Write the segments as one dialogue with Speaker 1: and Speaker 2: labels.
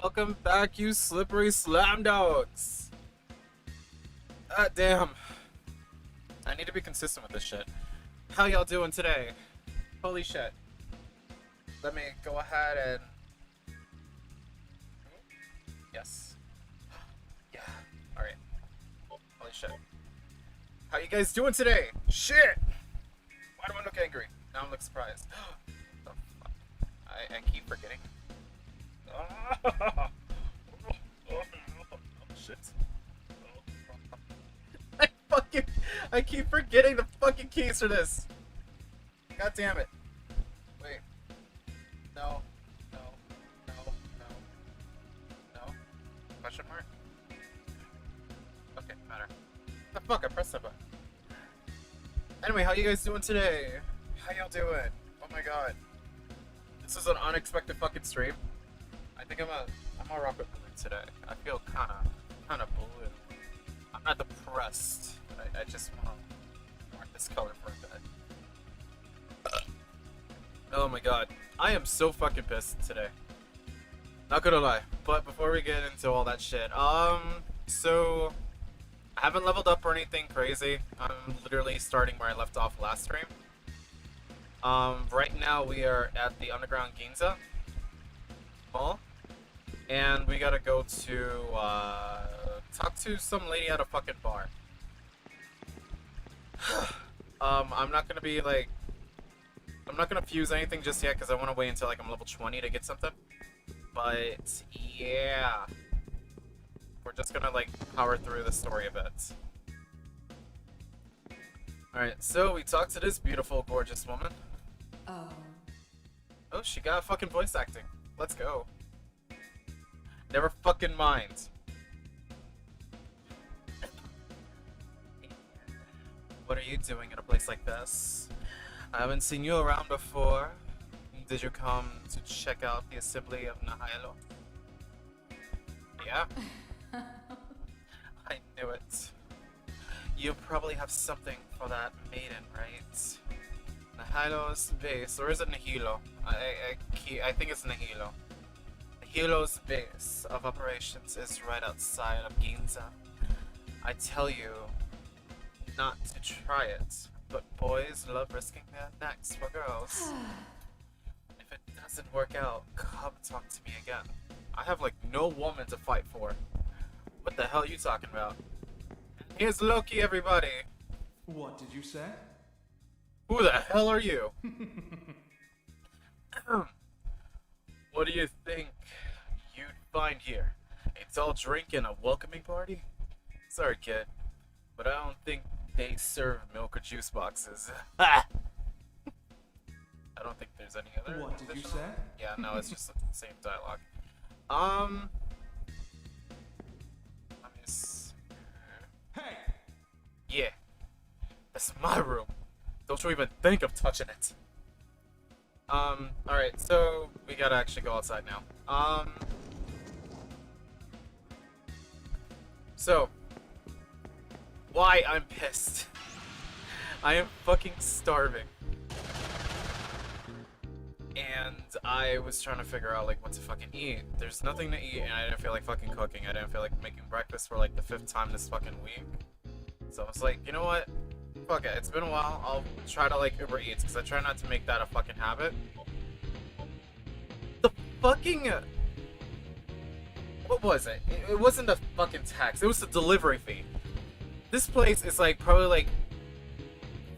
Speaker 1: Welcome back, you slippery slam dogs. Ah, damn. I need to be consistent with this shit. How y'all doing today? Holy shit. Let me go ahead and... Yes. Yeah. Alright. Holy shit. How you guys doing today? Shit! Why do I look angry? Now I look surprised. Oh, fuck. I keep forgetting. Oh, shit. I keep forgetting the fucking keys for this. God damn it. Wait. No. No. No. No. No. Question mark? Okay, matter. The fuck, I pressed that button. Anyway, how you guys doing today? How y'all doing? Oh my god. This is an unexpected fucking stream. I think I'm a rock with blue today. I feel kinda blue. I'm not depressed. I just want to wear this color for a bit. Oh my god. I am so fucking pissed today. Not gonna lie. But before we get into all that shit, so I haven't leveled up or anything crazy. I'm literally starting where I left off last stream. Right now we are at the Underground Ginza Mall. And we gotta go to, talk to some lady at a fucking bar. I'm not gonna be, like... I'm not gonna fuse anything just yet, because I want to wait until, like, I'm level 20 to get something. But, yeah. We're just gonna, like, power through the story a bit. Alright, so we talked to this beautiful, gorgeous woman. Oh, she got fucking voice acting. Let's go. Never fucking mind. What are you doing in a place like this? I haven't seen you around before. Did you come to check out the assembly of Nahilo? Yeah? I knew it. You probably have something for that maiden, right? Nahilo's base, or is it Nahilo? I think it's Nahilo. Hilo's base of operations is right outside of Ginza. I tell you not to try it, but boys love risking their necks for girls. If it doesn't work out, come talk to me again. I have like no woman to fight for. What the hell are you talking about? Here's Loki, everybody!
Speaker 2: What did you say?
Speaker 1: Who the hell are you? What do you think you'd find here? A tall drink and a welcoming party? Sorry, kid, but I don't think they serve milk or juice boxes. I don't think there's any other.
Speaker 2: What did you say?
Speaker 1: Yeah, no, it's just the same dialogue. Let me see.
Speaker 2: Hey!
Speaker 1: Yeah, that's my room. Don't you even think of touching it. Alright, so we gotta actually go outside now. So, why I'm pissed. I am fucking starving. And I was trying to figure out, like, what to fucking eat. There's nothing to eat, and I didn't feel like fucking cooking. I didn't feel like making breakfast for, like, the 5th time this fucking week. So I was like, you know what? Fuck it, it's been a while. I'll try to, like, Uber Eats, because I try not to make that a fucking habit. The fucking... what was it? It wasn't a fucking tax. It was the delivery fee. This place is, like, probably, like,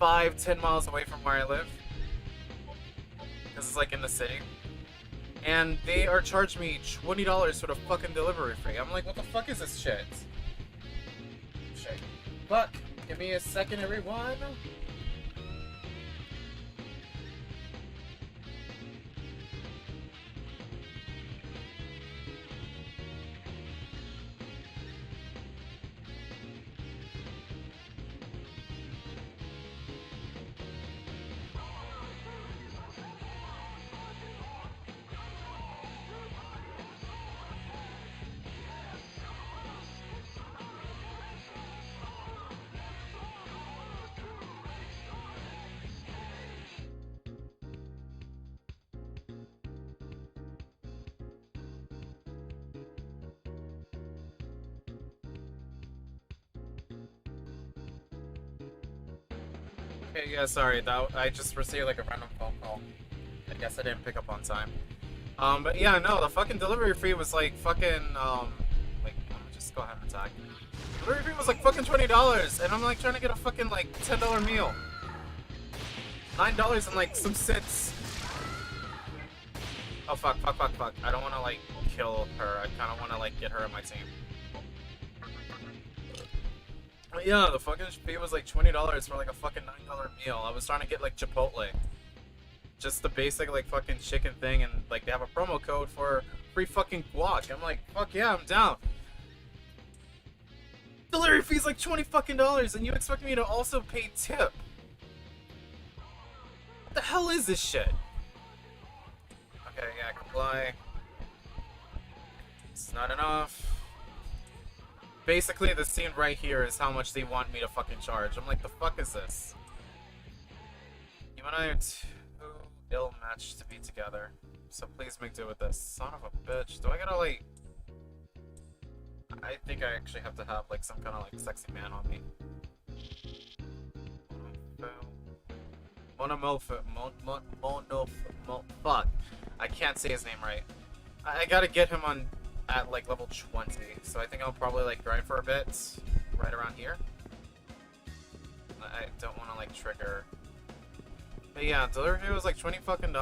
Speaker 1: 5-10 miles away from where I live. Because it's, like, in the city. And they are charging me $20 for the fucking delivery fee. I'm like, what the fuck is this shit? Shit. But... give me a second, everyone. Okay, yeah, sorry. That I just received like a random phone call. I guess I didn't pick up on time. But yeah, no, the fucking delivery fee was like fucking like I'm gonna just go ahead and attack. Delivery fee was like fucking $20, and I'm like trying to get a fucking like $10 meal. $9 and like some cents. Oh fuck, fuck, fuck, fuck. I don't want to like kill her. I kind of want to like get her in my team. But yeah, the fucking fee was like $20 for like a fucking $9 meal. I was trying to get like Chipotle. Just the basic like fucking chicken thing, and like they have a promo code for free fucking guac. I'm like, fuck yeah, I'm down. Delivery fee's like $20 fucking, and you expect me to also pay tip? What the hell is this shit? Okay, yeah, comply. It's not enough. Basically, the scene right here is how much they want me to fucking charge. I'm like, the fuck is this? You and I are too ill-matched to be together, so please make do with this. Son of a bitch. Do I gotta, like... I think I actually have to have, like, some kind of, like, sexy man on me. Fuck. I can't say his name right. I gotta get him on at like level 20, so I think I'll probably like grind for a bit right around here. I don't want to like trigger. But yeah, delivery was like $20 fucking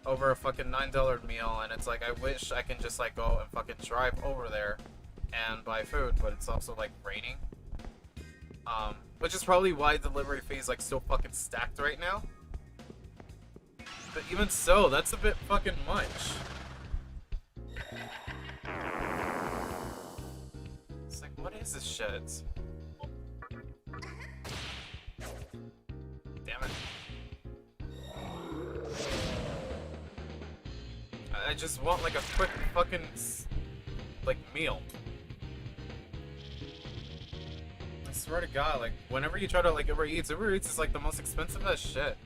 Speaker 1: over a fucking $9 meal, and it's like I wish I can just like go and fucking drive over there and buy food, but it's also like raining. Which is probably why delivery fee is like so fucking stacked right now. But even so, that's a bit fucking much. It's like, what is this shit? Damn it. I just want like a quick fucking like meal. I swear to God, like whenever you try to like Uber Eats is like the most expensive as shit.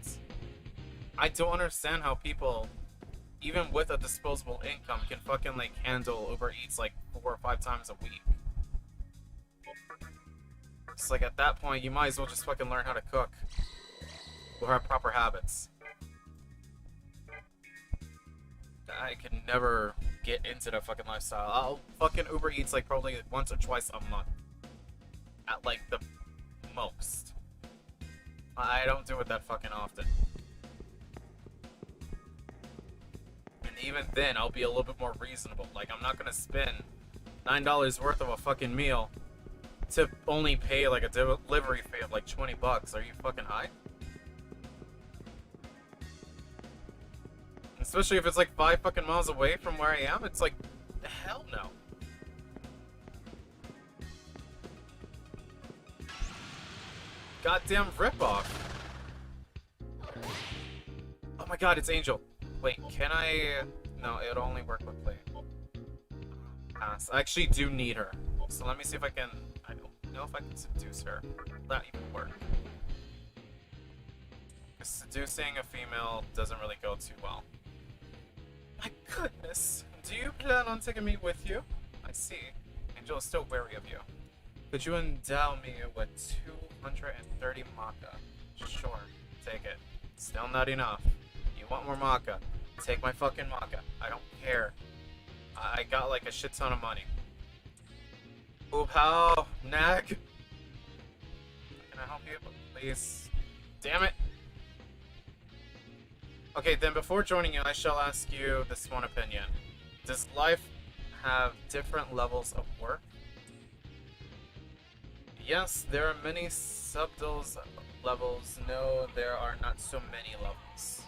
Speaker 1: I don't understand how people, even with a disposable income, can fucking like handle Uber Eats like 4 or 5 times a week. It's like at that point, you might as well just fucking learn how to cook or have proper habits. I can never get into that fucking lifestyle. I'll fucking Uber Eats like probably once or twice a month. At like the most. I don't do it that fucking often. And even then, I'll be a little bit more reasonable. Like, I'm not gonna spend $9 worth of a fucking meal to only pay like a delivery fee of like $20. Are you fucking high? Especially if it's like 5 fucking miles away from where I am, it's like, hell no. Goddamn ripoff. Oh my god, it's Angel. Wait, can I... No, it'll only work with play. Pass. I actually do need her. So let me see if I can... I don't know if I can seduce her. Will that even work? Seducing a female doesn't really go too well. My goodness. Do you plan on taking me with you? I see. Angel is still wary of you. Could you endow me with 230 Maka? Sure, take it. Still not enough. You want more Maka? Take my fucking Maka. I don't care. I got like a shit ton of money. Ooh, how? Nag? Can I help you? Please. Damn it. Okay, then before joining you, I shall ask you this one opinion. Does life have different levels of work? Yes, there are many subtle levels. No, there are not so many levels.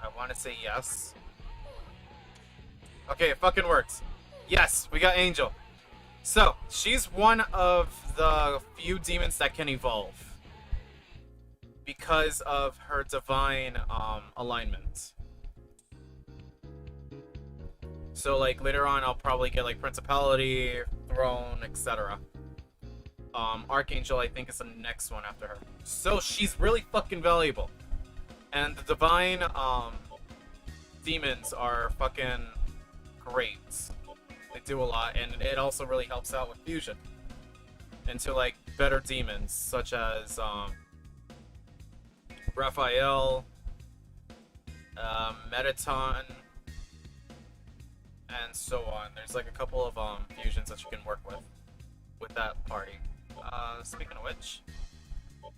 Speaker 1: I want to say yes. Okay, it fucking works. Yes, we got Angel. So, she's one of the few demons that can evolve because of her divine alignment. So, like, later on, I'll probably get, like, Principality, Throne, etc. Archangel, I think, is the next one after her. So, she's really fucking valuable. And the divine, demons are fucking great. They do a lot, and it also really helps out with fusion into, like, better demons, such as, Raphael, Metaton, and so on. There's like a couple of fusions that you can work with that party. Speaking of which,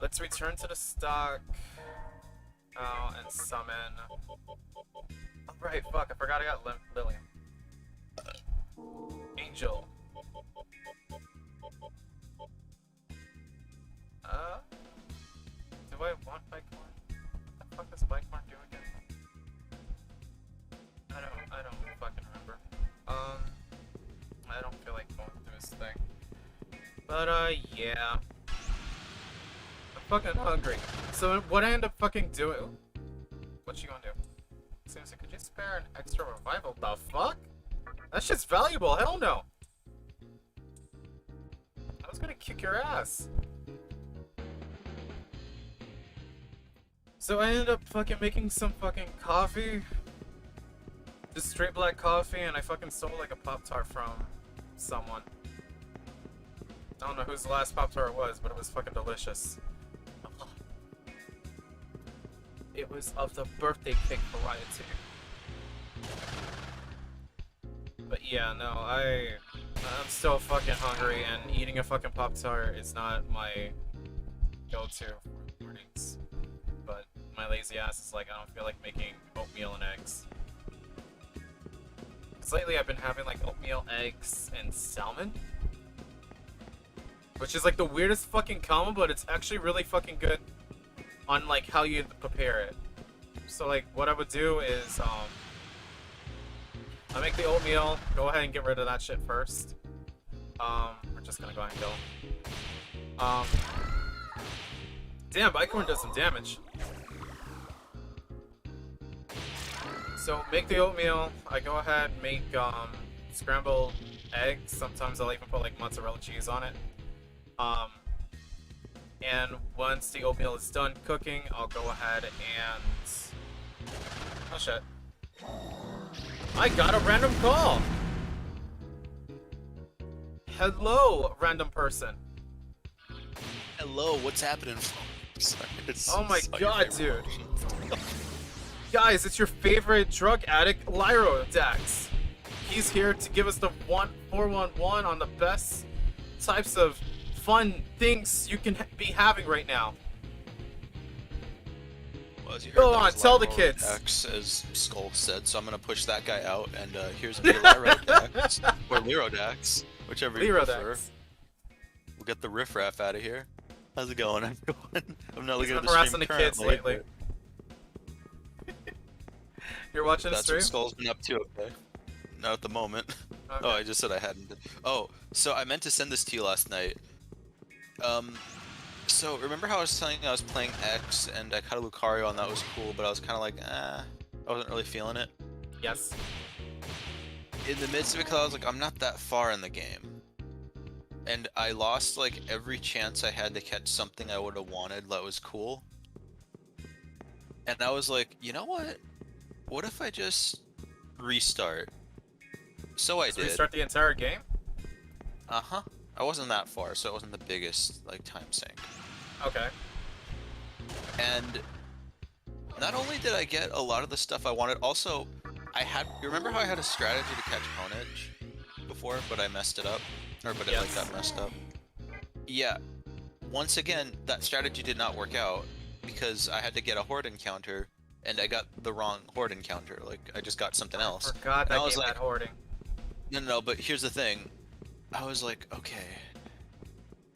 Speaker 1: let's return to the stock. And summon. Oh, right, fuck, I forgot I got Lillian. Angel. Do I want Bikecorn? What the fuck does Bikecorn do again? I don't fucking remember. I don't feel like going through this thing. But, yeah. I'm fucking hungry. So what I end up fucking doing... What you gonna do? Seriously, could you spare an extra revival? The fuck? That shit's valuable, hell no! I was gonna kick your ass. So I ended up fucking making some fucking coffee. Just straight black coffee, and I fucking stole like a Pop-Tart from someone. I don't know whose last Pop-Tart it was, but it was fucking delicious. It was of the birthday cake variety. But yeah, no, I'm still fucking hungry, and eating a fucking Pop-Tart is not my go-to for mornings. But my lazy ass is like, I don't feel like making oatmeal and eggs. Cause lately I've been having like oatmeal, eggs, and salmon. Which is like the weirdest fucking combo, but it's actually really fucking good on like how you prepare it. So like what I would do is I make the oatmeal, go ahead and get rid of that shit first. We're just gonna go ahead and kill him. Damn, Bikecorn does some damage. So make the oatmeal, I go ahead and make scrambled eggs. Sometimes I'll even put like mozzarella cheese on it. And once the oatmeal is done cooking, I'll go ahead and... Oh shit. I got a random call! Hello, random person.
Speaker 3: Hello, what's happening? Sorry,
Speaker 1: oh my god, dude. Guys, it's your favorite drug addict, Lyro Dax. He's here to give us the 411 on the best types of fun things you can be having right now.
Speaker 3: Well, as you heard,
Speaker 1: go on, tell the kids.
Speaker 3: Dax, as Skull said, so I'm gonna push that guy out, and here's me, Lyro Dax, or Lyro Dax, whichever you prefer. We'll get the riffraff out of here. How's it going, everyone? I'm not looking at the stream
Speaker 1: the
Speaker 3: currently.
Speaker 1: Kids lately. You're watching the stream?
Speaker 3: That's what Skull's been up to, okay? Not at the moment. Okay. Oh, I just said I hadn't. Oh, so I meant to send this to you last night. So remember how I was telling you I was playing X and I caught a Lucario and that was cool, but I was kind of like, I wasn't really feeling it.
Speaker 1: Yes.
Speaker 3: In the midst of it, because I was like, I'm not that far in the game. And I lost like every chance I had to catch something I would have wanted that was cool. And I was like, you know what? What if I just restart? So I did.
Speaker 1: Restart the entire game?
Speaker 3: Uh-huh. I wasn't that far, so it wasn't the biggest like time sink.
Speaker 1: Okay.
Speaker 3: And not only did I get a lot of the stuff I wanted, also you remember how I had a strategy to catch Honedge before, but I messed it up? Or but it like got messed up. Yeah. Once again, that strategy did not work out because I had to get a horde encounter and I got the wrong horde encounter. Like I just got something else.
Speaker 1: I forgot that
Speaker 3: I was
Speaker 1: game
Speaker 3: like,
Speaker 1: had hoarding.
Speaker 3: No, but here's the thing. I was like, okay,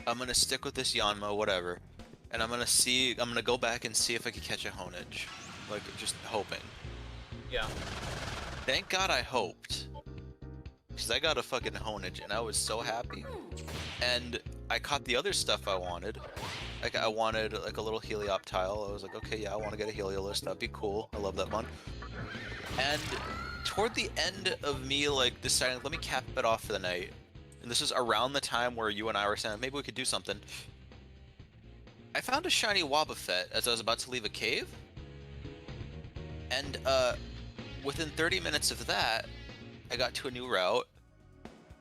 Speaker 3: I'm gonna stick with this Yanma, whatever, and I'm gonna go back and see if I can catch a Honedge, like just hoping.
Speaker 1: Yeah.
Speaker 3: Thank God I hoped, because I got a fucking Honedge and I was so happy, and I caught the other stuff I wanted. Like I wanted like a little Helioptile. I was like, okay, yeah, I want to get a Heliolisk. That'd be cool. I love that one. And toward the end of me like deciding, let me cap it off for the night. And this is around the time where you and I were saying, maybe we could do something. I found a shiny Wobbuffet as I was about to leave a cave. And within 30 minutes of that, I got to a new route.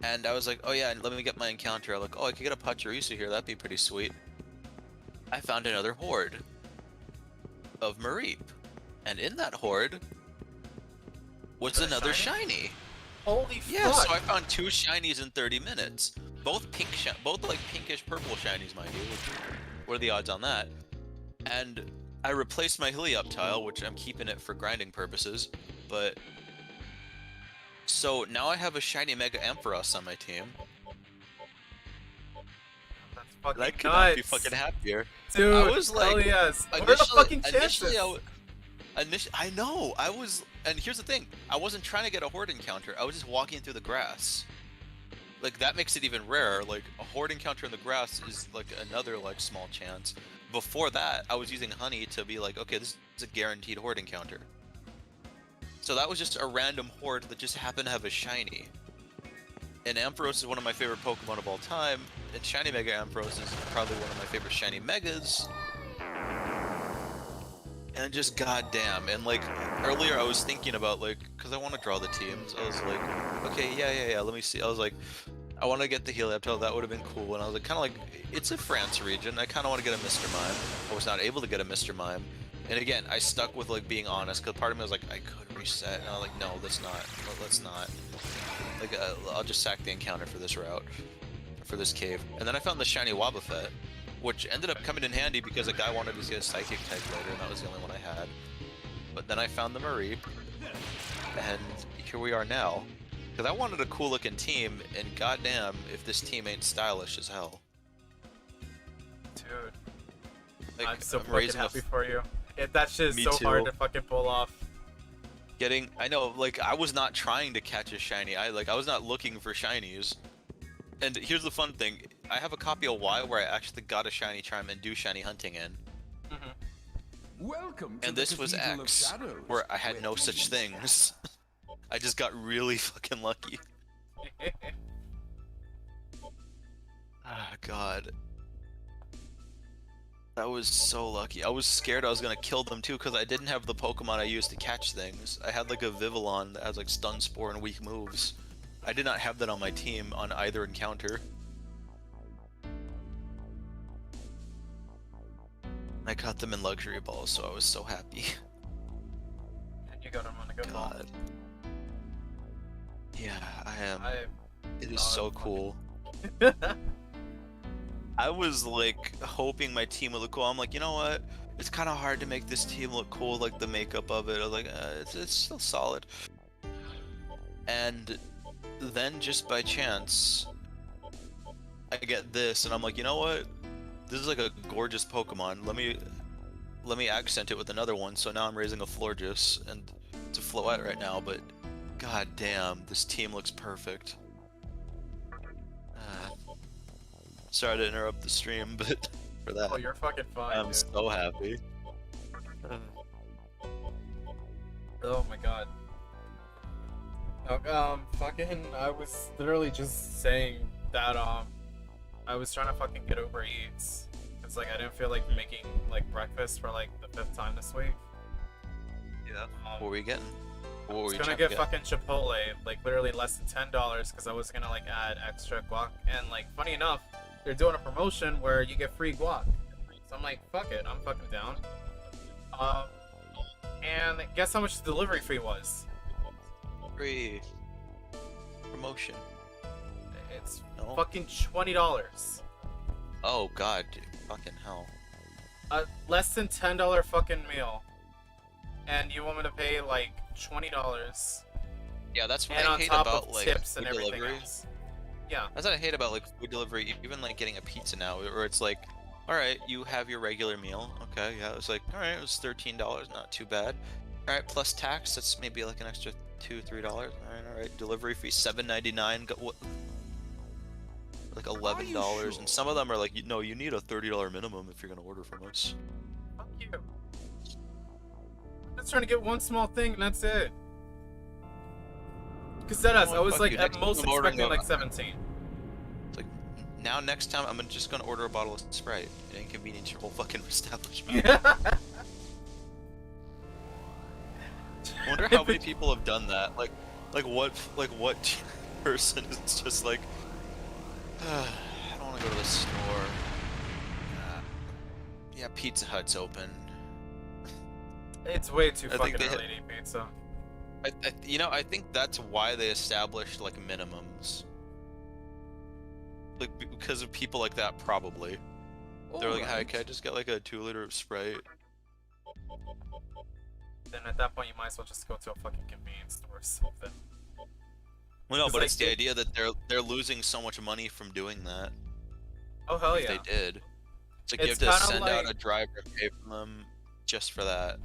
Speaker 3: And I was like, oh yeah, let me get my encounter. I'm like, oh, I could get a Pachirisu here. That'd be pretty sweet. I found another horde. of Mareep. And in that horde was
Speaker 1: Was it a
Speaker 3: another
Speaker 1: shiny?
Speaker 3: shiny.
Speaker 1: Holy
Speaker 3: Yeah,
Speaker 1: fuck!
Speaker 3: so I found 2 shinies in 30 minutes. Both both like pinkish purple shinies, mind you. What are the odds on that? And I replaced my Heliop tile, which I'm keeping it for grinding purposes, but so now I have a shiny Mega Ampharos on my team.
Speaker 1: That's fucking
Speaker 3: And I could not be
Speaker 1: nuts.
Speaker 3: fucking happier.
Speaker 1: Dude,
Speaker 3: I was like,
Speaker 1: hell yes. What are the fucking chances?
Speaker 3: I know, I was, and here's the thing, I wasn't trying to get a horde encounter, I was just walking through the grass. Like, that makes it even rarer, like, a horde encounter in the grass is, like, another, like, small chance. Before that, I was using honey to be like, okay, this is a guaranteed horde encounter. So that was just a random horde that just happened to have a shiny. And Ampharos is one of my favorite Pokemon of all time, and Shiny Mega Ampharos is probably one of my favorite Shiny Megas. And just goddamn, and like earlier I was thinking about like, cause I want to draw the teams. I was like, okay, yeah. Let me see. I was like, I want to get the Helioptile. That would have been cool. And I was like, kind of like, it's a France region. I kind of want to get a Mr. Mime. I was not able to get a Mr. Mime. And again, I stuck with like being honest, cause part of me was like, I could reset, and I was like, no, let's not. Let's not. Like, I'll just sack the encounter for this route, for this cave. And then I found the shiny Wobbuffet, which ended up coming in handy because a guy wanted to get a Psychic type later, and that was the only one I had. But then I found the Mareep, and here we are now. Because I wanted a cool looking team, and goddamn if this team ain't stylish as hell.
Speaker 1: Dude,
Speaker 3: Like,
Speaker 1: I'm so fucking
Speaker 3: raising
Speaker 1: happy for you. That shit is
Speaker 3: Me
Speaker 1: so
Speaker 3: too.
Speaker 1: hard to fucking pull off.
Speaker 3: I know, like, I was not trying to catch a shiny. I was not looking for shinies. And here's the fun thing. I have a copy of Y where I actually got a shiny charm and do shiny hunting in.
Speaker 2: Welcome to
Speaker 3: And
Speaker 2: the
Speaker 3: this was
Speaker 2: Cathedral of
Speaker 3: X,
Speaker 2: Shadows,
Speaker 3: where I had
Speaker 2: where
Speaker 3: no such things. I just got really fucking lucky. Ah, God. That was so lucky. I was scared I was gonna kill them too because I didn't have the Pokemon I used to catch things. I had like a Vivillon that has like Stun Spore and weak moves. I did not have that on my team on either encounter. I caught them in Luxury Balls, so I was so happy.
Speaker 1: You got him on a good ball.
Speaker 3: God. Yeah, I am.
Speaker 1: I
Speaker 3: It is so cool. I was like hoping my team would look cool. I'm like, you know what? It's kind of hard to make this team look cool, like the makeup of it. I was like, it's still solid. And then just by chance, I get this, and I'm like, you know what? This is like a gorgeous Pokemon. Let me accent it with another one. So now I'm raising a Florges, and it's a Floette right now. But god damn, this team looks perfect. Sorry to interrupt the stream, but for that,
Speaker 1: Oh, you're fucking fine,
Speaker 3: I'm
Speaker 1: dude.
Speaker 3: so happy.
Speaker 1: Oh my god. Fucking, I was literally just saying that, I was trying to fucking get Uber Eats. It's like I didn't feel like making, like, breakfast for, like, the 5th time this week.
Speaker 3: Yeah. What were you getting? What
Speaker 1: I
Speaker 3: were
Speaker 1: was
Speaker 3: you
Speaker 1: gonna
Speaker 3: trying
Speaker 1: get
Speaker 3: to
Speaker 1: fucking Chipotle, like, literally less than $10, because I was gonna, like, add extra guac. And, like, funny enough, they're doing a promotion where you get free guac. So I'm like, fuck it, I'm fucking down. And guess how much the delivery fee was?
Speaker 3: Free promotion.
Speaker 1: It's
Speaker 3: No.
Speaker 1: fucking $20.
Speaker 3: Oh god, dude. Fucking hell.
Speaker 1: Less than $10 fucking meal. And you want me to pay like $20.
Speaker 3: Yeah, that's what
Speaker 1: And
Speaker 3: I
Speaker 1: on
Speaker 3: hate
Speaker 1: top
Speaker 3: about
Speaker 1: of
Speaker 3: like
Speaker 1: tips and
Speaker 3: food
Speaker 1: everything
Speaker 3: delivery.
Speaker 1: else. Yeah.
Speaker 3: That's what I hate about like food delivery, even like getting a pizza now, where it's like, all right, you have your regular meal. Okay, yeah, it was like, all right, it was $13, not too bad. All right, plus tax, that's maybe like an extra $2-3. All right, delivery fee $7.99. Got what? Like $11,
Speaker 2: sure?
Speaker 3: and some of them are like, no, you need a $30 minimum if you're gonna order from us.
Speaker 1: Fuck you. I'm just trying to get one small thing and that's it. Because that I was
Speaker 3: fuck
Speaker 1: like
Speaker 3: you.
Speaker 1: at
Speaker 3: Next
Speaker 1: most
Speaker 3: time I'm ordering
Speaker 1: expecting
Speaker 3: a-
Speaker 1: like 17.
Speaker 3: It's like, now next time I'm just gonna order a bottle of Sprite and inconvenience your whole fucking establishment. I wonder how many people have done that. Like what person is just like, I don't want to go to the store. Yeah, Pizza Hut's open.
Speaker 1: It's way too
Speaker 3: I think
Speaker 1: fucking
Speaker 3: they
Speaker 1: early to eat pizza.
Speaker 3: I think that's why they established like minimums. Like because of people like that, probably. They're like, "Hi, can I just get like a 2-liter of Sprite?"
Speaker 1: Then at that point, you might as well just go to a fucking convenience store or something.
Speaker 3: Well, no,
Speaker 1: 'Cause,
Speaker 3: but
Speaker 1: like,
Speaker 3: it's the idea that they're losing so much money from doing that.
Speaker 1: Oh hell
Speaker 3: If
Speaker 1: yeah!
Speaker 3: they did, it's like you
Speaker 1: It's
Speaker 3: have to
Speaker 1: kinda
Speaker 3: send out
Speaker 1: like-
Speaker 3: a driver and pay for them just for that.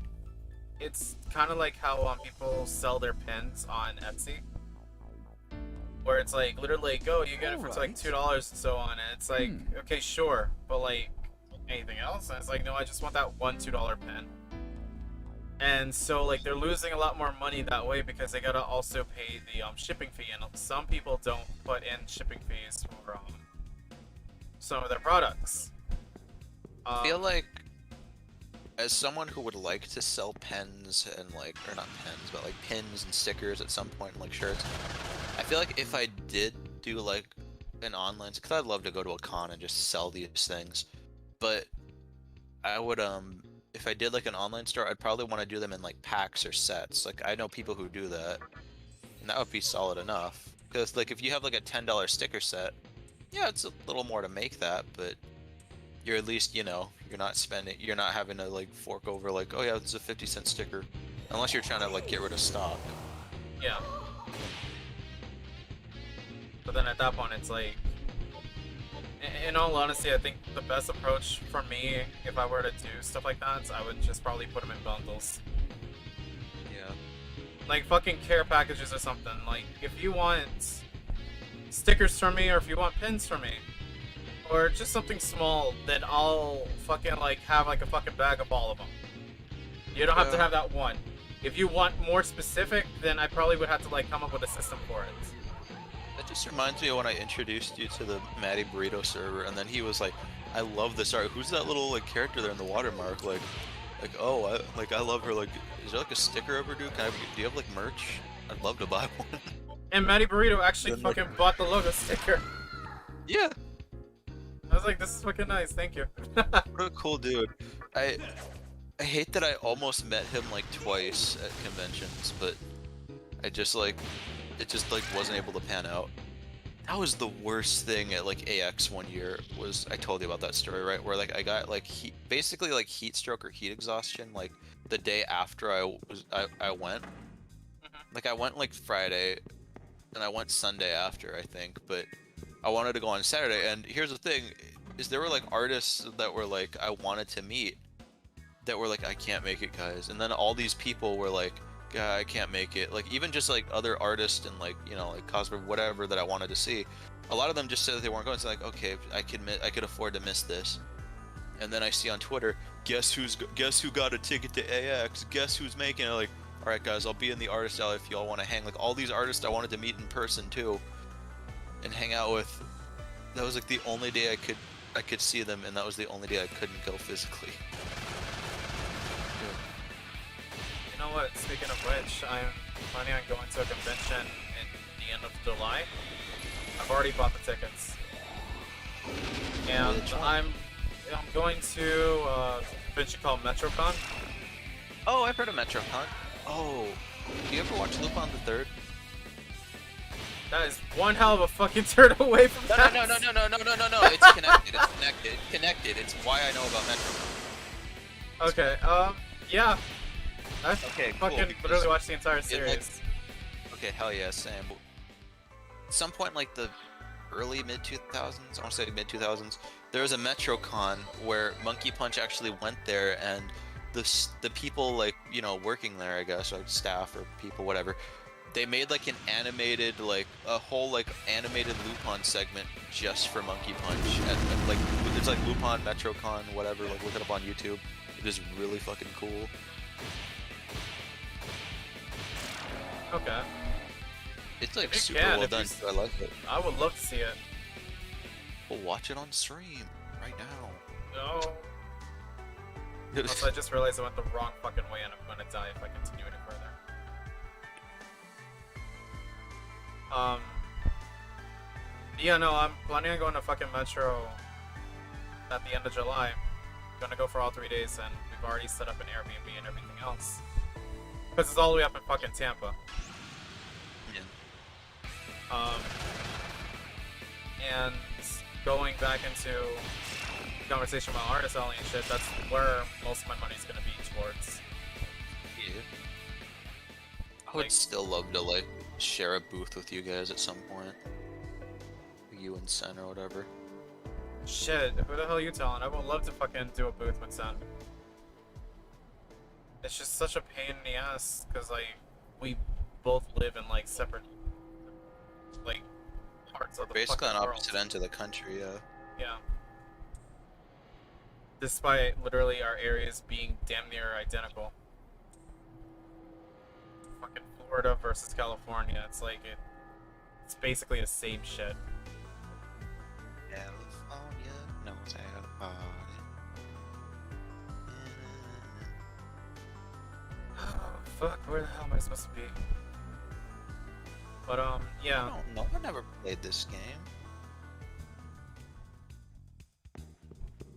Speaker 1: It's kind of like how people sell their pins on Etsy, where it's like literally, go, you get it for like $2 and so on, and it's like, okay, sure, but like anything else? And it's like, no, I just want that one $2 pin. And so like they're losing a lot more money that way because they gotta also pay the shipping fee, and some people don't put in shipping fees for some of their products.
Speaker 3: I feel like, as someone who would like to sell pens and like, or not pens, but like pins and stickers at some point, and like shirts, I feel like if I did do like an online, because I'd love to go to a con and just sell these things, but I would if I did like an online store, I'd probably want to do them in like packs or sets. Like I know people who do that, and that would be solid enough. Because like if you have like a $10 sticker set, yeah, it's a little more to make that, but you're at least, you know, you're not having to like fork over like, oh yeah, it's a 50-cent sticker, unless you're trying to like get rid of stock.
Speaker 1: Yeah. But then at that point, it's like, in all honesty, I think the best approach for me, if I were to do stuff like that, is I would just probably put them in bundles.
Speaker 3: Yeah.
Speaker 1: Like fucking care packages or something. Like, if you want stickers from me, or if you want pins from me, or just something small, then I'll fucking like have like a fucking bag of all of them. You don't have to have that one. If you want more specific, then I probably would have to like come up with a system for it.
Speaker 3: That just reminds me of when I introduced you to the Matty Burrito server, and then he was like, "I love this art. Who's that little like character there in the watermark? Like, oh, I love her. Like, is there like a sticker of her, dude? Do you have like merch? I'd love to buy one."
Speaker 1: And Matty Burrito actually
Speaker 3: Then,
Speaker 1: fucking bought the logo sticker.
Speaker 3: Yeah.
Speaker 1: I was like, this is fucking nice, thank you.
Speaker 3: What a cool dude. I hate that I almost met him like twice at conventions, but I just like it just like wasn't able to pan out. That was the worst thing at like AX one year. Was I told you about that story, right? Where like I got like basically like heat stroke or heat exhaustion like the day after I went. Like I went like Friday and I went Sunday after, I think, but I wanted to go on Saturday. And here's the thing, is there were like artists that were like I wanted to meet that were like, I can't make it, guys. And then all these people were like, yeah, I can't make it. Like even just like other artists and like, you know, like cosplay, whatever that I wanted to see. A lot of them just said that they weren't going. So like, okay, I could afford to miss this. And then I see on Twitter, guess who got a ticket to AX? Guess who's making it? Like, all right, guys, I'll be in the artist alley if y'all want to hang. Like all these artists I wanted to meet in person too, and hang out with. That was like the only day I could see them, and that was the only day I couldn't go physically.
Speaker 1: You know what, speaking of which, I'm planning on going to a convention in the end of July. I've already bought the tickets. And I'm going to a convention called MetroCon.
Speaker 3: Oh, I've heard of MetroCon. Oh, do you ever watch Lupin the Third?
Speaker 1: That is one hell of a fucking turn away from that.
Speaker 3: No. It's connected. It's connected. It's why I know about MetroCon.
Speaker 1: Okay, yeah. I
Speaker 3: Okay,
Speaker 1: fucking
Speaker 3: cool,
Speaker 1: literally watched the entire series.
Speaker 3: like- Okay, hell yeah, Sam. At some point, like the early mid 2000s, I want to say mid 2000s, there was a MetroCon where Monkey Punch actually went there, and the people like, you know, working there, I guess, like staff or people, whatever, they made like an animated, like a whole like animated Lupin segment just for Monkey Punch, and like it's like Lupin MetroCon, whatever. Like look it up on YouTube. It is really fucking cool.
Speaker 1: Okay.
Speaker 3: It's like
Speaker 1: If you
Speaker 3: super
Speaker 1: can,
Speaker 3: well
Speaker 1: if you
Speaker 3: done.
Speaker 1: s-
Speaker 3: I like it.
Speaker 1: I would love to see it.
Speaker 3: We'll watch it on stream right now.
Speaker 1: No. Also, I just realized I went the wrong fucking way and I'm gonna die if I continue any further. Yeah, no, I'm planning on going to fucking Metro at the end of July. gonna go for all 3 days, and we've already set up an Airbnb and everything else. Because it's all the way up in fucking Tampa.
Speaker 3: Yeah.
Speaker 1: And going back into the conversation about artist alley and shit, that's where most of my money's gonna be towards.
Speaker 3: Yeah. I would still love to like share a booth with you guys at some point. You and Sen or whatever.
Speaker 1: Shit, who the hell are you telling? I would love to fucking do a booth with Sen. It's just such a pain in the ass, because, like, we both live in, like, separate, like, parts of the
Speaker 3: Basically on
Speaker 1: fucking world.
Speaker 3: opposite ends of the country, yeah.
Speaker 1: Yeah. Despite literally our areas being damn near identical. Fucking Florida versus California, it's like, it's basically the same shit.
Speaker 3: California knows how to party.
Speaker 1: Oh, fuck, where the hell am I supposed to be? But, yeah.
Speaker 3: I don't know, I never played this game.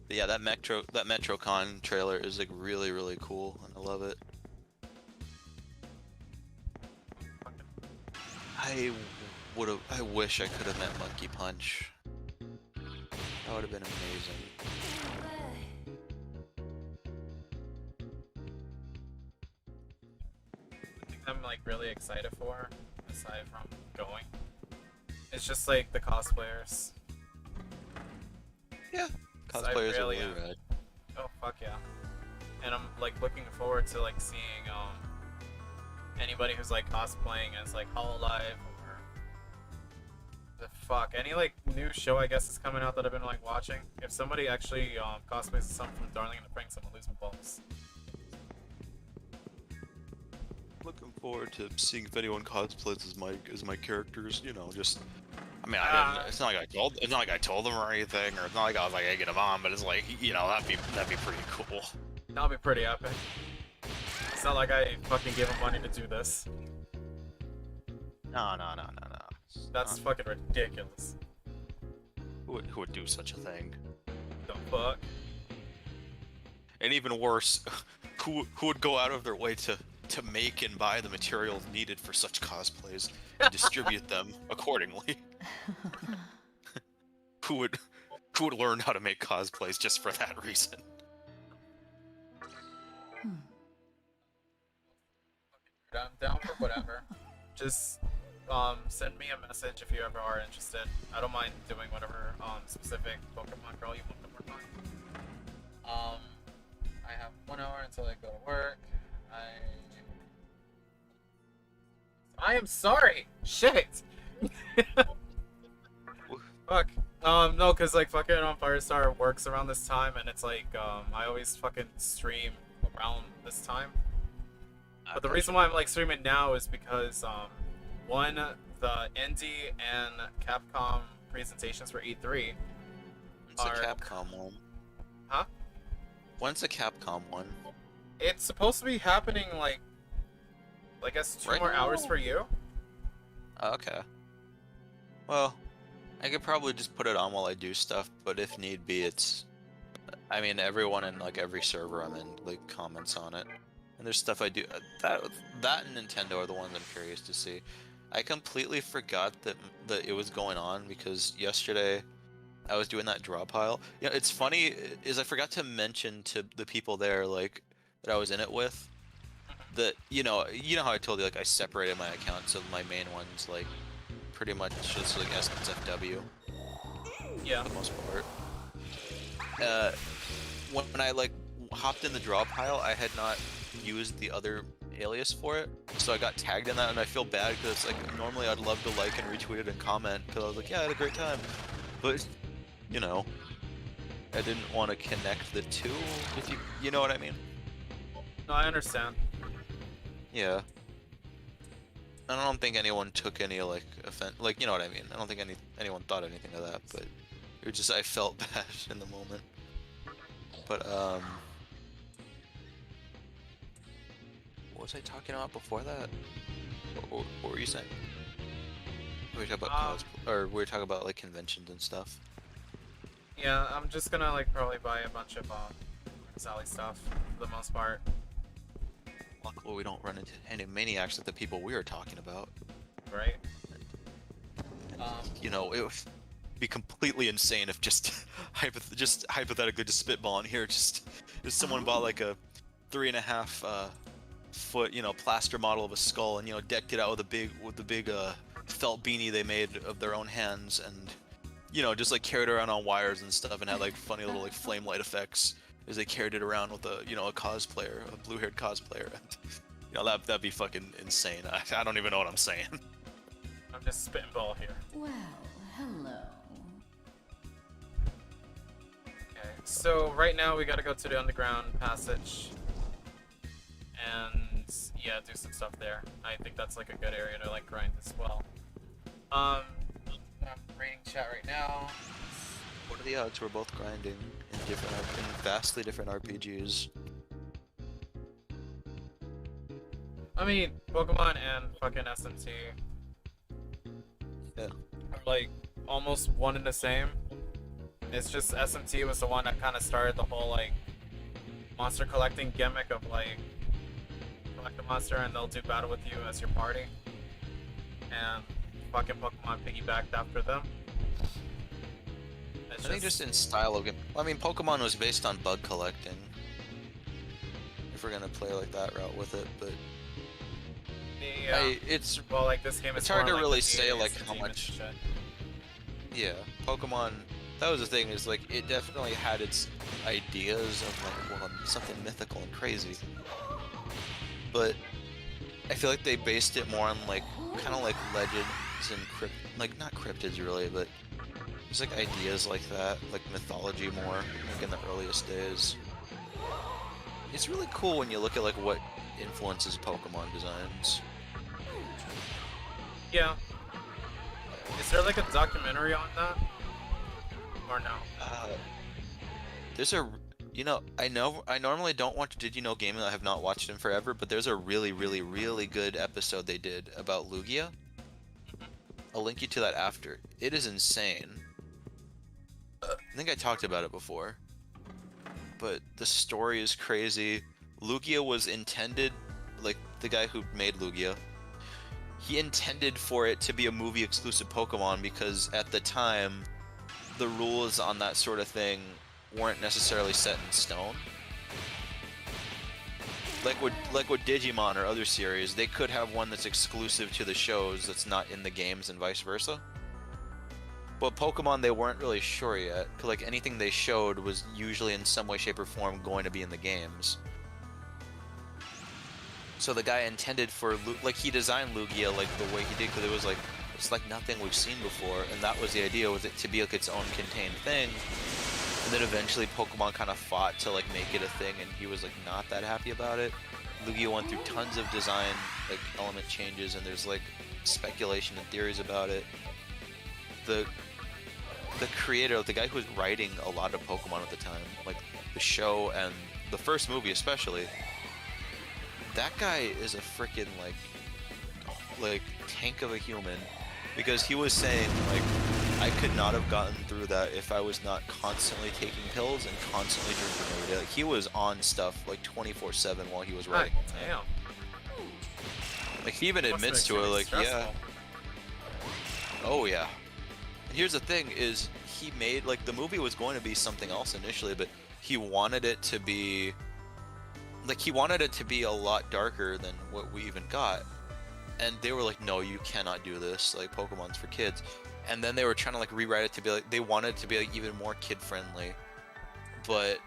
Speaker 3: But yeah, that MetroCon trailer is like really, really cool, and I love it. I wish I could have met Monkey Punch. That would have been amazing.
Speaker 1: The thing I'm like really excited for, aside from going, it's just like the cosplayers.
Speaker 3: Yeah,
Speaker 1: So I
Speaker 3: cosplayers
Speaker 1: really
Speaker 3: are
Speaker 1: am.
Speaker 3: really rad.
Speaker 1: Oh fuck yeah! And I'm like looking forward to like seeing anybody who's like cosplaying as like Hololive or the fuck any like new show I guess is coming out that I've been like watching. If somebody actually cosplays as someone from Darling in the Franxx, I'm gonna lose my balls.
Speaker 3: Looking forward to seeing if anyone cosplays as my characters. You know, just. I mean, it's not like I told them or anything, or it's not like I was like egging them on, but it's like, you know, that'd be pretty cool.
Speaker 1: That'll be pretty epic. It's not like I fucking gave them money to do this.
Speaker 3: No.
Speaker 1: That's fucking ridiculous.
Speaker 3: Who would do such a thing?
Speaker 1: The fuck?
Speaker 3: And even worse, who would go out of their way to make and buy the materials needed for such cosplays and distribute them accordingly? Who would learn how to make cosplays just for that reason?
Speaker 1: I'm down for whatever. Just send me a message if you ever are interested. I don't mind doing whatever specific Pokemon girl you want to work on. I have 1 hour until I go to work. I am sorry. Shit. Fuck. No, cause like fucking Firestar works around this time, and it's like I always fucking stream around this time. But the reason why I'm like streaming now is because one, the indie and Capcom presentations for E3.
Speaker 3: When's the Capcom one?
Speaker 1: Huh?
Speaker 3: When's the Capcom one?
Speaker 1: It's supposed to be happening like I guess 2
Speaker 3: Right
Speaker 1: more
Speaker 3: now?
Speaker 1: hours for you.
Speaker 3: Okay. Well, I could probably just put it on while I do stuff, but if need be, it's... I mean, everyone in like every server I'm in like comments on it. And there's stuff I do... That and Nintendo are the ones I'm curious to see. I completely forgot that it was going on because yesterday I was doing that draw pile. You know, it's funny is I forgot to mention to the people there like that I was in it with that you know how I told you like I separated my accounts, so my main one's like pretty much just like SMT3
Speaker 1: Yeah.
Speaker 3: for the most part. When I like hopped in the draw pile, I had not used the other alias for it, so I got tagged in that, and I feel bad because it's like normally I'd love to like and retweet it and comment because I was like, yeah, I had a great time, but you know, I didn't want to connect the two. If you know what I mean?
Speaker 1: No, I understand.
Speaker 3: Yeah. I don't think anyone took any like offense, like you know what I mean. I don't think anyone thought anything of that, but it was just I felt bad in the moment. But what was I talking about before that? What were you saying? We were talking about or we were talking about like conventions and stuff.
Speaker 1: Yeah, I'm just gonna like probably buy a bunch of Sally stuff for the most part.
Speaker 3: Luckily, we don't run into any maniacs like the people we were talking about.
Speaker 1: Right?
Speaker 3: You know, it would be completely insane if just hypothetically, just spitballing here, just if someone bought like a 3.5 foot, you know, plaster model of a skull and, you know, decked it out with the big felt beanie they made of their own hands, and, you know, just like carried it around on wires and stuff, and had like funny little like flame light effects as they carried it around with a, you know, a cosplayer, a blue-haired cosplayer. You know, that'd be fucking insane. I don't even know what I'm saying.
Speaker 1: I'm just spitting ball here.
Speaker 4: Well, hello.
Speaker 1: Okay, so right now we gotta go to the underground passage. And yeah, do some stuff there. I think that's like a good area to like grind as well. I'm reading chat right now.
Speaker 3: What are the odds we're both grinding in vastly different RPGs?
Speaker 1: I mean, Pokemon and fucking SMT
Speaker 3: Yeah.
Speaker 1: are like almost one and the same. It's just SMT was the one that kind of started the whole like monster collecting gimmick of like collect a monster and they'll do battle with you as your party. And fucking Pokemon piggybacked after them. It's
Speaker 3: I think just in style of game. I mean, Pokemon was based on bug collecting. If we're gonna play like that route with it, but it's
Speaker 1: well, like this game is
Speaker 3: it's hard
Speaker 1: more
Speaker 3: to
Speaker 1: like
Speaker 3: really
Speaker 1: the
Speaker 3: say
Speaker 1: DAs
Speaker 3: like
Speaker 1: and
Speaker 3: how
Speaker 1: demons
Speaker 3: much.
Speaker 1: and shit.
Speaker 3: Yeah, Pokemon. That was the thing, is like it definitely had its ideas of like, well, something mythical and crazy, but I feel like they based it more on like kind of like legends and like not cryptids really, but just like ideas like that, like mythology more, like in the earliest days. It's really cool when you look at like what influences Pokemon designs.
Speaker 1: Yeah. Is there like a documentary on that? Or no?
Speaker 3: There's a, you know I normally don't watch Did You Know Gaming. I have not watched in forever, but there's a really good episode they did about Lugia. I'll link you to that after. It is insane. I think I talked about it before, but the story is crazy. Lugia was intended, like the guy who made Lugia, he intended for it to be a movie exclusive Pokemon because at the time the rules on that sort of thing weren't necessarily set in stone. Like with Digimon or other series, they could have one that's exclusive to the shows that's not in the games and vice versa. But Pokemon, they weren't really sure yet, because like anything they showed was usually in some way, shape, or form going to be in the games. So the guy intended for, like he designed Lugia like the way he did, because it was like, it's like nothing we've seen before, and that was the idea, was it to be like its own contained thing. And then eventually Pokemon kind of fought to like make it a thing, and he was like not that happy about it. Lugia went through tons of design like element changes, and there's like speculation and theories about it. The creator, the guy who was writing a lot of Pokemon at the time, like the show and the first movie especially, that guy is a freaking like tank of a human, because he was saying like, I could not have gotten through that if I was not constantly taking pills and constantly drinking every day. Like he was on stuff like 24/7 while he was writing.
Speaker 1: Damn.
Speaker 3: Like he even
Speaker 1: Must have
Speaker 3: admits
Speaker 1: been
Speaker 3: to it,
Speaker 1: extremely
Speaker 3: like
Speaker 1: stressful.
Speaker 3: yeah. Oh yeah. And here's the thing: is he made like the movie was going to be something else initially, but he wanted it to be like a lot darker than what we even got. And they were like, no, you cannot do this. Like Pokemon's for kids. And then they were trying to like rewrite it to be like, they wanted it to be like even more kid friendly. But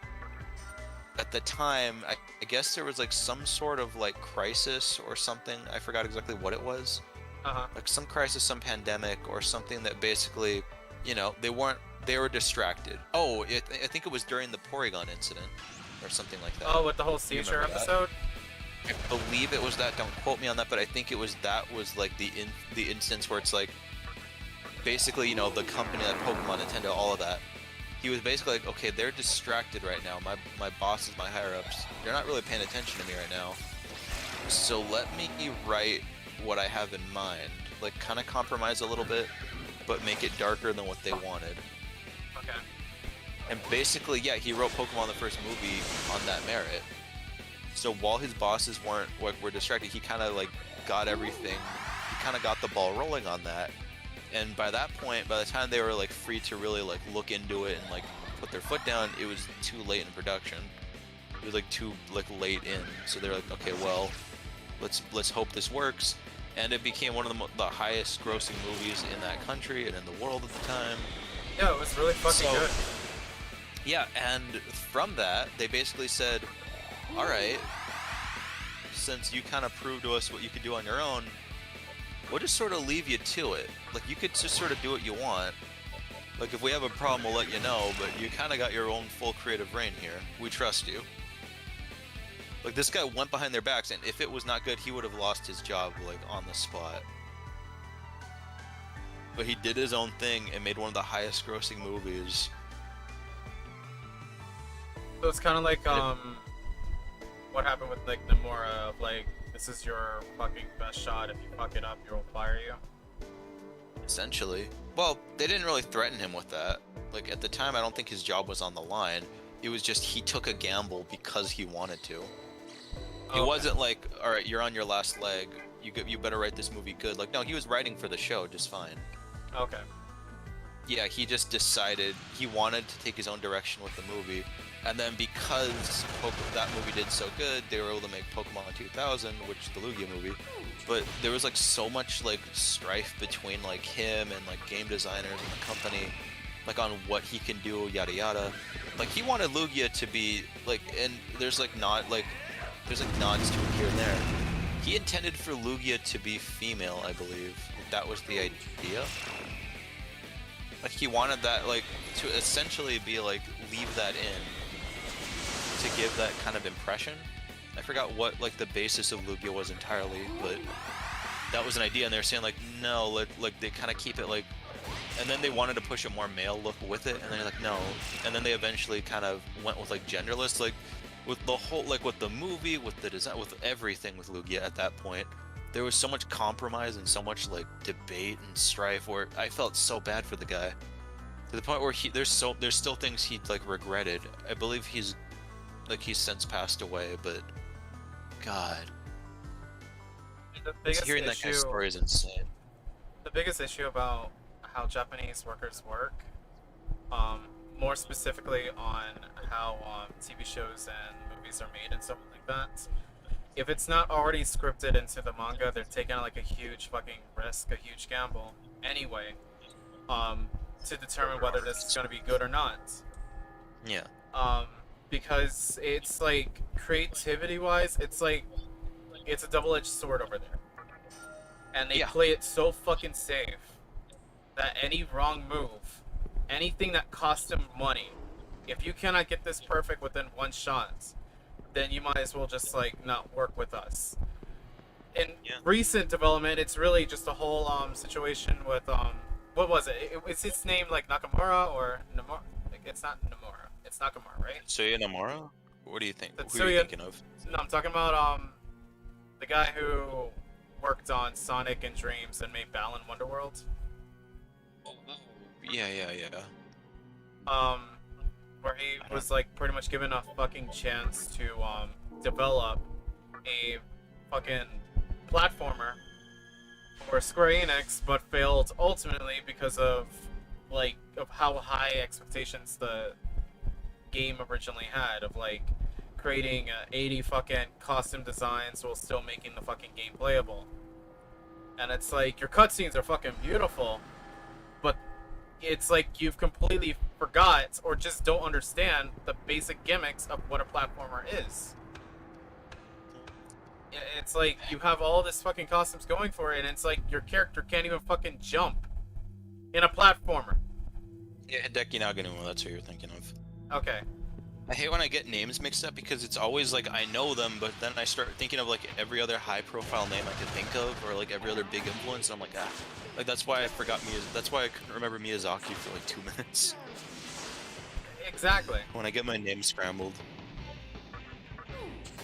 Speaker 3: at the time, I guess there was like some sort of like crisis or something. I forgot exactly what it was. Like some crisis, some pandemic or something that basically, you know, they were distracted. Oh, I think it was during the Porygon incident or something like that.
Speaker 1: Oh, with the whole seizure episode?
Speaker 3: I believe it was that. Don't quote me on that, but I think it was like the instance where it's like, basically, you know, the company like Pokemon, Nintendo, all of that. He was basically like, okay, they're distracted right now. My bosses, my higher ups, they're not really paying attention to me right now. So let me write what I have in mind, like kind of compromise a little bit, but make it darker than what they wanted.
Speaker 1: Okay.
Speaker 3: And basically, yeah, he wrote Pokemon the first movie on that merit. So while his bosses were distracted, he kind of like got everything. He kind of got the ball rolling on that. And by that point, by the time they were like free to really like look into it and like put their foot down, it was too late in production. It was like too like late in. So they're like, okay, well, let's hope this works. And it became one of the highest grossing movies in that country and in the world at the time.
Speaker 1: Yeah, it was really fucking good.
Speaker 3: Yeah, and from that, they basically said, all right, since you kind of proved to us what you could do on your own, we'll just sort of leave you to it. Like, you could just sort of do what you want. Like, if we have a problem, we'll let you know, but you kind of got your own full creative reign here. We trust you. Like, this guy went behind their backs, and if it was not good, he would have lost his job, like, on the spot. But he did his own thing and made one of the highest grossing movies.
Speaker 1: So it's kind of like, what happened with, like, Nomura, of, like, this is your fucking best shot, if you fuck it up, we'll fire you.
Speaker 3: Essentially. Well, they didn't really threaten him with that. Like, at the time, I don't think his job was on the line. It was just he took a gamble because he wanted to. It wasn't like, alright, you're on your last leg, you better write this movie good. Like, no, he was writing for the show just fine.
Speaker 1: Okay.
Speaker 3: Yeah, he just decided he wanted to take his own direction with the movie. And then because that movie did so good, they were able to make Pokemon 2000, which is the Lugia movie. But there was like so much like strife between like him and like game designers and the company, like on what he can do, yada yada. Like he wanted Lugia to be like, and there's like nods to it here and there. He intended for Lugia to be female, I believe. That was the idea. Like he wanted that like to essentially be like leave that in to give that kind of impression. I forgot what like the basis of Lugia was entirely, but that was an idea, and they were saying like no, like they kind of keep it like, and then they wanted to push a more male look with it, and they're like no, and then they eventually kind of went with like genderless, like with the whole like with the movie, with the design, with everything with Lugia at that point. There was so much compromise and so much like debate and strife where I felt so bad for the guy, to the point where there's still things he like regretted. I believe he's since passed away, but God,
Speaker 1: The biggest
Speaker 3: hearing that kind of story is insane.
Speaker 1: The biggest issue about how Japanese workers work, more specifically on how TV shows and movies are made and stuff like that, if it's not already scripted into the manga, they're taking like a huge fucking risk, a huge gamble anyway, to determine whether this is going to be good or not.
Speaker 3: Yeah.
Speaker 1: Because it's like, creativity-wise, it's like, it's a double-edged sword over there. And they play it so fucking safe that any wrong move, anything that costs them money, if you cannot get this perfect within one shot, then you might as well just like not work with us. In recent development, it's really just a whole situation with what was it? It's its name like Nakamura or Nomura? Like, it's not Nomura. It's Nakamura, right?
Speaker 3: Tetsuya Nomura? What do you think?
Speaker 1: Tetsuya,
Speaker 3: who are you thinking of?
Speaker 1: No, I'm talking about the guy who worked on Sonic and Dreams and made Balan Wonderworld.
Speaker 3: Yeah.
Speaker 1: Where he was like pretty much given a fucking chance to develop a fucking platformer for Square Enix, but failed ultimately because of how high expectations the game originally had, of like creating 80 fucking costume designs while still making the fucking game playable. And it's like, your cutscenes are fucking beautiful, but it's like you've completely forgot or just don't understand the basic gimmicks of what a platformer is. It's like you have all this fucking costumes going for it, and it's like your character can't even fucking jump in a platformer.
Speaker 3: Yeah, Hideki Naganuma, that's who you're thinking of.
Speaker 1: Okay.
Speaker 3: I hate when I get names mixed up because it's always like I know them, but then I start thinking of like every other high-profile name I can think of, or like every other big influence. And I'm like, like that's why I forgot that's why I couldn't remember Miyazaki for like 2 minutes.
Speaker 1: Exactly.
Speaker 3: When I get my name scrambled.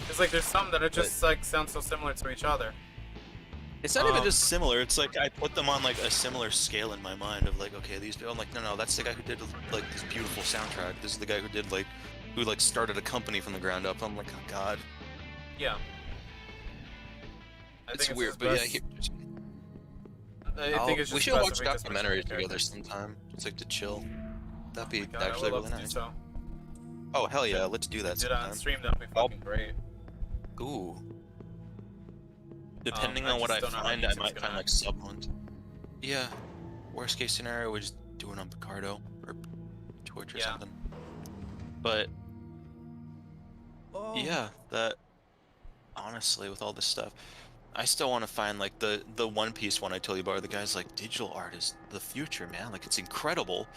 Speaker 1: It's like there's some that are just like sound so similar to each other.
Speaker 3: It's not even just similar. It's like I put them on like a similar scale in my mind of like, okay, these people. I'm like, no, that's the guy who did like this beautiful soundtrack. This is the guy who did like, who like started a company from the ground up. I'm like, oh god.
Speaker 1: Yeah.
Speaker 3: It's weird, but yeah.
Speaker 1: I think it's just
Speaker 3: we should
Speaker 1: best
Speaker 3: watch
Speaker 1: if we just mention
Speaker 3: documentaries
Speaker 1: the
Speaker 3: together
Speaker 1: characters.
Speaker 3: sometime. It's like to chill. That'd be
Speaker 1: God, I
Speaker 3: actually
Speaker 1: would
Speaker 3: really
Speaker 1: love to do
Speaker 3: nice.
Speaker 1: so.
Speaker 3: Oh hell yeah, let's do that
Speaker 1: Did on
Speaker 3: sometime.
Speaker 1: stream, that'd be fucking great.
Speaker 3: Ooh. Depending
Speaker 1: I
Speaker 3: on what I
Speaker 1: just don't know how
Speaker 3: find, I
Speaker 1: YouTube's
Speaker 3: might
Speaker 1: gonna
Speaker 3: find like
Speaker 1: act.
Speaker 3: sub ones. Yeah. Worst case scenario, we just do it on Picardo or Twitch or something. But yeah, that honestly, with all this stuff, I still want to find like the One Piece one I told you about. Where the guy's like, digital art is the future, man. Like it's incredible.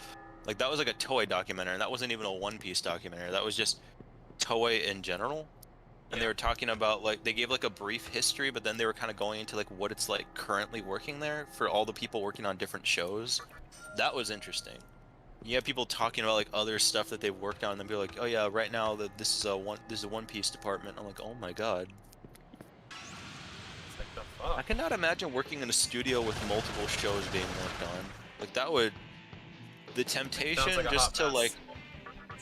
Speaker 3: Like that was like a Toei documentary, and that wasn't even a One Piece documentary. That was just Toei in general. And they were talking about like they gave like a brief history, but then they were kind of going into like what it's like currently working there for all the people working on different shows. That was interesting. You have people talking about like other stuff that they've worked on, and then be like, oh yeah, right now that this is a One Piece department. I'm like, oh my god.
Speaker 1: It's like, the fuck?
Speaker 3: I cannot imagine working in a studio with multiple shows being worked on. Like that would, the temptation
Speaker 1: like a
Speaker 3: just
Speaker 1: hot
Speaker 3: to
Speaker 1: mess.
Speaker 3: like,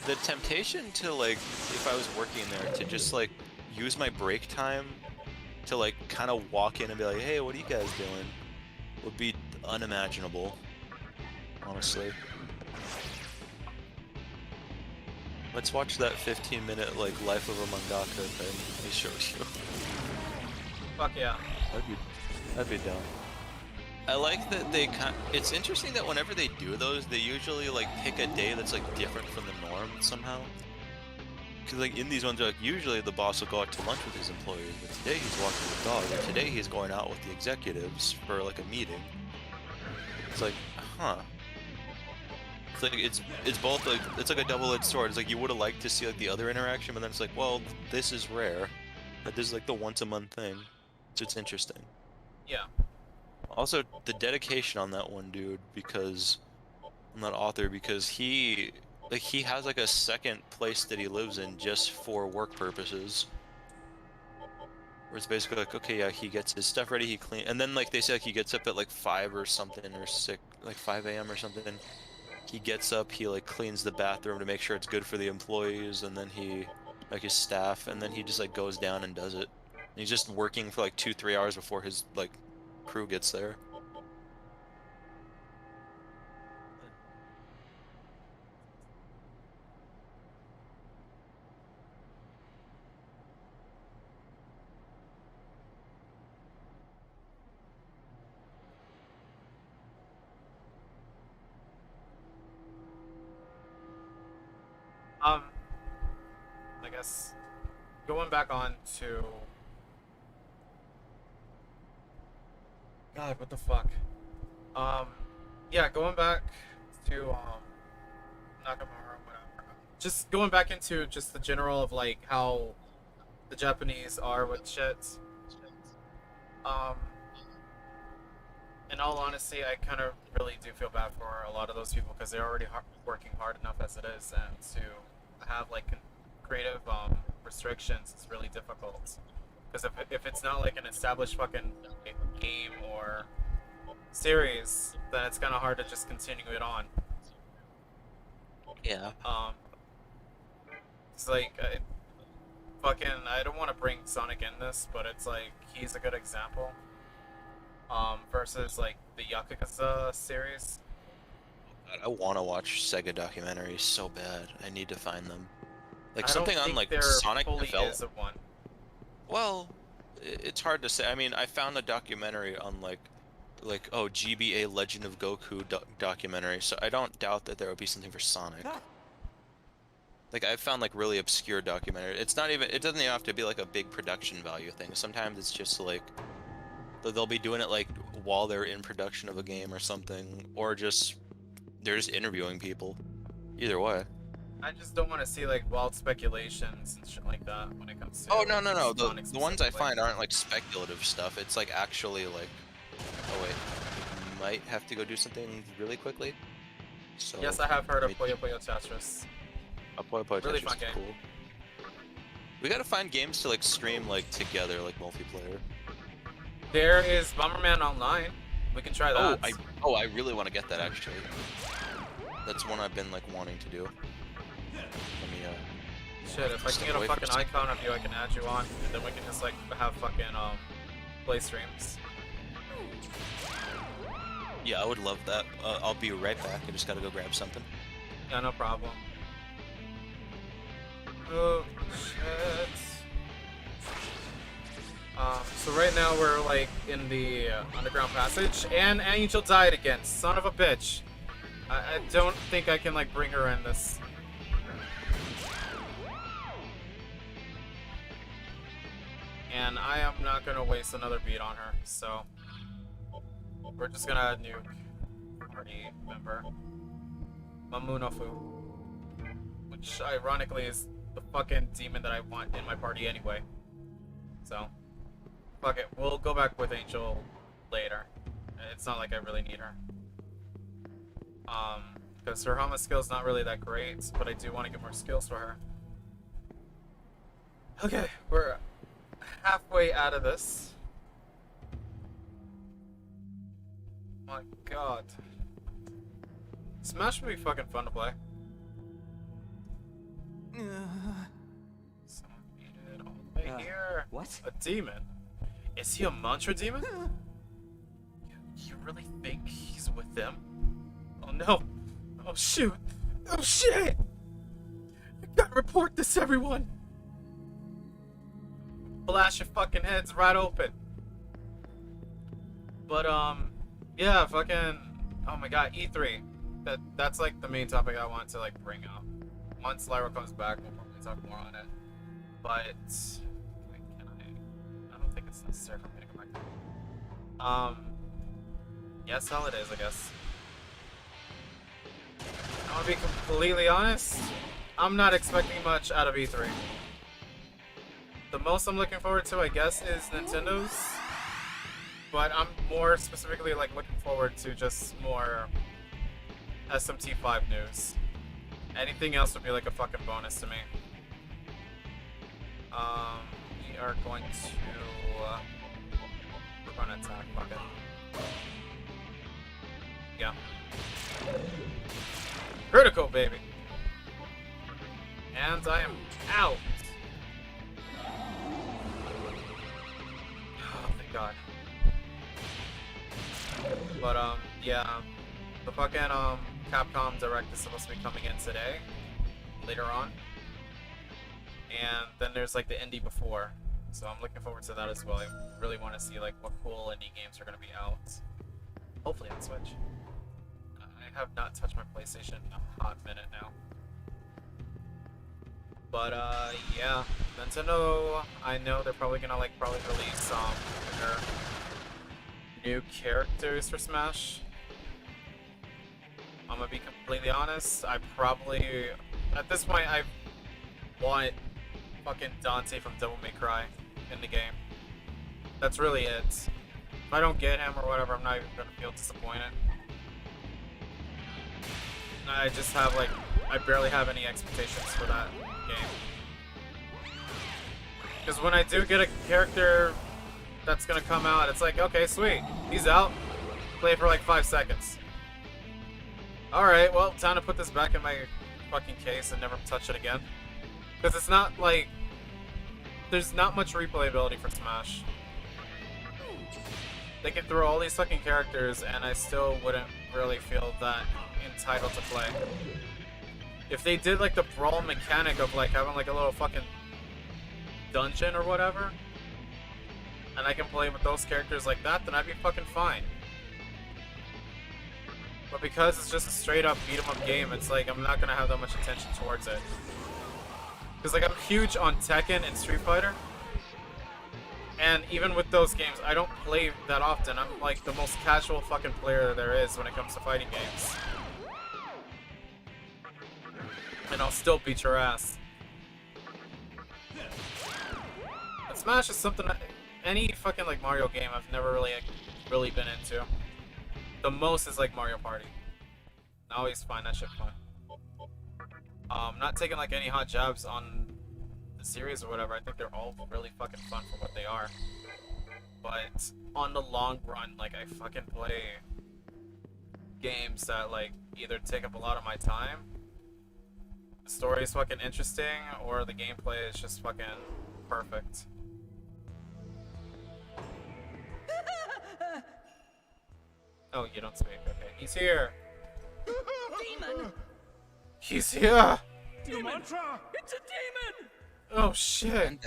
Speaker 3: the temptation to like, if I was working there, to just like use my break time to like kind of walk in and be like, hey, what are you guys doing? Would be unimaginable, honestly. Let's watch that 15-minute like life of a mangaka thing he showed you.
Speaker 1: Fuck yeah.
Speaker 3: That'd be dumb. I like that they it's interesting that whenever they do those, they usually like pick a day that's like different from the norm somehow. Cause like in these ones, like usually the boss will go out to lunch with his employees, but today he's walking the dog, or today he's going out with the executives for like a meeting. It's like, huh. It's like it's both like it's like a double-edged sword. It's like you would have liked to see like the other interaction, but then it's like, well, this is rare. Like this is like the once-a-month thing, so it's interesting.
Speaker 1: Yeah.
Speaker 3: Also, the dedication on that one dude, because on that author, because he has like a second place that he lives in just for work purposes. Where it's basically like, okay, yeah, he gets his stuff ready, he clean, and then like they say like he gets up at like 5 or something, or 6, like 5 a.m. or something. He gets up, he like cleans the bathroom to make sure it's good for the employees, and then he, like his staff, and then he just like goes down and does it. And he's just working for like 2-3 hours before his like crew gets there.
Speaker 1: I guess going back on to God, what the fuck? Yeah, going back to Nakamura, whatever. Just going back into just the general of like how the Japanese are with shit. In all honesty, I kind of really do feel bad for a lot of those people because they're already working hard enough as it is, and to have like creative restrictions is really difficult. Because if it's not like an established fucking game or series, then it's kind of hard to just continue it on.
Speaker 3: Yeah.
Speaker 1: It's like I don't want to bring Sonic in this, but it's like he's a good example. Versus like the Yakuza series.
Speaker 3: God, I want to watch Sega documentaries so bad. I need to find them. Like
Speaker 1: I
Speaker 3: something
Speaker 1: don't
Speaker 3: on
Speaker 1: think
Speaker 3: like
Speaker 1: there
Speaker 3: Sonic
Speaker 1: fully
Speaker 3: development.
Speaker 1: is a one.
Speaker 3: Well, it's hard to say. I mean, I found a documentary on like oh, GBA Legend of Goku documentary, so I don't doubt that there would be something for Sonic. Like I found like really obscure documentary. It doesn't even have to be like a big production value thing. Sometimes it's just like they'll be doing it like while they're in production of a game or something, or just they're just interviewing people. Either way.
Speaker 1: I just don't want to see like wild speculations and shit like that when it comes to.
Speaker 3: Oh no.
Speaker 1: Sonic
Speaker 3: The ones I
Speaker 1: specifically.
Speaker 3: find aren't like speculative stuff. It's like actually like, oh wait, I might have to go do something really quickly. So
Speaker 1: Yes, I have heard of Puyo Puyo Tetris.
Speaker 3: Puyo Puyo
Speaker 1: Really
Speaker 3: Tetris
Speaker 1: fun
Speaker 3: is
Speaker 1: game.
Speaker 3: cool. We gotta find games to like stream like together, like multiplayer.
Speaker 1: There is Bomberman Online. We can try that.
Speaker 3: I really want to get that actually. That's one I've been like wanting to do. Let me
Speaker 1: Shit, if I can get a fucking icon of you, I can add you on, and then we can just like have fucking play streams.
Speaker 3: Yeah, I would love that. I'll be right back. I just gotta go grab something.
Speaker 1: Yeah, no problem. Oh shit. So right now we're like in the underground passage, and Angel died again. Son of a bitch. I don't think I can like bring her in this. And I am not gonna waste another beat on her, so we're just gonna nuke party member Mamunofu, which ironically is the fucking demon that I want in my party anyway. So fuck it, we'll go back with Angel later. It's not like I really need her. Because her Hama skill's not really that great, but I do want to get more skills for her. Okay, we're halfway out of this. My god. Smash would be fucking fun to play. Someone beat it all the way here.
Speaker 4: What?
Speaker 1: A demon? Is he a mantra demon? You really think he's with them? Oh no! Oh shoot! Oh shit! I gotta report this, everyone! Blast your fucking heads right open. But yeah, fucking, oh my god, E3. That's like the main topic I want to like bring up. Once Lyra comes back, we'll probably talk more on it. But wait, can I don't think it's necessary for me to come back. Yes, hell it is, I guess. I'm gonna be completely honest. I'm not expecting much out of E3. The most I'm looking forward to, I guess, is Nintendo's. But I'm more specifically like looking forward to just more SMT5 news. Anything else would be like a fucking bonus to me. We are going to we're gonna attack, fuck it. Yeah. Critical, baby. And I am out. Oh, thank God. But yeah, the fucking Capcom Direct is supposed to be coming in today, later on, and then there's like the indie before, so I'm looking forward to that as well. I really want to see like what cool indie games are gonna be out. Hopefully on Switch. I have not touched my PlayStation in a hot minute now. But yeah, Nintendo, I know they're probably gonna like release their new characters for Smash. I'm gonna be completely honest, I probably, at this point, I want fucking Dante from Devil May Cry in the game. That's really it. If I don't get him or whatever, I'm not even gonna feel disappointed. I just have like, I barely have any expectations for that game. Because when I do get a character that's gonna come out, it's like, okay, sweet, he's out. Play for like 5 seconds. Alright, well, time to put this back in my fucking case and never touch it again. Because it's not like, there's not much replayability for Smash. They can throw all these fucking characters and I still wouldn't really feel that entitled to play. If they did like the brawl mechanic of like having like a little fucking dungeon or whatever, and I can play with those characters like that, then I'd be fucking fine. But because it's just a straight up beat 'em up game, it's like I'm not gonna have that much attention towards it. Because like I'm huge on Tekken and Street Fighter, and even with those games, I don't play that often. I'm like the most casual fucking player there is when it comes to fighting games. And I'll still beat your ass. And Smash is something that any fucking like Mario game I've never really been into. The most is like Mario Party. I always find that shit fun. Not taking like any hot jabs on the series or whatever. I think they're all really fucking fun for what they are. but on the long run, like, I fucking play games that, like, either take up a lot of my time, the story is fucking interesting, or the gameplay is just fucking perfect. Oh, you don't speak. Okay, he's here.
Speaker 4: Demon!
Speaker 1: He's here.
Speaker 4: Demon! It's a demon!
Speaker 1: Oh shit.
Speaker 3: And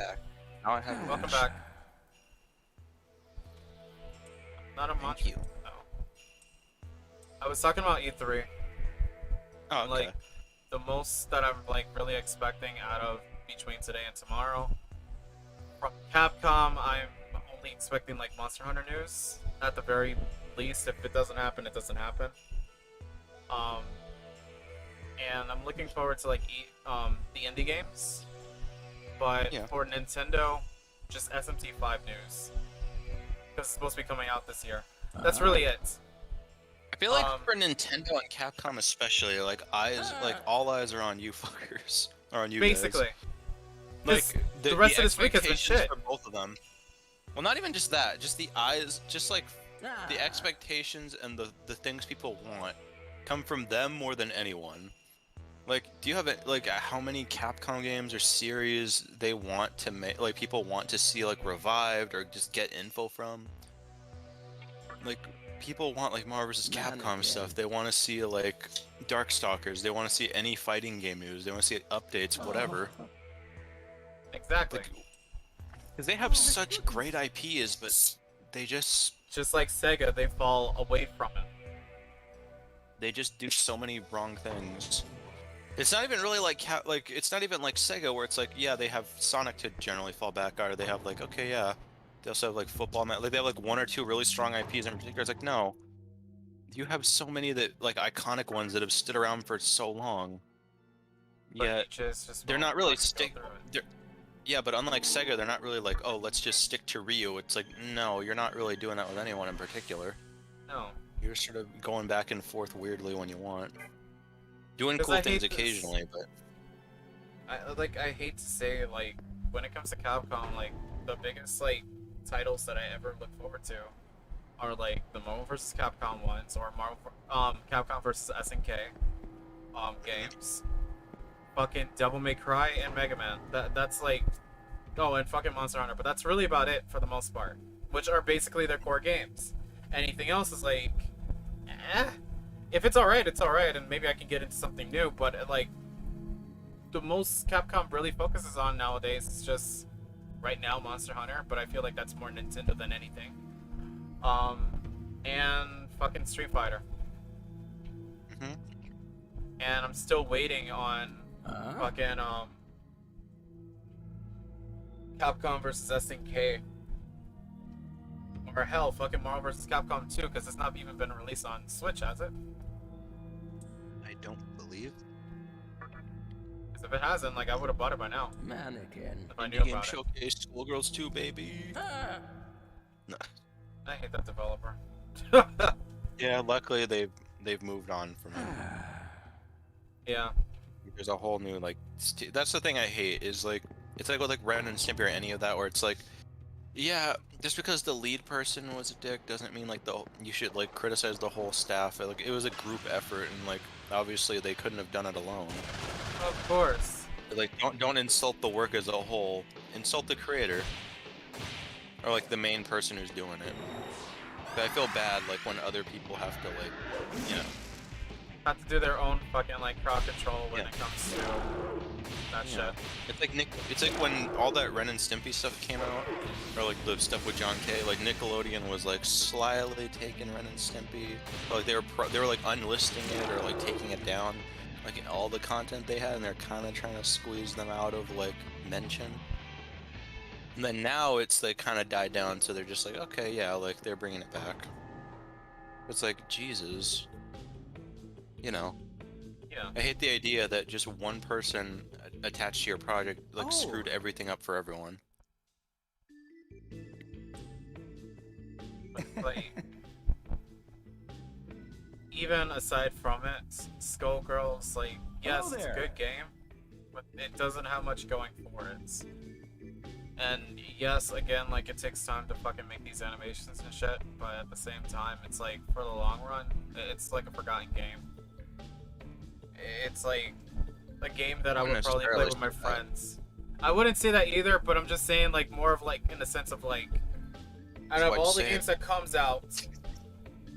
Speaker 3: now I have
Speaker 1: Welcome back. Not a
Speaker 3: Thank
Speaker 1: monster.
Speaker 3: you.
Speaker 1: No. I was talking about E3.
Speaker 3: Oh, okay.
Speaker 1: Like, the most that I'm like really expecting out of between today and tomorrow. From Capcom, I'm only expecting like Monster Hunter news at the very least. If it doesn't happen, it doesn't happen. And I'm looking forward to like the indie games. But
Speaker 3: Yeah.
Speaker 1: for Nintendo, just SMT3 news. Because it's supposed to be coming out this year. That's really it.
Speaker 3: I feel like for Nintendo and Capcom especially, like all eyes are on you fuckers, or on you
Speaker 1: Basically.
Speaker 3: guys. Like
Speaker 1: the rest of this week has been
Speaker 3: expectations
Speaker 1: shit.
Speaker 3: for both of them. Well, not even just that, just the eyes, just like the expectations and the things people want come from them more than anyone. Like, do you have like how many Capcom games or series they want to make, like people want to see like revived or just get info from? Like, people want like Marvel vs. Capcom stuff. They want to see like Darkstalkers. They want to see any fighting game news. They want to see updates, whatever.
Speaker 1: Exactly.
Speaker 3: Because they have such great IPs, but they just
Speaker 1: Just like Sega, they fall away from it.
Speaker 3: do so many wrong things. It's not even really like it's not even like Sega where it's like, yeah, they have Sonic to generally fall back on, or they have like, okay, yeah, they also have like football, like they have like one or two really strong IPs in particular. It's like, no, you have so many that like iconic ones that have stood around for so long.
Speaker 1: But
Speaker 3: Yeah,
Speaker 1: just
Speaker 3: they're
Speaker 1: won't
Speaker 3: not really
Speaker 1: fucking go through it.
Speaker 3: yeah, but unlike Sega, they're not really like, oh, let's just stick to Ryu. It's like, no, you're not really doing that with anyone in particular.
Speaker 1: No.
Speaker 3: You're sort of going back and forth weirdly when you want. Doing
Speaker 1: 'Cause
Speaker 3: cool
Speaker 1: I
Speaker 3: things
Speaker 1: hate this.
Speaker 3: occasionally, but
Speaker 1: I hate to say, like, when it comes to Capcom, like, the biggest, like, titles that I ever look forward to are, like, the Marvel vs. Capcom ones, or Capcom vs. SNK, games. Fucking Devil May Cry and Mega Man. That's, like, oh, and fucking Monster Hunter, but that's really about it for the most part, which are basically their core games. Anything else is, like, eh. If it's alright, it's alright, and maybe I can get into something new, but, like, the most Capcom really focuses on nowadays is just, right now, Monster Hunter, but I feel like that's more Nintendo than anything. And fucking Street Fighter.
Speaker 3: Mhm.
Speaker 1: And I'm still waiting on fucking, Capcom vs. SNK. Or hell, fucking Marvel vs. Capcom 2, because it's not even been released on Switch, has it?
Speaker 3: I don't believe.
Speaker 1: Because if it hasn't, like, I would have bought it by now.
Speaker 4: Mannequin.
Speaker 1: If I knew
Speaker 3: Indie Game
Speaker 1: about it.
Speaker 3: Showcase, Schoolgirls 2, baby. No.
Speaker 1: I hate that developer.
Speaker 3: Yeah, luckily they've moved on from it.
Speaker 1: Yeah.
Speaker 3: There's a whole new like. That's the thing I hate is like it's like with like Ren and Stimpy or any of that where it's like, yeah, just because the lead person was a dick doesn't mean like you should like criticize the whole staff. Like it was a group effort and like obviously they couldn't have done it alone.
Speaker 1: Of course.
Speaker 3: Like don't insult the work as a whole. Insult the creator. Or like the main person who's doing it. But I feel bad like when other people have to like, you know.
Speaker 1: Have to do their own fucking like crowd control when
Speaker 3: Yeah.
Speaker 1: it comes to that
Speaker 3: Yeah.
Speaker 1: shit.
Speaker 3: It's like when all that Ren and Stimpy stuff came out, or like the stuff with John K. Like Nickelodeon was like slyly taking Ren and Stimpy, but, like they were like unlisting it or like taking it down, like in all the content they had, and they're kind of trying to squeeze them out of like mention. And then now it's like kind of died down, so they're just like, okay, yeah, like they're bringing it back. It's like Jesus, you know.
Speaker 1: Yeah.
Speaker 3: I hate the idea that just one person attached to your project like
Speaker 4: Oh.
Speaker 3: screwed everything up for everyone.
Speaker 1: Like, even aside from it, Skullgirls, like, yes,
Speaker 4: Hello
Speaker 1: it's a
Speaker 4: there.
Speaker 1: good game, but it doesn't have much going for it. And yes, again, like it takes time to fucking make these animations and shit, but at the same time, it's like for the long run, it's like a forgotten game. It's like a game that I would probably play with my friends. I wouldn't say that either, but I'm just saying like more of like in the sense of like out of all the games that comes out,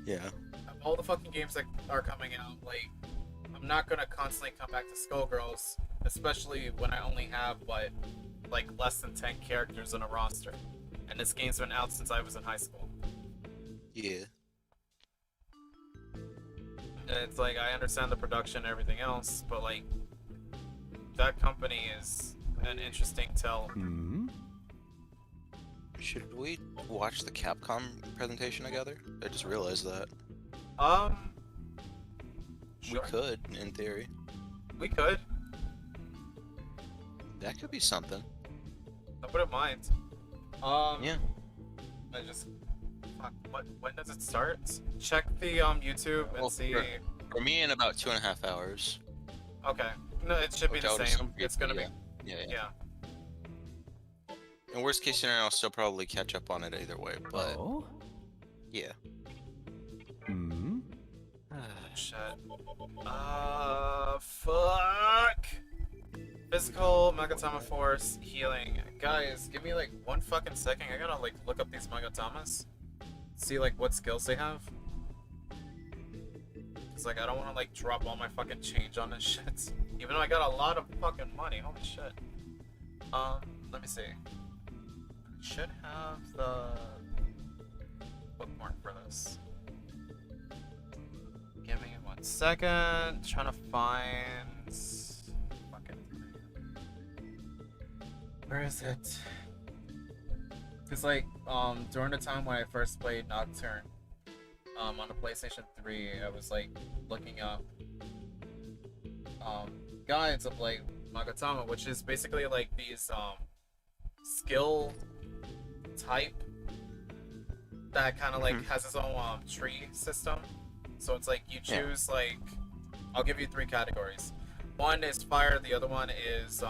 Speaker 3: yeah,
Speaker 1: of all the fucking games that are coming out, like I'm not gonna constantly come back to Skullgirls, especially when I only have what like less than 10 characters on a roster, and this game's been out since I was in high school.
Speaker 3: Yeah.
Speaker 1: And it's like I understand the production and everything else, but like that company is an interesting tell.
Speaker 3: Should we watch the Capcom presentation together? I just realized that.
Speaker 1: Sure.
Speaker 3: We could, in theory.
Speaker 1: We could.
Speaker 3: That could be something.
Speaker 1: I wouldn't mind.
Speaker 3: Yeah.
Speaker 1: I just fuck. When does it start? Check the YouTube and see.
Speaker 3: For me, in about 2.5 hours.
Speaker 1: Okay. No, it should be
Speaker 3: Which
Speaker 1: the
Speaker 3: I would
Speaker 1: same.
Speaker 3: assume
Speaker 1: It's gonna
Speaker 3: yeah.
Speaker 1: be.
Speaker 3: Yeah.
Speaker 1: Yeah.
Speaker 3: In worst case scenario, I'll still probably catch up on it either way, but yeah.
Speaker 1: Shit. Fuck. Physical, Magatama Force, healing. Guys, give me like 1 fucking second. I gotta like look up these Magatamas. See like what skills they have. Cause like I don't wanna like drop all my fucking change on this shit. Even though I got a lot of fucking money. Holy shit. Let me see. Should have the bookmark for this. Give me 1 second. Trying to find. Fucking. Where is it? Cause like during the time when I first played Nocturne, on the PlayStation 3, I was like looking up guides of like Magatama, which is basically like these skill type that kind of like has its own tree system. So it's like you choose like, I'll give you 3 categories. One is fire, the other one is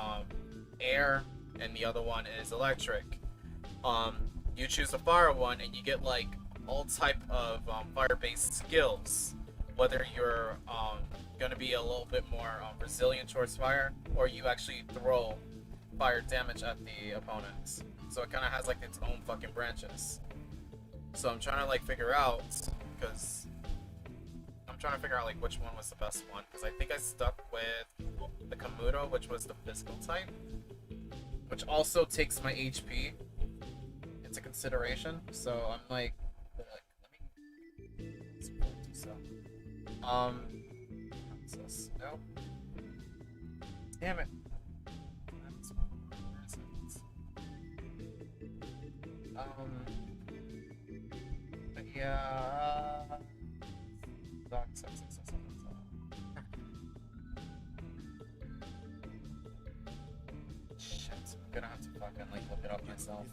Speaker 1: air, and the other one is electric. You choose the fire one and you get like all type of fire-based skills, whether you're gonna be a little bit more resilient towards fire, or you actually throw fire damage at the opponents. So it kind of has like its own fucking branches. So I'm trying to like figure out, because I'm trying to figure out like which one was the best one, because I think I stuck with the Kamuto, which was the physical type, which also takes my HP into consideration. So I'm like let me so what's this? Nope. Damn it. But yeah. Shit, I'm gonna have to fucking like look it up myself.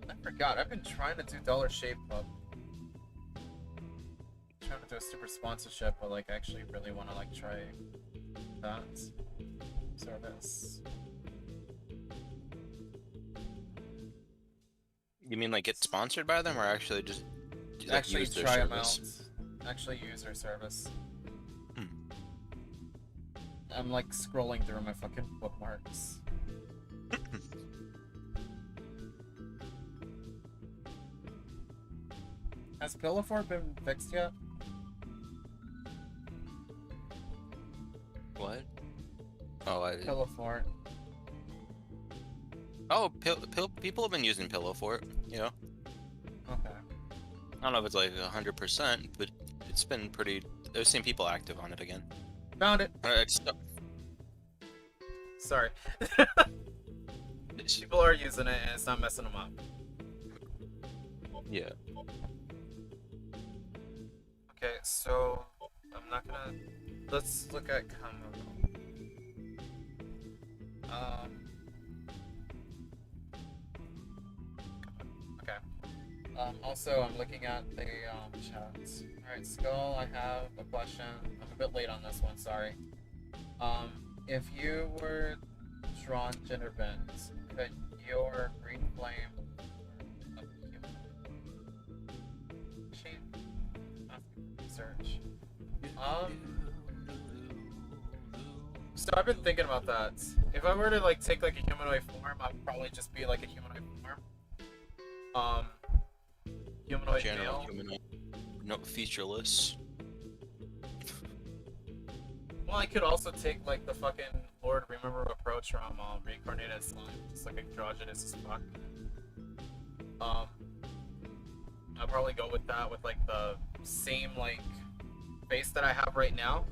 Speaker 1: I forgot. I've been trying to do Dollar Shave Club. Trying to do a super sponsorship, but like I actually really want to like try that service.
Speaker 3: You mean like get sponsored by them, or actually just like,
Speaker 1: Actually
Speaker 3: use their
Speaker 1: try them out.
Speaker 3: service?
Speaker 1: Actually use their service. I'm like scrolling through my fucking bookmarks. Has Pt4 been fixed yet?
Speaker 3: What? Oh, I did.
Speaker 1: Pt4.
Speaker 3: Oh, people have been using Pt4, you know?
Speaker 1: Okay.
Speaker 3: I don't know if it's like 100%, but it's been pretty... I've seen people active on it again.
Speaker 1: Found it.
Speaker 3: It's...
Speaker 1: Sorry. People are using it and it's not messing them up.
Speaker 3: Yeah.
Speaker 1: Okay, so I'm not gonna. Let's look at Kamuto. Okay. Also, I'm looking at the chats. All right, Skull. I have a question. a bit late on this one, sorry. If you were drawn gender bent, could your green flame of human research? So I've been thinking about that. If I were to like take like a humanoid form, I'd probably just be like a humanoid form. Humanoid
Speaker 3: General
Speaker 1: male.
Speaker 3: humanoid. No, featureless.
Speaker 1: Well, I could also take like the fucking Lord Remember approach from Reincarnated Slime, just like androgynous as fuck. I'll probably go with that with like the same like face that I have right now,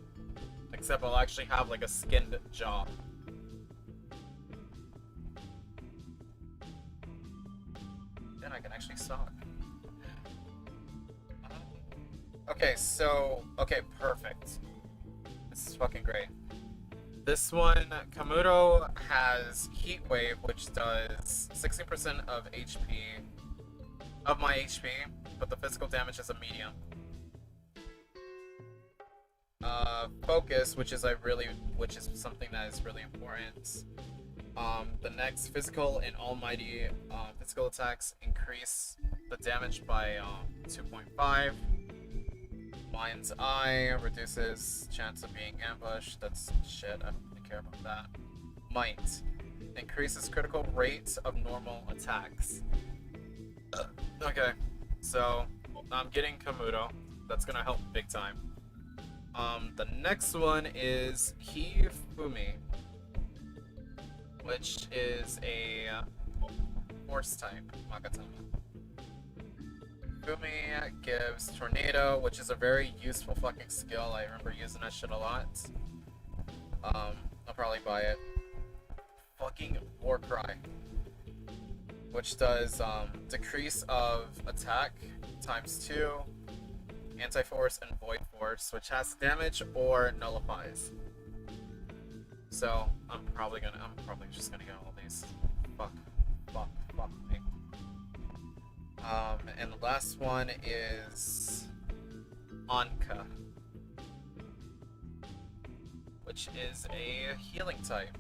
Speaker 1: except I'll actually have like a skinned jaw. Then I can actually stalk. Okay, so perfect. This is fucking great. This one, Kamuto has Heat Wave, which does 16% of HP, of my HP, but the physical damage is a medium. Focus, which is something that is really important. The next physical and almighty physical attacks increase the damage by 2.5. Mind's Eye reduces chance of being ambushed. That's shit. I don't really care about that. Might increases critical rate of normal attacks. Okay, so I'm getting Kamuto. That's gonna help big time. The next one is Hifumi, which is a force type Magatama. Fumi gives Tornado, which is a very useful fucking skill. I remember using that shit a lot. I'll probably buy it. Fucking War Cry, which does decrease of attack _2, anti-force and void force, which has damage or nullifies. So I'm probably just gonna get all these. Fuck me. And the last one is Anka, which is a healing type.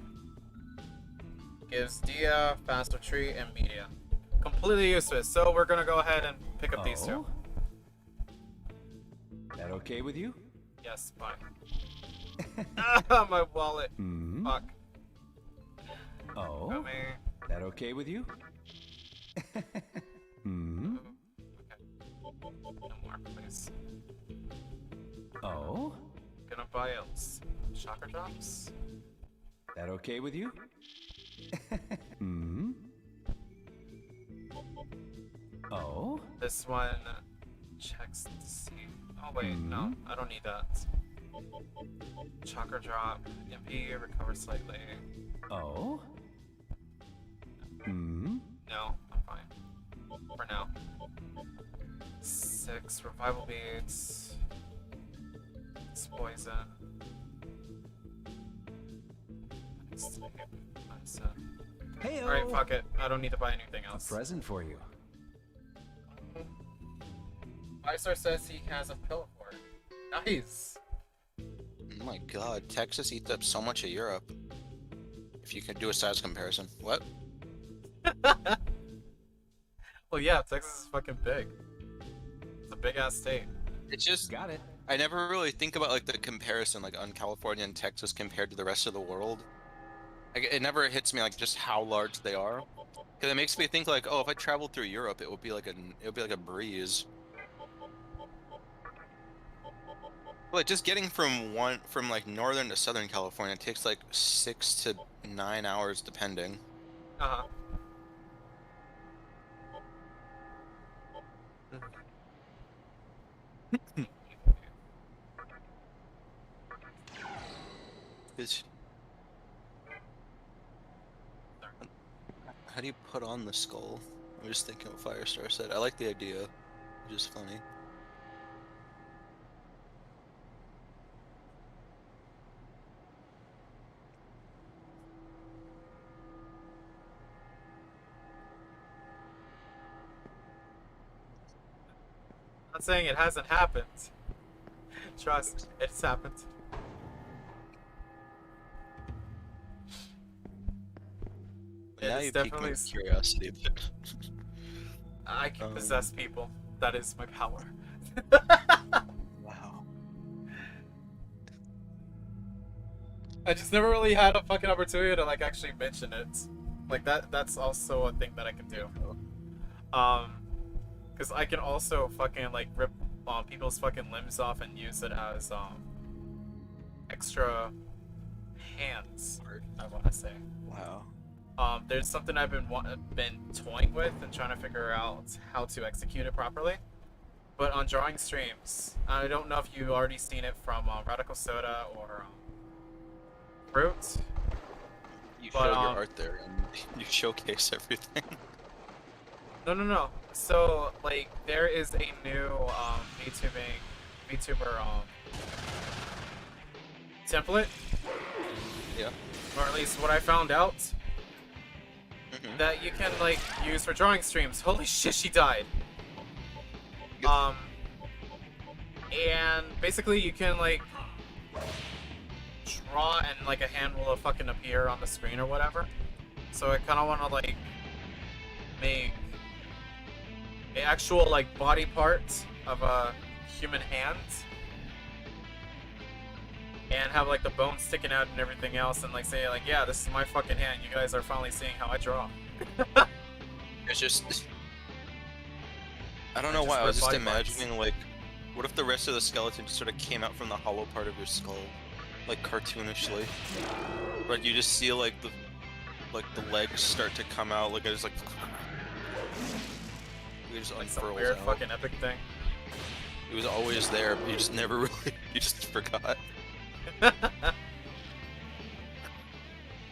Speaker 1: Gives Dia, Fast Retreat, and Media. Completely useless, so we're gonna go ahead and pick up these two.
Speaker 5: That okay with you?
Speaker 1: Yes, bye. Ah, my wallet.
Speaker 5: Mm-hmm.
Speaker 1: Fuck.
Speaker 5: Oh,
Speaker 1: Got me.
Speaker 5: that okay with you? Hmm.
Speaker 1: Okay. No more, please.
Speaker 5: Oh,
Speaker 1: Gonna buy else. Chakra drops.
Speaker 5: that okay with you? Hmm. Oh,
Speaker 1: This one checks to see. Oh wait, no, I don't need that. Chakra drop. MP recover slightly.
Speaker 5: oh. Hmm.
Speaker 1: No, I'm fine. For now. 6 revival beads. It's poison.
Speaker 5: Hey,
Speaker 1: Alright, fuck it. I don't need to buy anything else.
Speaker 5: present for you.
Speaker 1: 5-star says he has a pillow fort. Nice!
Speaker 3: Oh my god, Texas eats up so much of Europe. If you could do a size comparison. What?
Speaker 1: Well, yeah, Texas is fucking big. It's a big ass state.
Speaker 3: It's just,
Speaker 5: Got it.
Speaker 3: I never really think about like the comparison like on California and Texas compared to the rest of the world. Like, it never hits me like just how large they are. Because it makes me think like, oh, if I traveled through Europe, it would be like a breeze. Like just getting from like northern to southern California takes like 6 to 9 hours depending.
Speaker 1: Uh-huh.
Speaker 3: How do you put on the skull? I'm just thinking what Firestar said. I like the idea. It's just funny.
Speaker 1: I'm not saying it hasn't happened. Trust, it's happened.
Speaker 3: Now
Speaker 1: It's
Speaker 3: you piqued my curiosity, but
Speaker 1: I can possess people. That is my power.
Speaker 3: wow.
Speaker 1: I just never really had a fucking opportunity to like actually mention it. Like that's also a thing that I can do. Because I can also fucking like rip people's fucking limbs off and use it as extra hands. I want to say.
Speaker 3: Wow.
Speaker 1: There's something I've been toying with and trying to figure out how to execute it properly. But on drawing streams, I don't know if you've already seen it from Radical Soda or Fruit.
Speaker 3: You
Speaker 1: But,
Speaker 3: show your art there and you showcase everything.
Speaker 1: No. So like there is a new VTuber template,
Speaker 3: Yeah.
Speaker 1: or at least what I found out, that you can like use for drawing streams. Holy shit, she died. And basically you can like draw and like a hand will fucking appear on the screen or whatever. So I kind of want to like make an actual like body part of a human hand and have like the bones sticking out and everything else, and like say like, yeah, this is my fucking hand. You guys are finally seeing how I draw.
Speaker 3: It's just I don't know why, I was just imagining like, what if the rest of the skeleton just sort of came out from the hollow part of your skull, like cartoonishly? Like you just see like the legs start to come out, like it's like it just
Speaker 1: Like some
Speaker 3: unfurls
Speaker 1: weird
Speaker 3: out.
Speaker 1: fucking epic thing.
Speaker 3: It was always there, but you just never really, you just forgot.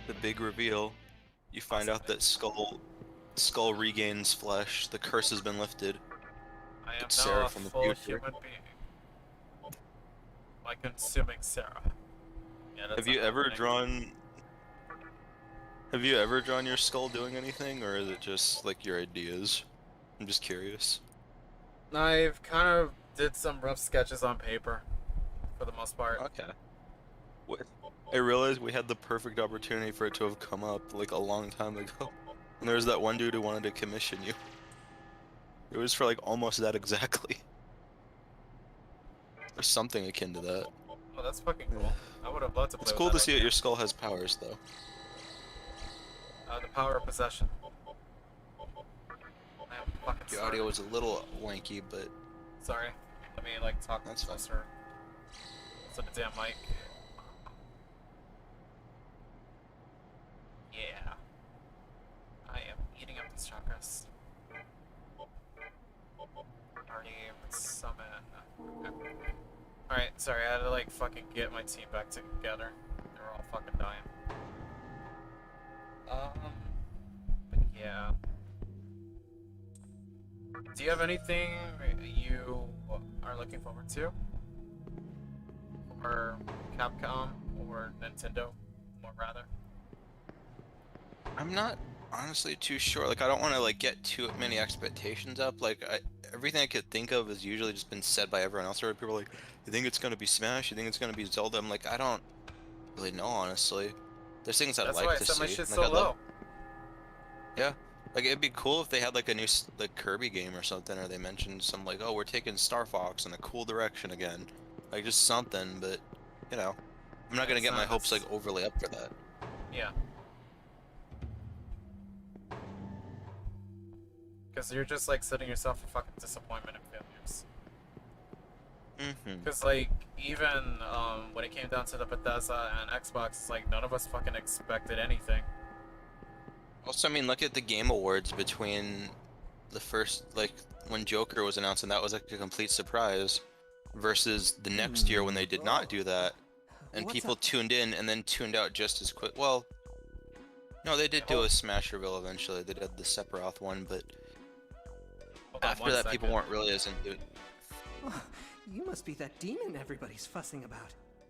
Speaker 3: The big reveal, you find out that Skull regains flesh. The curse has been lifted.
Speaker 1: I am
Speaker 3: It's
Speaker 1: now
Speaker 3: Sarah
Speaker 1: a
Speaker 3: from the
Speaker 1: full
Speaker 3: future.
Speaker 1: human being. By consuming Sarah. Yeah, that's
Speaker 3: Have you
Speaker 1: not
Speaker 3: ever
Speaker 1: happening.
Speaker 3: drawn? Have you ever drawn your skull doing anything, or is it just like your ideas? I'm just curious.
Speaker 1: I've kind of did some rough sketches on paper, for the most part.
Speaker 3: Okay. I realized we had the perfect opportunity for it to have come up like a long time ago. And there was that one dude who wanted to commission you. It was for like almost that exactly. Or something akin to that.
Speaker 1: Oh, that's fucking cool. I would have loved to play
Speaker 3: It's
Speaker 1: with
Speaker 3: cool
Speaker 1: that
Speaker 3: to see that
Speaker 1: idea.
Speaker 3: your skull has powers, though.
Speaker 1: The power of possession. I am fucking
Speaker 3: The
Speaker 1: sorry.
Speaker 3: audio was a little wanky, but
Speaker 1: Sorry. Let me like talk
Speaker 3: That's fine.
Speaker 1: closer to the damn mic. Yeah. I am eating up these chakras. Already summon. Okay. Alright, sorry, I had to like fucking get my team back together. They were all fucking dying. But yeah. Do you have anything you are looking forward to? Or Capcom or Nintendo, more rather?
Speaker 3: I'm not honestly too sure. Like, I don't want to like get too many expectations up. Like, everything I could think of has usually just been said by everyone else. Or people are like, "You think it's gonna be Smash? You think it's gonna be Zelda?" I'm like, I don't really know, honestly. There's things I'd
Speaker 1: That's
Speaker 3: like
Speaker 1: why I
Speaker 3: to
Speaker 1: set my
Speaker 3: see.
Speaker 1: shit
Speaker 3: Like,
Speaker 1: so
Speaker 3: I'd
Speaker 1: low.
Speaker 3: love- Yeah, like it'd be cool if they had like a new like Kirby game or something, or they mentioned some like, "Oh, we're taking Star Fox in a cool direction again," like just something. But you know, I'm not
Speaker 1: Yeah,
Speaker 3: gonna
Speaker 1: it's
Speaker 3: get my
Speaker 1: not-
Speaker 3: hopes
Speaker 1: it's-
Speaker 3: like overly up for that.
Speaker 1: Yeah. Because you're just like setting yourself for fucking disappointment and failures.
Speaker 3: Mm-hmm.
Speaker 1: Because like even when it came down to the Bethesda and Xbox, it's like none of us fucking expected anything.
Speaker 3: Also, I mean, look at the Game Awards between the first, like, when Joker was announced, and that was like a complete surprise, versus the next year when they did not do that, and
Speaker 4: What's
Speaker 3: people
Speaker 4: up?
Speaker 3: tuned in and then tuned out just as quick. Well, no, they did do a Smash reveal eventually. They did the Sephiroth one, but
Speaker 1: Hold on
Speaker 3: after
Speaker 1: one
Speaker 3: that, people
Speaker 1: second.
Speaker 3: weren't really as into it.
Speaker 4: Oh, you must be that demon everybody's fussing about.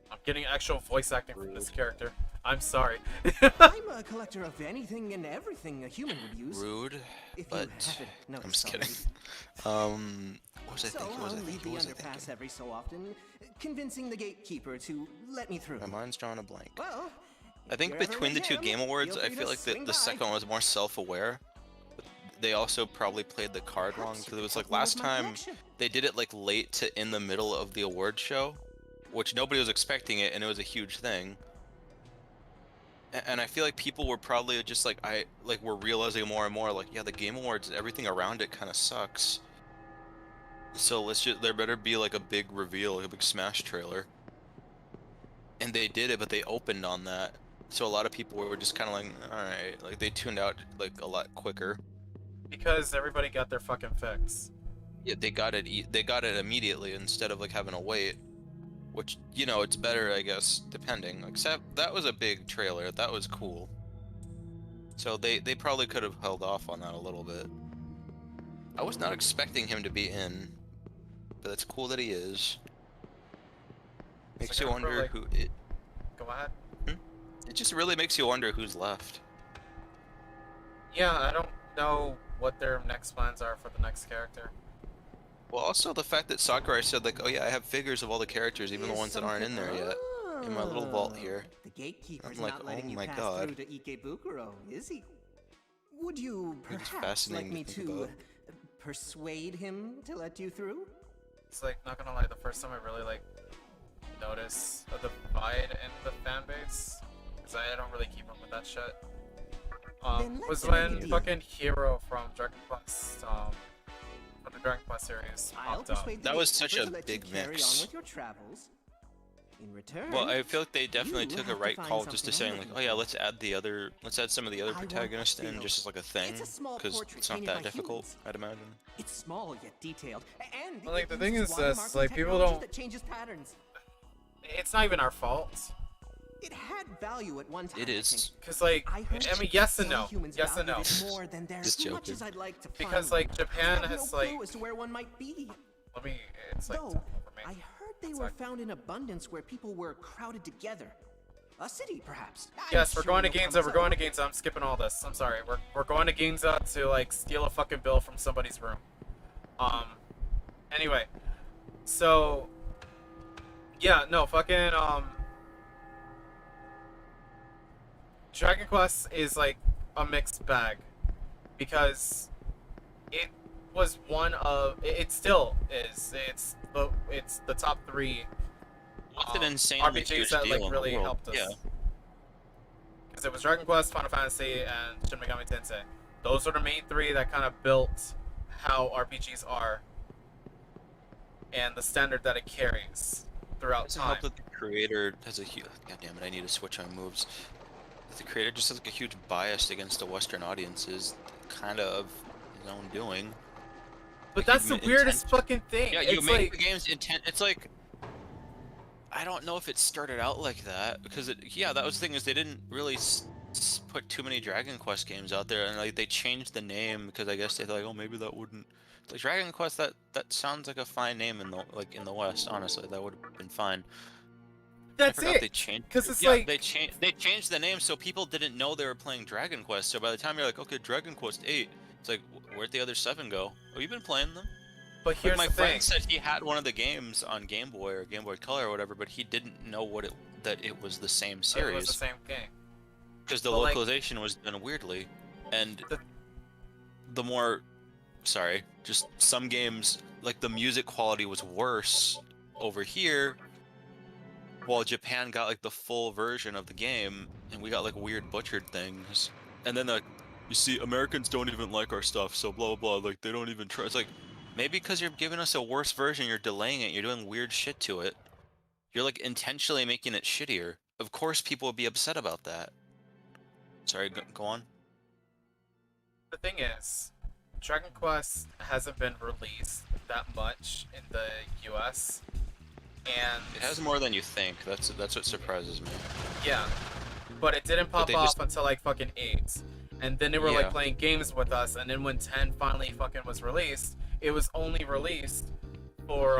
Speaker 1: I'm getting actual voice acting from this
Speaker 3: Rude.
Speaker 1: character. I'm sorry.
Speaker 4: I'm a collector of anything and everything a human would use.
Speaker 3: Rude,
Speaker 4: If
Speaker 3: but
Speaker 4: you haven't noticed
Speaker 3: I'm just kidding.
Speaker 4: already.
Speaker 3: What was I
Speaker 4: So
Speaker 3: thinking?
Speaker 4: I'll
Speaker 3: What
Speaker 4: leave the
Speaker 3: was I
Speaker 4: underpass
Speaker 3: thinking?
Speaker 4: every so often, convincing the gatekeeper to let me through.
Speaker 3: My mind's drawing a blank.
Speaker 4: Well,
Speaker 3: I think
Speaker 4: if you're ever
Speaker 3: between
Speaker 4: in
Speaker 3: the two
Speaker 4: him,
Speaker 3: Game Awards,
Speaker 4: feel
Speaker 3: I
Speaker 4: free
Speaker 3: feel
Speaker 4: to
Speaker 3: like
Speaker 4: swing
Speaker 3: the
Speaker 4: by.
Speaker 3: second one was more self-aware. They also probably played the card wrong,
Speaker 4: Perhaps
Speaker 3: because it
Speaker 4: you
Speaker 3: was
Speaker 4: could
Speaker 3: like
Speaker 4: help me
Speaker 3: last
Speaker 4: with my
Speaker 3: time
Speaker 4: collection.
Speaker 3: they did it like late to in the middle of the award show, which nobody was expecting it, and it was a huge thing. And I feel like people were probably just like we're realizing more and more like, yeah, the Game Awards, everything around it kind of sucks. So there better be like a big reveal, like a big Smash trailer. And they did it, but they opened on that. So a lot of people were just kind of like, alright, like they tuned out like a lot quicker.
Speaker 1: Because everybody got their fucking fix.
Speaker 3: Yeah, they got it immediately instead of like having to wait. Which, you know, it's better, I guess, depending. Except that was a big trailer. That was cool. So they probably could have held off on that a little bit. I was not expecting him to be in, but it's cool that he is. Makes you wonder who it.
Speaker 1: Go ahead.
Speaker 3: It just really makes you wonder who's left.
Speaker 1: Yeah, I don't know what their next plans are for the next character.
Speaker 3: Well, also the fact that Sakurai said like, oh yeah, I have figures of all the characters, even the
Speaker 4: Is
Speaker 3: ones that aren't in there yet, in my little vault here.
Speaker 4: The gatekeeper's
Speaker 3: I'm like,
Speaker 4: not letting
Speaker 3: oh
Speaker 4: you
Speaker 3: my
Speaker 4: pass
Speaker 3: God.
Speaker 4: through to Ikebukuro, is he? Would you
Speaker 3: think it's
Speaker 4: perhaps
Speaker 3: fascinating
Speaker 4: like me
Speaker 3: to think
Speaker 4: to
Speaker 3: about.
Speaker 4: persuade him to let you through?
Speaker 1: It's like, not gonna lie, the first time I really like noticed the divide in the fan base, because I don't really keep up with that shit,
Speaker 4: Then
Speaker 1: was
Speaker 4: let's
Speaker 1: when
Speaker 4: make a deal.
Speaker 1: fucking Hero from Dragon Quest, from the Dragon Quest series
Speaker 4: I'll
Speaker 1: popped up.
Speaker 4: persuade the
Speaker 3: That was such
Speaker 4: gatekeeper
Speaker 3: a
Speaker 4: to let
Speaker 3: big
Speaker 4: you carry
Speaker 3: mix.
Speaker 4: on with your travels. In return,
Speaker 3: Well, I feel like they definitely
Speaker 4: you
Speaker 3: took a
Speaker 4: have to
Speaker 3: right
Speaker 4: find
Speaker 3: call just to
Speaker 4: something
Speaker 3: saying
Speaker 4: I'm
Speaker 3: like, oh yeah, let's add some of the other
Speaker 4: I want
Speaker 3: protagonists in
Speaker 4: Theo.
Speaker 3: just as like a thing,
Speaker 4: It's a small
Speaker 3: because
Speaker 4: portrait
Speaker 3: it's not
Speaker 4: painted
Speaker 3: that
Speaker 4: by
Speaker 3: difficult,
Speaker 4: humans.
Speaker 3: I'd imagine.
Speaker 4: It's small yet detailed, and
Speaker 1: Well, like,
Speaker 4: it
Speaker 1: the thing
Speaker 4: uses
Speaker 1: is this,
Speaker 4: watermarking
Speaker 1: like, people
Speaker 4: technology
Speaker 1: don't-
Speaker 4: that changes patterns.
Speaker 1: It's not even our fault.
Speaker 4: It had value at one time.
Speaker 3: It
Speaker 4: I
Speaker 3: is.
Speaker 4: think.
Speaker 1: Because, like,
Speaker 4: I heard
Speaker 1: I mean, yes and
Speaker 4: some
Speaker 1: no.
Speaker 4: humans
Speaker 1: Yes and no.
Speaker 4: valued it more than theirs,
Speaker 3: Just
Speaker 4: as much
Speaker 3: joking.
Speaker 4: as I'd like to
Speaker 1: Because,
Speaker 4: find
Speaker 1: like,
Speaker 4: one.
Speaker 1: Japan
Speaker 4: I have
Speaker 1: has,
Speaker 4: no
Speaker 1: like...
Speaker 4: clue as to where one might be.
Speaker 1: Let me... It's, like,
Speaker 4: Though,
Speaker 1: for me.
Speaker 4: I heard they
Speaker 1: It's
Speaker 4: were
Speaker 1: like-
Speaker 4: found in abundance where people were crowded together. A city, perhaps. I'm
Speaker 1: Yes, we're
Speaker 4: sure
Speaker 1: going to
Speaker 4: you'll come
Speaker 1: Ginza, we're going to
Speaker 4: know.
Speaker 1: Ginza, I'm skipping all this. I'm sorry. We're going to Ginza to, like, steal a fucking bill from somebody's room. Anyway. So... Yeah, no, fucking, Dragon Quest is, like, a mixed bag. Because it was one of... It still is. It's the top 3
Speaker 3: It's an insanely
Speaker 1: RPGs
Speaker 3: huge
Speaker 1: that,
Speaker 3: deal
Speaker 1: like,
Speaker 3: in the
Speaker 1: really
Speaker 3: world.
Speaker 1: helped us.
Speaker 3: Yeah.
Speaker 1: Because it was Dragon Quest, Final Fantasy, and Shin Megami Tensei. Those are the main 3 that kind of built how RPGs are and the standard that it carries throughout
Speaker 3: Does it
Speaker 1: time.
Speaker 3: help that the creator has a huge... God damn it, I need to switch on moves. The creator just has like a huge bias against the Western audiences, kind of his own doing.
Speaker 1: But
Speaker 3: Like,
Speaker 1: that's the
Speaker 3: you
Speaker 1: weirdest fucking thing.
Speaker 3: Yeah,
Speaker 1: it's
Speaker 3: you make
Speaker 1: like,
Speaker 3: the game's intent. It's like, I don't know if it started out like that, because yeah, that was the thing, is they didn't really put too many Dragon Quest games out there, and like they changed the name because I guess they thought like, oh, maybe that wouldn't. It's like Dragon Quest, that sounds like a fine name in the West. Honestly, that would have been fine.
Speaker 1: that's
Speaker 3: I forgot
Speaker 1: it.
Speaker 3: they changed.
Speaker 1: Because it's
Speaker 3: Yeah,
Speaker 1: like,
Speaker 3: they changed the name so people didn't know they were playing Dragon Quest. So by the time you're like, okay, Dragon Quest 8, it's like, where'd the other 7 go? Oh, you've been playing them?
Speaker 1: but here's
Speaker 3: Like my
Speaker 1: the thing.
Speaker 3: friend said he had one of the games on Game Boy or Game Boy Color or whatever, but he didn't know that it was the same
Speaker 1: It was
Speaker 3: series
Speaker 1: the same game.
Speaker 3: because the
Speaker 1: But, like,
Speaker 3: localization was done weirdly, and
Speaker 1: The-
Speaker 3: the more, sorry, just some games like the music quality was worse over here, while Japan got like the full version of the game, and we got like weird butchered things, and then like, you see, Americans don't even like our stuff, so blah blah blah, like they don't even try. It's like, maybe because you're giving us a worse version, you're delaying it, you're doing weird shit to it. You're like intentionally making it shittier. Of course people would be upset about that. Sorry, go on.
Speaker 1: The thing is, Dragon Quest hasn't been released that much in the US, and
Speaker 3: It has more than you think. That's what surprises me.
Speaker 1: yeah, but it didn't pop
Speaker 3: they
Speaker 1: off
Speaker 3: just-
Speaker 1: until like fucking 8, and then they were
Speaker 3: Yeah.
Speaker 1: like playing games with us, and then when 10 finally fucking was released, it was only released for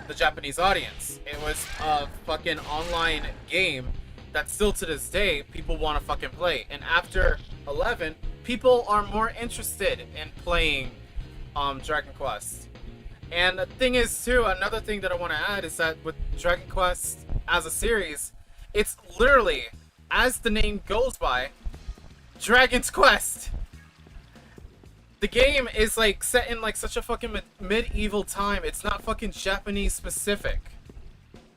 Speaker 1: the Japanese audience. It was a fucking online game that still to this day people want to fucking play, and after 11, people are more interested in playing Dragon Quest. And the thing is, too, another thing that I want to add is that with Dragon Quest as a series, it's literally, as the name goes by, Dragon's Quest. The game is like set in like such a fucking medieval time. It's not fucking Japanese specific.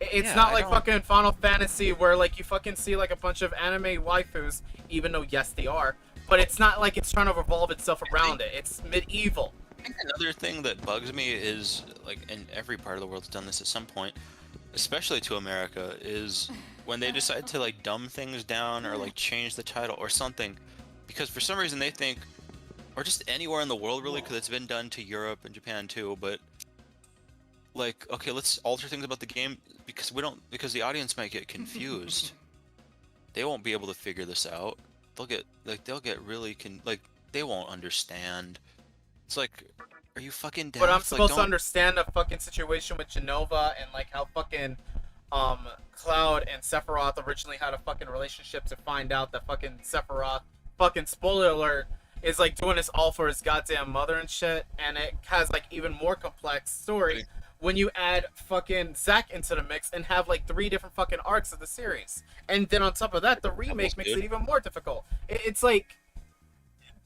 Speaker 1: It's
Speaker 3: Yeah,
Speaker 1: not
Speaker 3: I
Speaker 1: like
Speaker 3: don't-
Speaker 1: fucking Final Fantasy where like you fucking see like a bunch of anime waifus, even though yes they are, but it's not like it's trying to revolve itself around it. It's medieval.
Speaker 3: I think another thing that bugs me is, like, and every part of the world's done this at some point, especially to America, is when they decide to like dumb things down or like change the title or something, because for some reason they think, or just anywhere in the world really, because it's been done to Europe and Japan too, but like, okay, let's alter things about the game because the audience might get confused. They won't be able to figure this out. They'll get really they won't understand. It's like, are you fucking daft?
Speaker 1: But I'm
Speaker 3: Like,
Speaker 1: supposed to
Speaker 3: don't-
Speaker 1: understand the fucking situation with Genova and like how fucking Cloud and Sephiroth originally had a fucking relationship to find out that fucking Sephiroth, fucking spoiler alert, is like doing this all for his goddamn mother and shit, and it has like even more complex story when you add fucking Zack into the mix and have like 3 different fucking arcs of the series. And then on top of that, the remake makes it even more difficult. It's like,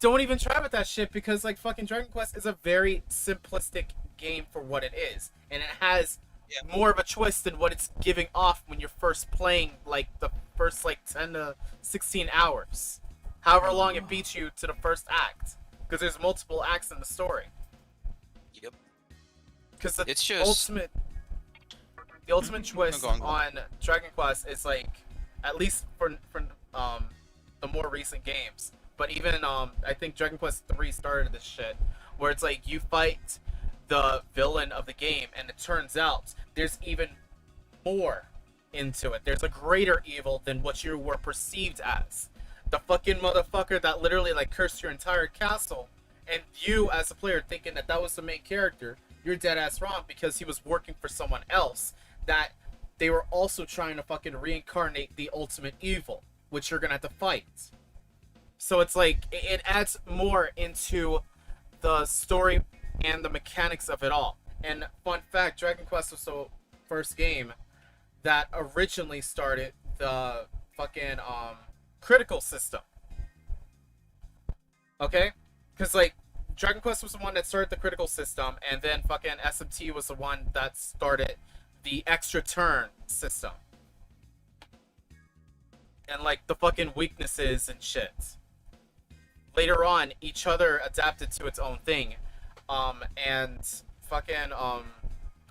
Speaker 1: don't even try with that shit, because like fucking Dragon Quest is a very simplistic game for what it is, and it has more of a twist than what it's giving off when you're first playing like the first like 10 to 16 hours, however long it beats you to the first act, because there's multiple acts in the story.
Speaker 3: Yep.
Speaker 1: Because the
Speaker 3: It's just-
Speaker 1: ultimate twist
Speaker 3: Go on.
Speaker 1: on Dragon Quest is like, at least for the more recent games, but even I think Dragon Quest 3 started this shit, where it's like you fight the villain of the game, and it turns out there's even more into it. There's a greater evil than what you were perceived as. The fucking motherfucker that literally like cursed your entire castle, and you as a player thinking that that was the main character, you're dead ass wrong, because he was working for someone else that they were also trying to fucking reincarnate the ultimate evil, which you're gonna have to fight. So it's like it adds more into the story and the mechanics of it all. And fun fact, Dragon Quest was the first game that originally started the fucking critical system. Okay? Because like Dragon Quest was the one that started the critical system, and then fucking SMT was the one that started the extra turn system. And like the fucking weaknesses and shit. Later on, each other adapted to its own thing. And fucking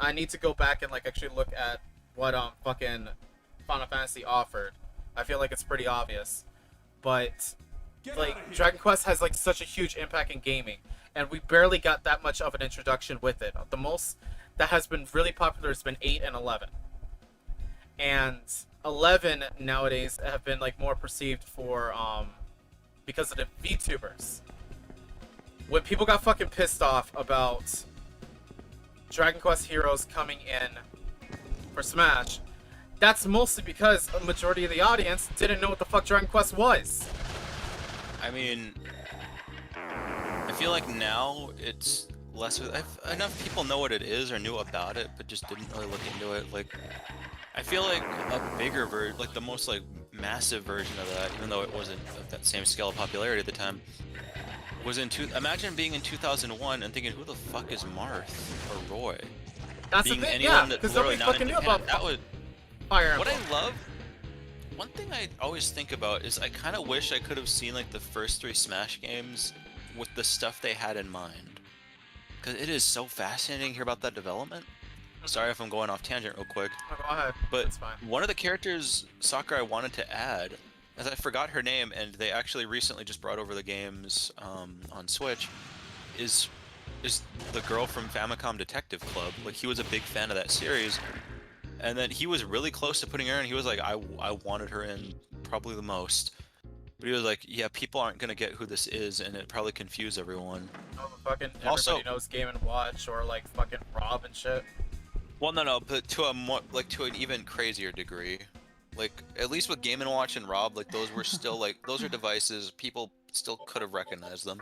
Speaker 1: I need to go back and like actually look at what fucking Final Fantasy offered. I feel like it's pretty obvious. But like Dragon Quest has like such a huge impact in gaming, and we barely got that much of an introduction with it. The most that has been really popular has been 8 and 11. And 11 nowadays have been like more perceived for because of the VTubers. When people got fucking pissed off about Dragon Quest Heroes coming in for Smash, that's mostly because a majority of the audience didn't know what the fuck Dragon Quest was.
Speaker 3: I mean, I feel like now it's less. Enough people know what it is or knew about it, but just didn't really look into it. Like, I feel like a bigger version, like the most like massive version of that, even though it wasn't of that same scale of popularity at the time, was imagine being in 2001 and thinking, who the fuck is Marth or Roy?
Speaker 1: That's
Speaker 3: Being
Speaker 1: the thing,
Speaker 3: anyone
Speaker 1: yeah,
Speaker 3: that's
Speaker 1: because
Speaker 3: literally
Speaker 1: nobody
Speaker 3: not in
Speaker 1: fucking knew
Speaker 3: Japan,
Speaker 1: about
Speaker 3: that would.
Speaker 1: Fire
Speaker 3: What
Speaker 1: Emblem.
Speaker 3: I love, one thing I always think about is I kind of wish I could have seen like the first 3 Smash games with the stuff they had in mind, because it is so fascinating to hear about that development. Sorry if I'm going off tangent real quick,
Speaker 1: Oh, go ahead.
Speaker 3: but
Speaker 1: It's fine.
Speaker 3: one of the characters, Sakura, I wanted to add, as I forgot her name, and they actually recently just brought over the games on Switch, is the girl from Famicom Detective Club. Like, he was a big fan of that series, and then he was really close to putting her in. He was like, I wanted her in probably the most, but he was like, yeah, people aren't gonna get who this is, and it probably confuse everyone.
Speaker 1: Oh, fucking everybody
Speaker 3: Also-
Speaker 1: knows Game & Watch or like fucking Rob and shit.
Speaker 3: Well, no, but to a more, like, to an even crazier degree. Like, at least with Game & Watch and Rob, like, those were still, like, those are devices, people still could have recognized them.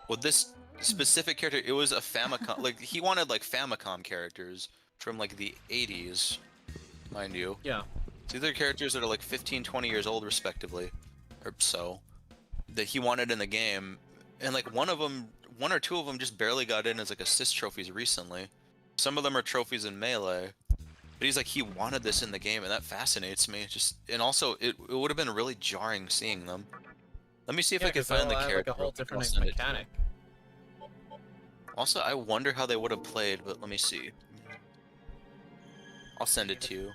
Speaker 3: With this specific character. It was a Famicom. Like he wanted like Famicom characters from like the 80s, mind you.
Speaker 1: Yeah.
Speaker 3: These are characters that are like 15, 20 years old respectively, or so, that he wanted in the game, and like one or two of them just barely got in as like assist trophies recently. Some of them are trophies in Melee, but he's like he wanted this in the game, and that fascinates me. Just and also it would have been really jarring seeing them. Let me see if I can
Speaker 1: 'cause
Speaker 3: find the
Speaker 1: they'll have,
Speaker 3: character.
Speaker 1: like a whole
Speaker 3: I'll
Speaker 1: different
Speaker 3: send it to you.
Speaker 1: mechanic.
Speaker 3: Also, I wonder how they would have played, but let me see. I'll send it to you.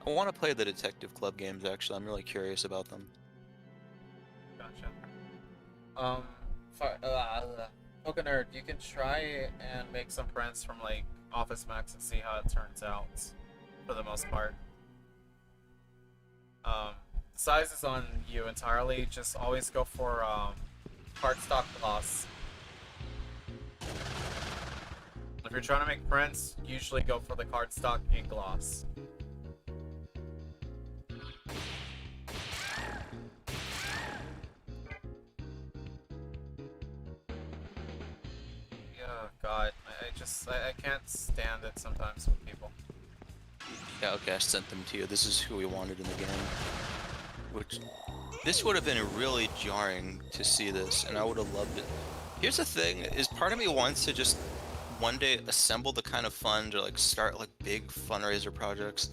Speaker 3: I want to play the Detective Club games, actually. I'm really curious about them.
Speaker 1: Gotcha. Poke Nerd, you can try and make some friends from like Office Max and see how it turns out, for the most part. Size is on you entirely. Just always go for cardstock gloss. If you're trying to make friends, usually go for the cardstock ink gloss. Yeah, God, I can't stand it sometimes with people.
Speaker 3: Yeah, okay, I sent them to you. This is who we wanted in the game. Which, this would have been really jarring to see this, and I would have loved it. Here's the thing, is part of me wants to just one day assemble the kind of fund or like start like big fundraiser projects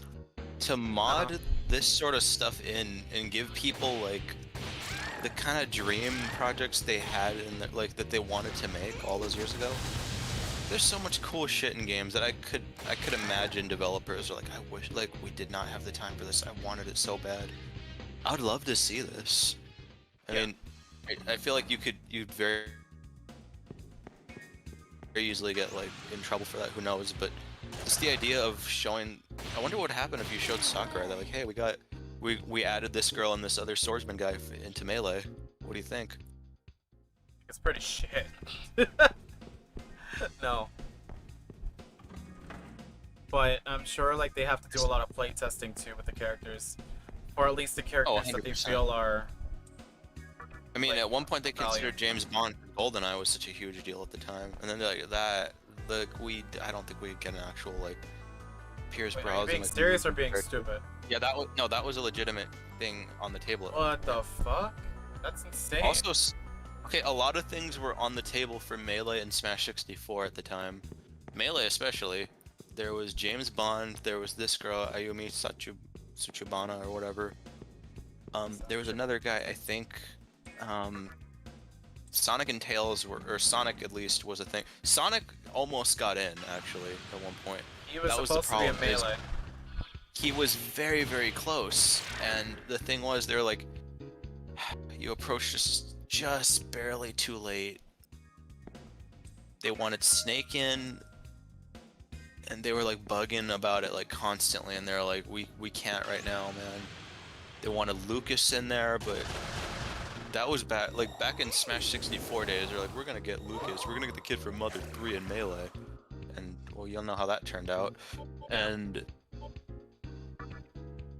Speaker 3: to mod this sort of stuff in and give people like the kind of dream projects they had in the, like that they wanted to make all those years ago. There's so much cool shit in games that I could imagine developers are like, I wish like we did not have the time for this. I wanted it so bad. I would love to see this. I mean, I feel like you'd very easily get like in trouble for that. Who knows? But just the idea of showing. I wonder what would happen if you showed Sakurai that like, hey, we added this girl and this other swordsman guy into Melee. What do you think?
Speaker 1: It's pretty shit. No. But I'm sure like they have to do a lot of play testing too with the characters. Or at least the characters that they
Speaker 3: 100%.
Speaker 1: feel are...
Speaker 3: I mean,
Speaker 1: like,
Speaker 3: at one point they
Speaker 1: value.
Speaker 3: considered James Bond GoldenEye was such a huge deal at the time, and then like that, like I don't think we'd get an actual like Pierce
Speaker 1: Wait, are you
Speaker 3: Brosnan.
Speaker 1: being
Speaker 3: like,
Speaker 1: serious or
Speaker 3: movie
Speaker 1: being
Speaker 3: character.
Speaker 1: stupid?
Speaker 3: Yeah, that was a legitimate thing on the table. At one
Speaker 1: What the fuck? That's insane.
Speaker 3: Also, okay, a lot of things were on the table for Melee and Smash 64 at the time. Melee especially. There was James Bond, there was this girl, Ayumi Tsuchibana or whatever. There was another guy, I think, Sonic and Tails were, or Sonic at least was a thing. Sonic almost got in, actually, at one point.
Speaker 1: He was
Speaker 3: that was the
Speaker 1: supposed to be a
Speaker 3: problem, is
Speaker 1: Melee.
Speaker 3: he was very, very close, and the thing was, they were like, you approached us just barely too late. They wanted Snake in, and they were like bugging about it like constantly, and they're like, we can't right now, man. They wanted Lucas in there, but that was back in Smash 64 days. They're like, we're gonna get Lucas, we're gonna get the kid from Mother 3 in Melee, and well, you'll know how that turned out. And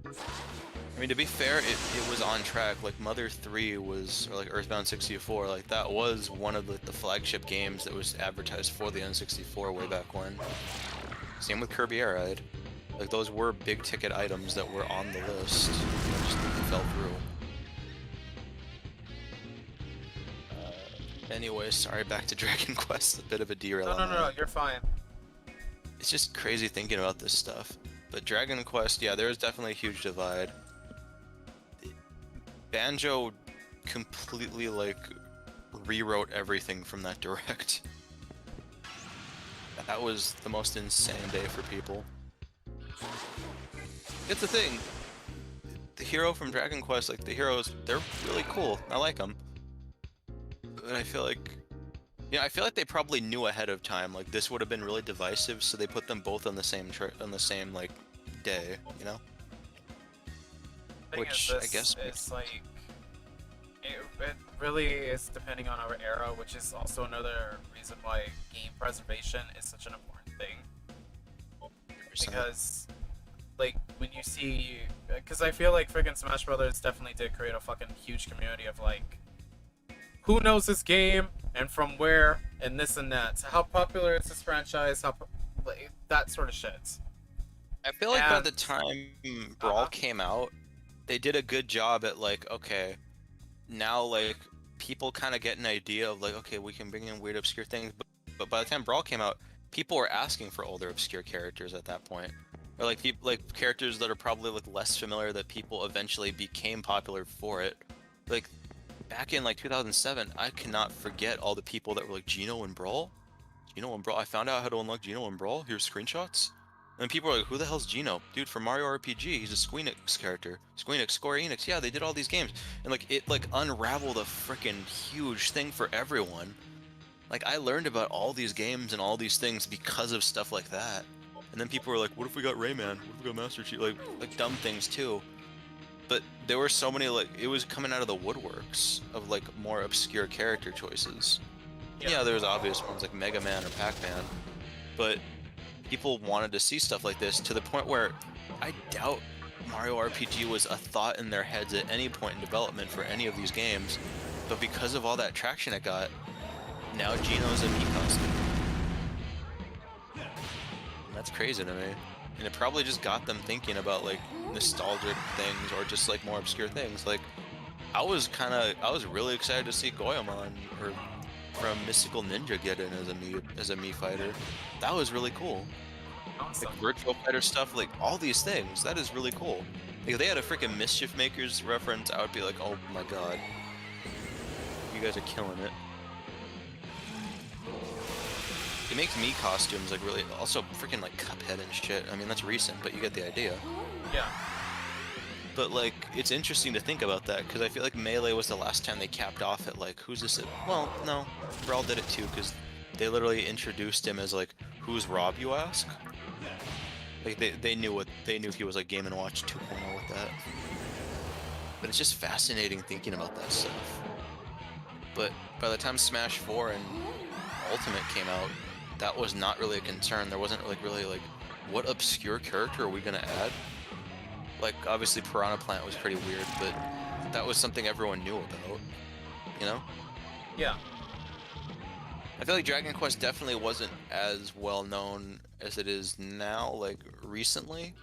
Speaker 3: I mean, to be fair, it was on track. Like Mother 3 was, or like Earthbound 64, like that was one of the flagship games that was advertised for the N64 way back when. Same with Kirby Air Ride. Like those were big ticket items that were on the list. They just fell through. Anyway, sorry, back to Dragon Quest. A bit of a derail.
Speaker 1: No, you're fine.
Speaker 3: It's just crazy thinking about this stuff. But Dragon Quest, yeah, there is definitely a huge divide. Banjo completely like rewrote everything from that direct. That was the most insane day for people. It's the thing. The hero from Dragon Quest, like the heroes, they're really cool. I like them. But I feel like, yeah, I feel like they probably knew ahead of time. Like this would have been really divisive, so they put them both on the same like day, you know. Which I guess
Speaker 1: it's like it really is depending on our era, which is also another reason why game preservation is such an important thing. Because, like, when you see, because I feel like freaking Smash Brothers definitely did create a fucking huge community of like who knows this game and from where and this and that. How popular is this franchise? Like, that sort of shit.
Speaker 3: I feel like by
Speaker 1: And-
Speaker 3: the time Brawl came out, they did a good job at like, okay, now like people kind of get an idea of like, okay, we can bring in weird obscure things. But by the time Brawl came out, people were asking for older obscure characters at that point, or like people like characters that are probably like less familiar that people eventually became popular for it. Like back in like 2007, I cannot forget all the people that were like Geno and Brawl. Geno and Brawl. I found out how to unlock Geno and Brawl. Here's screenshots. And people are like, who the hell's Geno? Dude, from Mario RPG, he's a Squeenix character. Squeenix, Square Enix, yeah, they did all these games. And like, it like unraveled a freaking huge thing for everyone. Like, I learned about all these games and all these things because of stuff like that. And then people were like, what if we got Rayman? What if we got Master Chief? Like dumb things too. But there were so many, like, it was coming out of the woodworks of like more obscure character choices. Yeah, there was obvious ones like Mega Man or Pac-Man. But people wanted to see stuff like this to the point where I doubt Mario RPG was a thought in their heads at any point in development for any of these games, but because of all that traction it got, now Geno's a Mii costume. And that's crazy to me. And it probably just got them thinking about like nostalgic things or just like more obscure things. Like I was really excited to see Goemon or from Mystical Ninja get in as a Mii fighter. That was really cool.
Speaker 1: Awesome.
Speaker 3: Like Virtual Fighter stuff, like all these things, that is really cool. Like, if they had a freaking Mischief Makers reference, I would be like, oh my god. You guys are killing it. He makes Mii costumes like really, also freaking like Cuphead and shit. I mean, that's recent, but you get the idea.
Speaker 1: Yeah.
Speaker 3: But like, it's interesting to think about that, because I feel like Melee was the last time they capped off at like, who's this? Well, no, Brawl did it too, because they literally introduced him as like, who's Rob, you ask? Like they knew he was like Game & Watch 2.0 with that. But it's just fascinating thinking about that stuff. But by the time Smash 4 and Ultimate came out, that was not really a concern. There wasn't really like, what obscure character are we gonna add? Like, obviously Piranha Plant was pretty weird, but that was something everyone knew about, you know?
Speaker 1: Yeah.
Speaker 3: I feel like Dragon Quest definitely wasn't as well known as it is now, like, recently.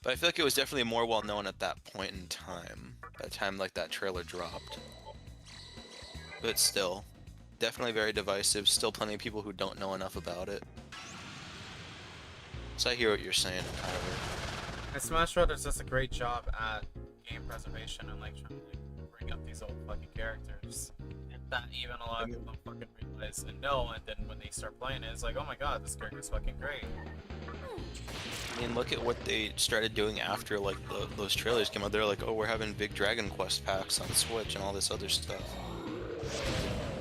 Speaker 3: But I feel like it was definitely more well known at that point in time. By the time, like, that trailer dropped. But still, definitely very divisive. Still plenty of people who don't know enough about it. So I hear what you're saying, Tyler.
Speaker 1: And Smash Brothers does a great job at game preservation and like trying to like, bring up these old fucking characters. And that even a lot of people don't fucking realize and know, and then when they start playing it, it's like, oh my god, this character's fucking great.
Speaker 3: I mean, look at what they started doing after like those trailers came out. They're like, oh, we're having big Dragon Quest packs on Switch and all this other stuff.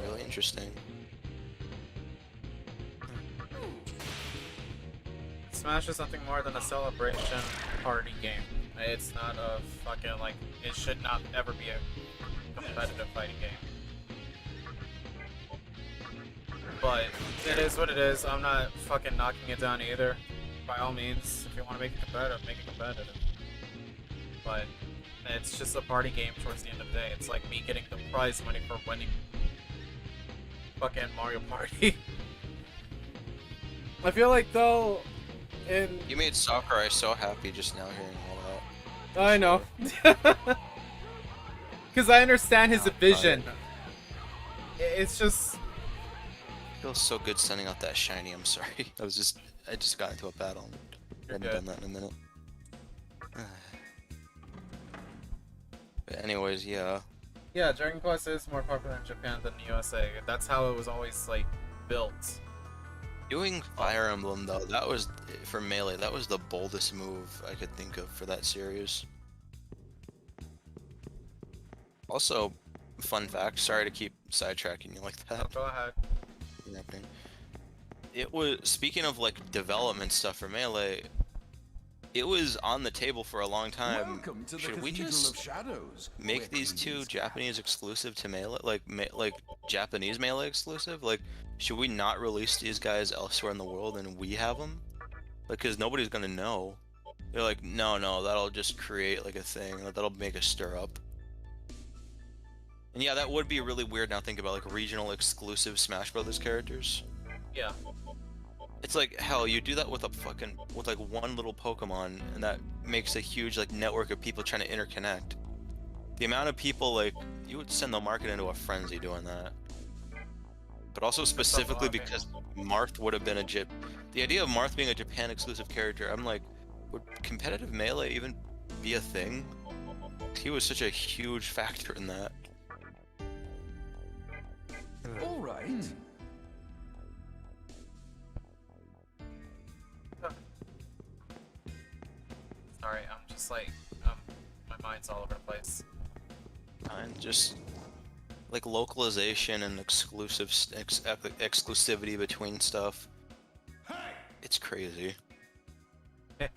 Speaker 3: Really interesting.
Speaker 1: Smash is nothing more than a celebration party game. It's not a fucking like, it should not ever be a competitive fighting game. But it is what it is. I'm not fucking knocking it down either. By all means, if you want to make it competitive, make it competitive. But it's just a party game towards the end of the day. It's like me getting the prize money for winning fucking Mario Party. I feel like though,
Speaker 3: You made Sakurai so happy just now hearing all that.
Speaker 1: I know. Because I understand his vision. It's just...
Speaker 3: Feels so good sending out that shiny, I'm sorry. I just got into a battle. I haven't done that in a minute. But anyways, yeah.
Speaker 1: Yeah, Dragon Quest is more popular in Japan than the USA. That's how it was always, like, built.
Speaker 3: Doing Fire Emblem though, that was, for Melee, that was the boldest move I could think of for that series. Also, fun fact, sorry to keep sidetracking you like that.
Speaker 1: Go ahead.
Speaker 3: It was, speaking of like development stuff for Melee, it was on the table for a long time.
Speaker 2: Welcome to the
Speaker 3: Should we
Speaker 2: Cathedral
Speaker 3: just
Speaker 2: of Shadows,
Speaker 3: make
Speaker 2: where
Speaker 3: these two
Speaker 2: queens
Speaker 3: Japanese exclusive to Melee, like Japanese Melee exclusive? Like, should we not release these guys elsewhere in the world and we have them? Like, cause nobody's gonna know. They're like, no, that'll just create like a thing. That'll make a stir up. And yeah, that would be really weird now thinking about like regional exclusive Smash Brothers characters.
Speaker 1: Yeah.
Speaker 3: It's like, hell, you do that with with like one little Pokemon, and that makes a huge like network of people trying to interconnect. The amount of people, like, you would send the market into a frenzy doing that. But also specifically because Marth would have been the idea of Marth being a Japan exclusive character, I'm like, would competitive Melee even be a thing? He was such a huge factor in that.
Speaker 2: All right.
Speaker 1: Sorry, I'm just like, my mind's all over the place.
Speaker 3: And just like localization and exclusivity between stuff.
Speaker 2: Hey!
Speaker 3: It's crazy.
Speaker 1: It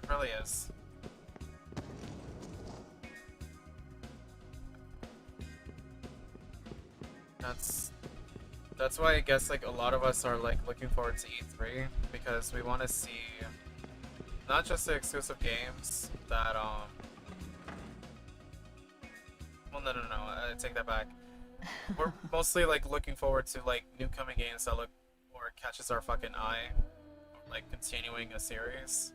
Speaker 1: really is. That's why I guess like a lot of us are like looking forward to E3 because we want to see not just the exclusive games that well no, I take that back. We're mostly like looking forward to like new coming games that look or catches our fucking eye, like continuing a series,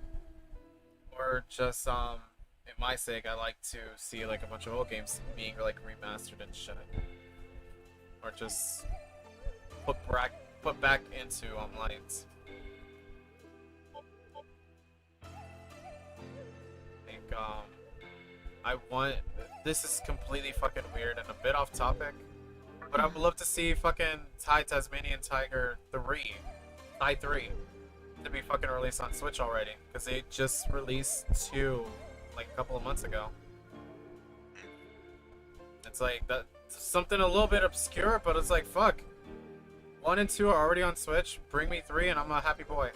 Speaker 1: or just in my sake I like to see like a bunch of old games being like remastered and shit, or just put back into light. I want, this is completely fucking weird and a bit off topic, but I would love to see fucking Tasmanian Tiger 3 to be fucking released on Switch already, because they just released 2 like a couple of months ago. It's like that something a little bit obscure, but it's like fuck. 1 and 2 are already on Switch. Bring me 3 and I'm a happy boy.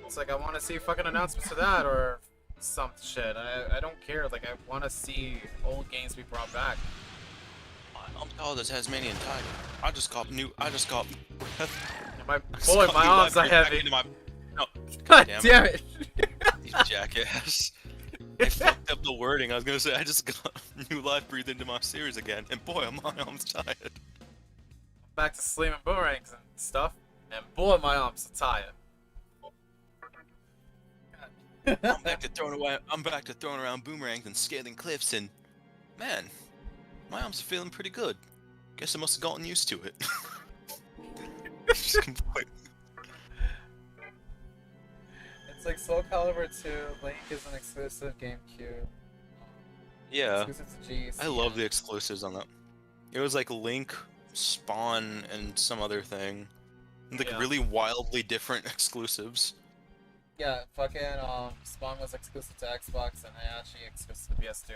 Speaker 1: It's like I want to see fucking announcements to that or some shit. I don't care. Like I want to see old games be brought back.
Speaker 3: I'm called the Tasmanian Tiger. I just got
Speaker 1: My
Speaker 3: It's
Speaker 1: boy,
Speaker 3: got
Speaker 1: my
Speaker 3: new
Speaker 1: arms are
Speaker 3: life breathed back
Speaker 1: heavy.
Speaker 3: into my... No.
Speaker 1: God
Speaker 3: damn
Speaker 1: damn it!
Speaker 3: You jackass. I fucked up the wording. I was gonna say I just got new life breathed into my series again, and boy, my arm's tired.
Speaker 1: Back to Slim and Boomerangs and stuff, and boy, my arms are tired.
Speaker 3: I'm back to throwing around boomerangs and scaling cliffs, and man, my arms are feeling pretty good. Guess I must have gotten used to it. Just complete.
Speaker 1: It's like Soul Calibur 2, Link is an exclusive GameCube.
Speaker 3: Yeah,
Speaker 1: Exclusive to G.
Speaker 3: I love the exclusives on that. It was like Link, Spawn, and some other thing. Like really wildly different exclusives.
Speaker 1: Yeah, fucking Spawn was exclusive to Xbox and Hayashi exclusive to PS2.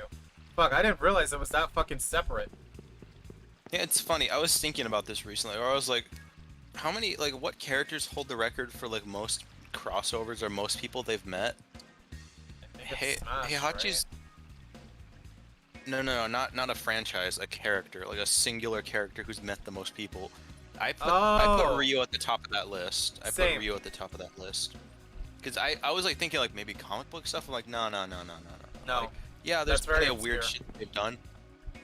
Speaker 1: Fuck, I didn't realize it was that fucking separate.
Speaker 3: Yeah, it's funny. I was thinking about this recently, where I was like, how many, like, what characters hold the record for like most crossovers or most people they've met? Heihachi's. Right? No, not a franchise, a character, like a singular character who's met the most people. I put Ryu at the top of that list. I put Ryu at the top of that list. Because I was like thinking like maybe comic book stuff. I'm like no.
Speaker 1: No.
Speaker 3: Like, yeah, there's plenty of weird shit they've done.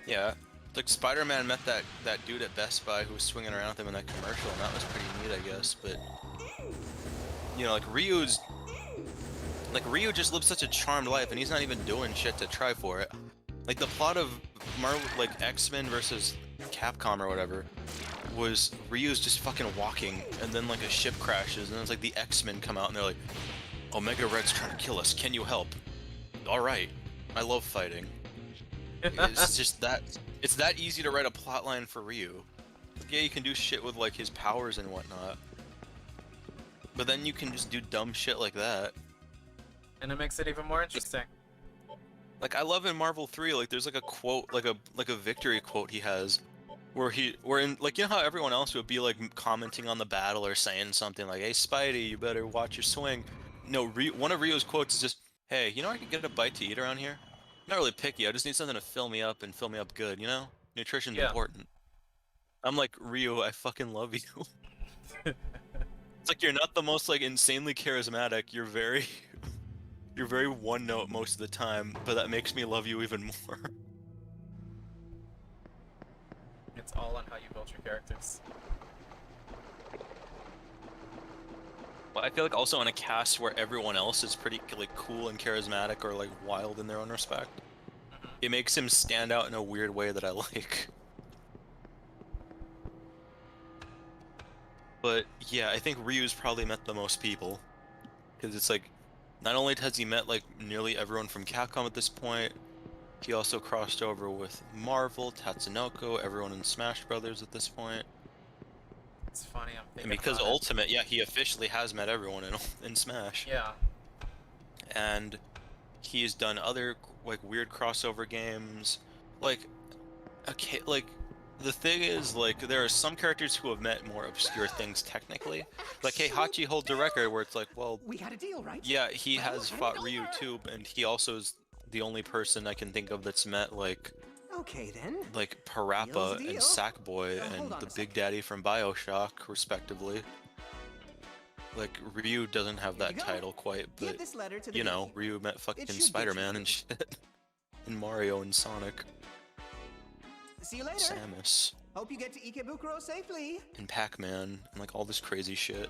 Speaker 3: Yeah, like Spider-Man met that dude at Best Buy who was swinging around with him in that commercial, and that was pretty neat, I guess. But you know, like Ryu just lives such a charmed life, and he's not even doing shit to try for it. Like the plot of Marvel, like X-Men versus Capcom or whatever, was Ryu's just fucking walking, and then like a ship crashes, and then it's like the X-Men come out, and they're like, Omega Red's trying to kill us, can you help? Alright, I love fighting. It's just that, it's that easy to write a plotline for Ryu. Yeah, you can do shit with like his powers and whatnot, but then you can just do dumb shit like that.
Speaker 1: And it makes it even more interesting.
Speaker 3: Like I love in Marvel 3, like there's like a quote, like a victory quote he has, where in like, you know how everyone else would be like commenting on the battle or saying something like, hey Spidey, you better watch your swing. No, one of Ryu's quotes is just, hey, you know I could get a bite to eat around here? I'm not really picky, I just need something to fill me up and fill me up good, you know? Nutrition's important. I'm like, Ryu, I fucking love you. It's like you're not the most like insanely charismatic, you're very You're very one note most of the time, but that makes me love you even more.
Speaker 1: It's all on how you build your characters.
Speaker 3: Well, I feel like also in a cast where everyone else is pretty like cool and charismatic or like wild in their own respect, it makes him stand out in a weird way that I like. But yeah, I think Ryu's probably met the most people, because it's like, not only has he met like nearly everyone from Capcom at this point, he also crossed over with Marvel, Tatsunoko, everyone in Smash Brothers at this point.
Speaker 1: It's funny, I'm
Speaker 3: And
Speaker 1: thinking
Speaker 3: because
Speaker 1: about it.
Speaker 3: Ultimate, yeah, he officially has met everyone in Smash.
Speaker 1: Yeah.
Speaker 3: And he's done other like weird crossover games. Like, okay, like the thing is, like, there are some characters who have met more obscure things technically. Like Heihachi holds a record where it's like, well,
Speaker 4: We had a deal, right?
Speaker 3: yeah, he
Speaker 4: Well,
Speaker 3: has
Speaker 4: hand
Speaker 3: fought
Speaker 4: it
Speaker 3: Ryu
Speaker 4: over.
Speaker 3: too, and he also is the only person I can think of that's met like
Speaker 4: Okay then.
Speaker 3: Parappa
Speaker 4: Deal's a
Speaker 3: and
Speaker 4: deal.
Speaker 3: Sackboy
Speaker 4: Now, hold
Speaker 3: and
Speaker 4: on
Speaker 3: the
Speaker 4: a
Speaker 3: Big
Speaker 4: second.
Speaker 3: Daddy from BioShock, respectively. Like, Ryu doesn't have
Speaker 4: Here
Speaker 3: that
Speaker 4: you go.
Speaker 3: title quite,
Speaker 4: Give
Speaker 3: but,
Speaker 4: this letter to the
Speaker 3: you know,
Speaker 4: gatekeeper.
Speaker 3: Ryu met
Speaker 4: It
Speaker 3: fucking
Speaker 4: should get
Speaker 3: Spider-Man
Speaker 4: you
Speaker 3: and
Speaker 4: through.
Speaker 3: shit. And Mario and Sonic.
Speaker 4: See you later.
Speaker 3: Samus.
Speaker 4: Hope you get to Ikebukuro safely.
Speaker 3: And Pac-Man. And, like, all this crazy shit.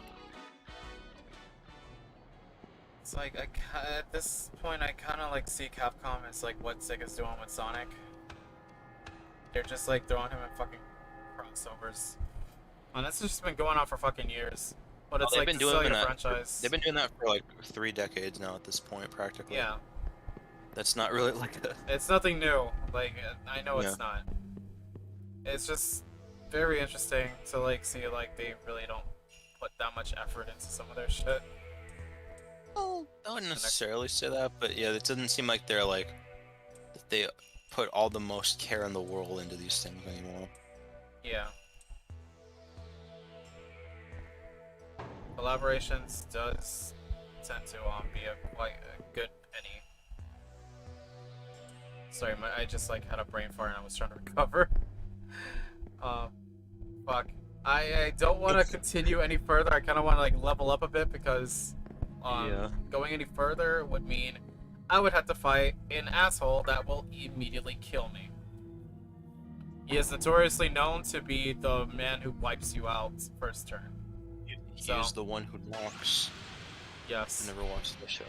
Speaker 1: It's like, at this point, I kind of like see Capcom as like what Sega's doing with Sonic. They're just like throwing him in fucking crossovers. And that's just been going on for fucking years. But it's
Speaker 3: they've
Speaker 1: like
Speaker 3: been
Speaker 1: to
Speaker 3: doing
Speaker 1: sell your
Speaker 3: that.
Speaker 1: franchise.
Speaker 3: They've been doing that for, like, 3 decades now at this point, practically.
Speaker 1: Yeah.
Speaker 3: That's not really, like, a...
Speaker 1: It's nothing new. Like, I know
Speaker 3: Yeah.
Speaker 1: it's not. It's just very interesting to like see like they really don't put that much effort into some of their shit.
Speaker 3: Well, I wouldn't necessarily say that, but yeah, it doesn't seem like they're, like, that they put all the most care in the world into these things anymore.
Speaker 1: Yeah. Collaborations does tend to be quite a good penny. Sorry, I just like had a brain fart and I was trying to recover. Fuck. I don't want to continue any further. I kind of want to like level up a bit because
Speaker 3: Yeah.
Speaker 1: going any further would mean I would have to fight an asshole that will immediately kill me. He is notoriously known to be the man who wipes you out first turn.
Speaker 3: He
Speaker 1: So-
Speaker 3: is the one who knocks.
Speaker 1: Yes.
Speaker 3: I never watched the show.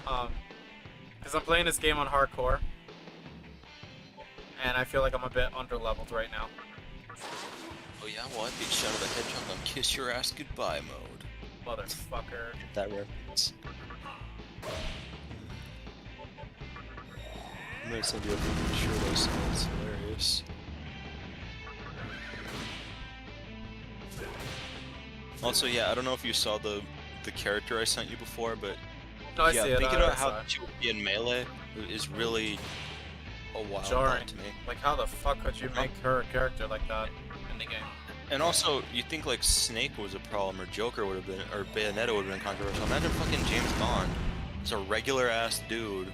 Speaker 1: Because I'm playing this game on hardcore, and I feel like I'm a bit underleveled right now.
Speaker 3: Oh yeah, well I beat Shadow the Hedgehog on Kiss Your Ass Goodbye mode.
Speaker 1: Motherfucker.
Speaker 3: That reference. I'm gonna send you a picture sure those it's hilarious. Also, yeah, I don't know if you saw the character I sent you before, but
Speaker 1: No, I
Speaker 3: yeah,
Speaker 1: see it.
Speaker 3: thinking
Speaker 1: I
Speaker 3: about
Speaker 1: saw
Speaker 3: how
Speaker 1: it.
Speaker 3: she would be in Melee is really a wild
Speaker 1: Jarring.
Speaker 3: thought to me.
Speaker 1: Like, how the fuck could you make her a character like that in the game?
Speaker 3: And also, you think like Snake was a problem, or Joker would have been, or Bayonetta would have been controversial. Imagine fucking James Bond. It's a regular ass dude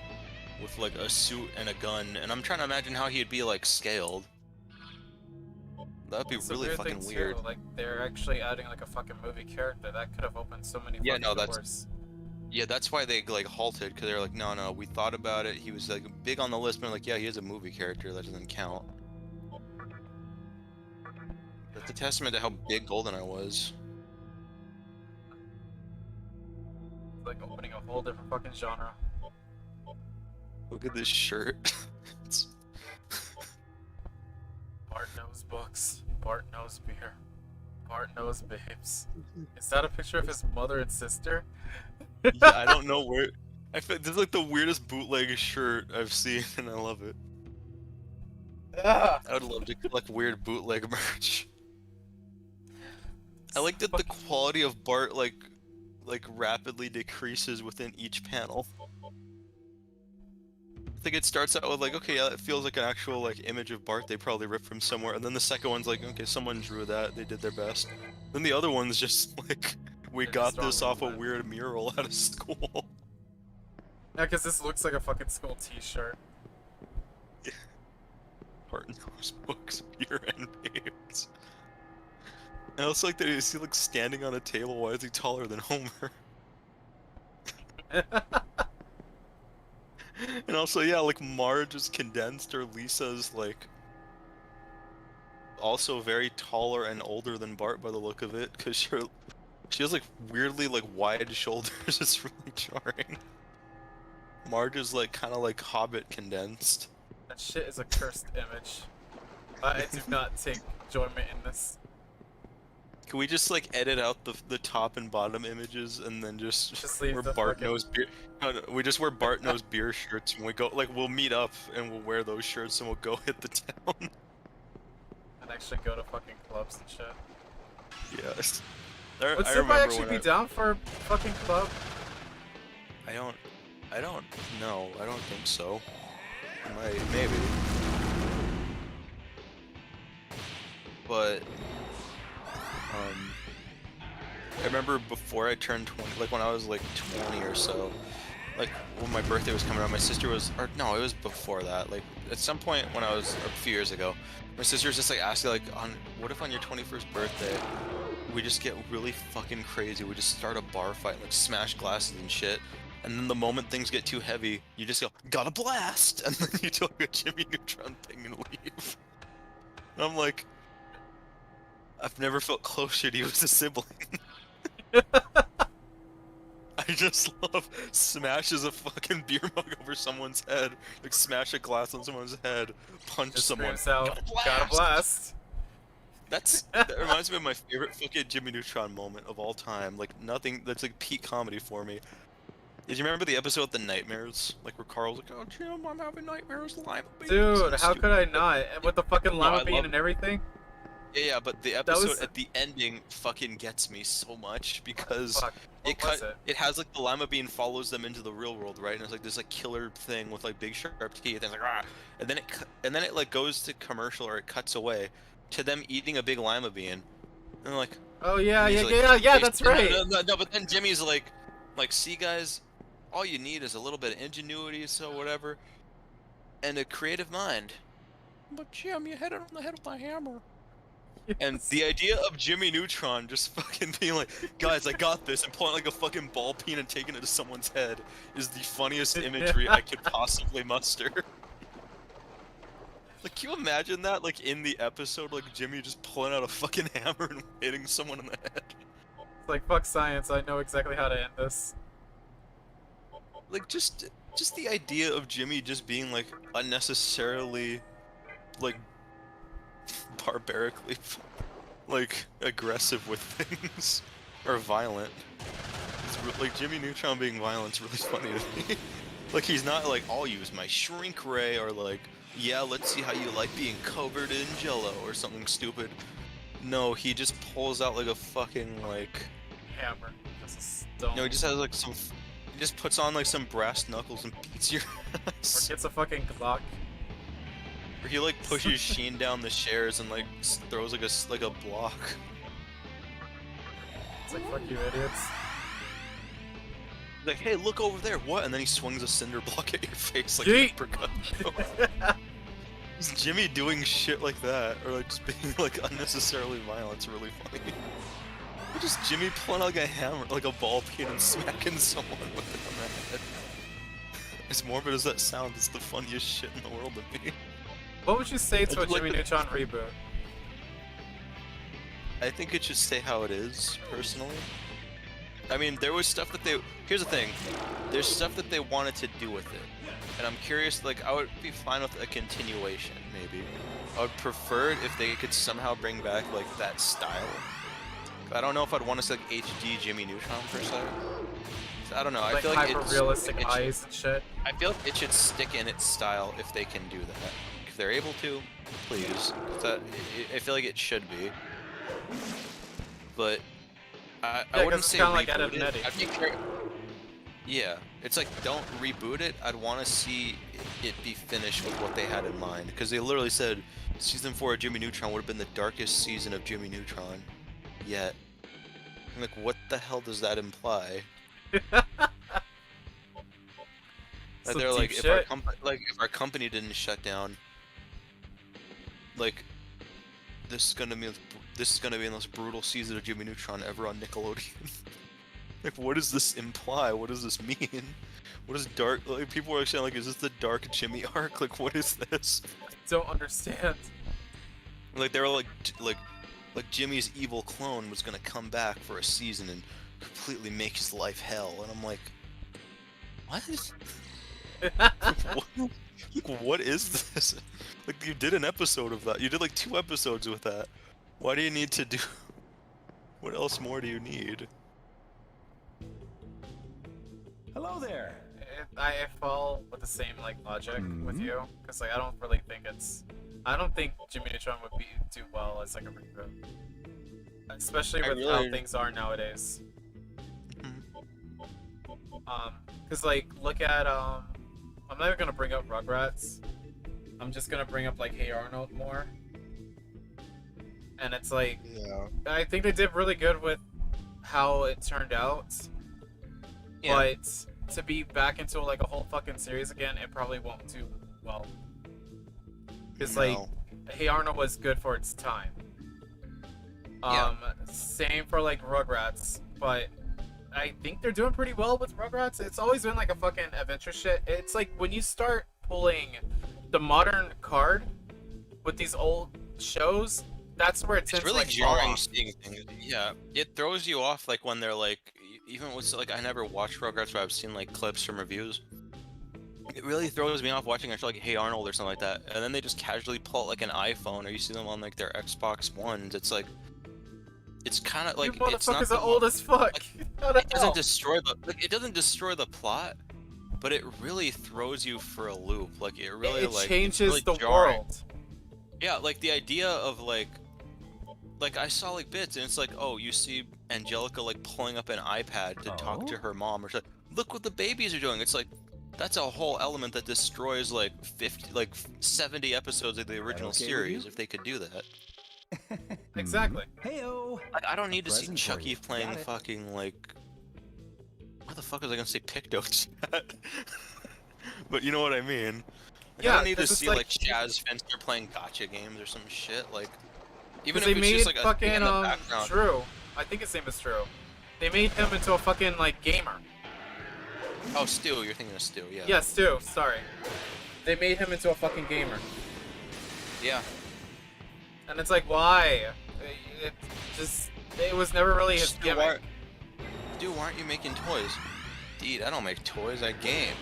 Speaker 3: with like a suit and a gun, and I'm trying to imagine how he'd be like scaled. That'd be
Speaker 1: It's a
Speaker 3: really
Speaker 1: weird
Speaker 3: fucking
Speaker 1: thing,
Speaker 3: weird.
Speaker 1: Too. Like, they're actually adding like a fucking movie character. That could have opened so many
Speaker 3: Yeah,
Speaker 1: fucking
Speaker 3: no, that's-
Speaker 1: doors.
Speaker 3: Yeah, that's why they like halted, because they're like, no, we thought about it. He was like big on the list, but like, yeah, he is a movie character. That doesn't count. That's a testament to how big GoldenEye was.
Speaker 1: It's like opening a whole different fucking genre.
Speaker 3: Look at this shirt. It's-
Speaker 1: Bart knows books. Bart knows beer. Bart knows babes. Is that a picture of his mother and sister?
Speaker 3: Yeah, I don't know where. I feel this is like the weirdest bootleg shirt I've seen, and I love it.
Speaker 1: Ah!
Speaker 3: I would love to collect weird bootleg merch. I like that the quality of Bart like rapidly decreases within each panel. I think it starts out with like, okay, yeah, it feels like an actual like image of Bart they probably ripped from somewhere, and then the second one's like, okay, someone drew that, they did their best. Then the other one's just like, we
Speaker 1: They're
Speaker 3: got
Speaker 1: just
Speaker 3: this
Speaker 1: throwing
Speaker 3: off a
Speaker 1: movement.
Speaker 3: weird mural at a school.
Speaker 1: Yeah, because this looks like a fucking school t-shirt.
Speaker 3: Bart knows books, beer, and babes. And I also like that he's like standing on a table. Why is he taller than Homer? And also, yeah, like Marge is condensed, or Lisa's like also very taller and older than Bart by the look of it, because she has like weirdly like wide shoulders. It's really jarring. Marge is like kind of like Hobbit condensed.
Speaker 1: That shit is a cursed image. I do not take enjoyment in this.
Speaker 3: Can we just like edit out the top and bottom images and then just
Speaker 1: leave
Speaker 3: wear
Speaker 1: the
Speaker 3: Bart
Speaker 1: fucking-
Speaker 3: knows beer? No, we just wear Bart knows beer shirts and we go like we'll meet up and we'll wear those shirts and we'll go hit the town.
Speaker 1: And actually go to fucking clubs and shit.
Speaker 3: Yes.
Speaker 1: Would
Speaker 3: I
Speaker 1: Senpai
Speaker 3: remember
Speaker 1: actually
Speaker 3: when
Speaker 1: be down for a fucking club?
Speaker 3: I don't know. I don't think so. Maybe. But I remember before I turned 20, like when I was like 20 or so, like when my birthday was coming around, my sister was, or no, it was before that. Like at some point when I was, a few years ago, my sister was just like asking like, what if on your 21st birthday, we just get really fucking crazy, we just start a bar fight, like smash glasses and shit, and then the moment things get too heavy, you just go, got a blast, and then you do like a Jimmy Neutron thing and leave. And I'm like, I've never felt closer to you as a sibling. I just love smashes a fucking beer mug over someone's head, like smash a glass on someone's head, punch
Speaker 1: Just
Speaker 3: someone.
Speaker 1: screams out, got a blast.
Speaker 3: That reminds me of my favorite fucking Jimmy Neutron moment of all time. Like nothing that's like peak comedy for me. Did you remember the episode with the nightmares? Like where Carl's like, "Oh Jim, I'm having nightmares, lima beans."
Speaker 1: Dude,
Speaker 3: and
Speaker 1: how
Speaker 3: stupid.
Speaker 1: could I not? And with the fucking
Speaker 3: No, I
Speaker 1: lima bean
Speaker 3: love-
Speaker 1: and everything?
Speaker 3: Yeah, but the
Speaker 1: was-
Speaker 3: episode at the ending fucking gets me so much because
Speaker 1: Fuck, what was it?
Speaker 3: it has like the lima bean follows them into the real world, right? And it's like this like killer thing with like big sharp teeth, and it's like ah, and then it like goes to commercial or it cuts away to them eating a big lima bean, and like
Speaker 1: Oh yeah,
Speaker 3: he's
Speaker 1: yeah,
Speaker 3: like,
Speaker 1: yeah, yeah,
Speaker 3: "Hey,
Speaker 1: that's
Speaker 3: no,
Speaker 1: right.
Speaker 3: No, but then Jimmy's like, see guys, all you need is a little bit of ingenuity, so whatever, and a creative mind. But Jim, you hit it on the head with a hammer. And
Speaker 1: Yes.
Speaker 3: the idea of Jimmy Neutron just fucking being like, guys, I got this, and pulling like a fucking ball peen and taking it to someone's head is the funniest imagery I could possibly muster. Like, can you imagine that, like, in the episode, like, Jimmy just pulling out a fucking hammer and hitting someone in the head?
Speaker 1: It's like, fuck science, I know exactly how to end this.
Speaker 3: Like, just the idea of Jimmy just being, like, unnecessarily, like, barbarically, like, aggressive with things. Or violent. Like, Jimmy Neutron being violent is really funny to me. Like, he's not like, I'll use my shrink ray, or like, yeah, let's see how you like being covered in jello, or something stupid. No, he just pulls out like a fucking, like...
Speaker 1: Hammer. That's a stone.
Speaker 3: No, he just has like some... He just puts on like some brass knuckles and beats your
Speaker 1: Or
Speaker 3: ass.
Speaker 1: gets a fucking Glock.
Speaker 3: Or he like pushes Sheen down the stairs and like throws like a block.
Speaker 1: It's like, fuck you, idiots.
Speaker 3: He's like, hey, look over there, what? And then he swings a cinder block at your face like
Speaker 1: Yeet.
Speaker 3: an uppercut. Is Jimmy doing shit like that, or like just being like unnecessarily violent? It's really funny. Or just Jimmy pulling out like a hammer, like a ball peen, and smacking someone with it on the head. As morbid as that sounds, it's the funniest shit in the world to me.
Speaker 1: What would you say to a
Speaker 3: It's like
Speaker 1: Jimmy
Speaker 3: the-
Speaker 1: Neutron reboot?
Speaker 3: I think it should stay how it is, personally. I mean, there was stuff that they... Here's the thing. There's stuff that they wanted to do with it. And I'm curious, like, I would be fine with a continuation, maybe. I would prefer it if they could somehow bring back, like, that style. I don't know if I'd want to see, like, HD Jimmy Neutron, per se. I don't know, I
Speaker 1: Like
Speaker 3: feel like
Speaker 1: hyper-realistic
Speaker 3: it should-
Speaker 1: eyes and shit.
Speaker 3: I feel like it should stick in its style if they can do that. If they're able to, please. I feel like it should be. But I
Speaker 1: 'cause
Speaker 3: wouldn't
Speaker 1: it's
Speaker 3: say
Speaker 1: kinda like Ed
Speaker 3: reboot
Speaker 1: and
Speaker 3: it.
Speaker 1: Eddie.
Speaker 3: I'd be yeah, it's like don't reboot it. I'd want to see it be finished with what they had in mind, because they literally said season 4 of Jimmy Neutron would have been the darkest season of Jimmy Neutron. Yet, I'm like, what the hell does that imply?
Speaker 1: Some
Speaker 3: They're
Speaker 1: deep
Speaker 3: like, if our
Speaker 1: shit.
Speaker 3: if our company didn't shut down, like, this is gonna be the most brutal season of Jimmy Neutron ever on Nickelodeon. Like, what does this imply? What does this mean? What is dark? Like, people are actually like, is this the Dark Jimmy arc? Like, what is this?
Speaker 1: Don't understand.
Speaker 3: Like, they were like Jimmy's evil clone was gonna come back for a season and completely make his life hell, and I'm like, what? What is this? Like, you did an episode of that. You did like 2 episodes with that. Why do you need to do? What else more do you need?
Speaker 5: Hello there.
Speaker 1: I fall with the same like logic with you, because like I don't really think I don't think Jimmy Neutron would do well as like a reboot, especially with how things are nowadays. Because like look at I'm not even gonna bring up Rugrats. I'm just gonna bring up like Hey Arnold more. And it's like,
Speaker 3: Yeah.
Speaker 1: I think they did really good with how it turned out.
Speaker 3: Yeah.
Speaker 1: But to be back into like a whole fucking series again, it probably won't do well. Because like, Hey Arnold was good for its time. Same for like Rugrats, but I think they're doing pretty well with Rugrats. It's always been like a fucking adventure shit. It's like when you start pulling the modern card with these old shows, that's where it tends
Speaker 3: It's really
Speaker 1: to like fall
Speaker 3: jarring
Speaker 1: off.
Speaker 3: seeing things. Yeah, it throws you off like when they're like, even with like, I never watched Rugrats, but I've seen like clips from reviews. It really throws me off watching a show like Hey Arnold or something like that, and then they just casually pull out like an iPhone, or you see them on like their Xbox Ones. It's like, it's kind of like,
Speaker 1: You
Speaker 3: it's not
Speaker 1: motherfuckers are old as fuck. How the
Speaker 3: it
Speaker 1: hell?
Speaker 3: doesn't destroy the it doesn't destroy the plot, but it really throws you for a loop. Like it really
Speaker 1: It
Speaker 3: like
Speaker 1: changes
Speaker 3: it's really
Speaker 1: the
Speaker 3: jarring.
Speaker 1: world.
Speaker 3: Yeah, like the idea of like I saw like bits and it's like, oh, you see Angelica like pulling up an iPad to talk to her mom, or she's like, look what the babies are doing. It's like, that's a whole element that destroys like 70 episodes of the original series if they could do that.
Speaker 1: Exactly.
Speaker 4: Heyo.
Speaker 3: I don't need to see
Speaker 5: present for
Speaker 3: Chucky
Speaker 5: you.
Speaker 3: playing
Speaker 4: Got it.
Speaker 3: fucking like, what the fuck was I gonna say, Picto Chat? But you know what I mean. Like, I
Speaker 1: Yeah,
Speaker 3: don't need to
Speaker 1: 'cause it's
Speaker 3: see
Speaker 1: like-
Speaker 3: like Chaz Fenster playing gotcha games or some shit. Like, even
Speaker 1: Because
Speaker 3: if
Speaker 1: they
Speaker 3: it's
Speaker 1: made
Speaker 3: just like a thing
Speaker 1: fucking
Speaker 3: in the background.
Speaker 1: Drew. I think his name is Drew. They made him into a fucking like gamer.
Speaker 3: Oh, Stu, you're thinking of Stu, yeah.
Speaker 1: Yeah, Stu. Sorry. They made him into a fucking gamer,
Speaker 3: Yeah.
Speaker 1: and it's like, why? It was never really his
Speaker 3: Stu,
Speaker 1: gimmick.
Speaker 3: Dude, why aren't you making toys? Dude, I don't make toys, I game.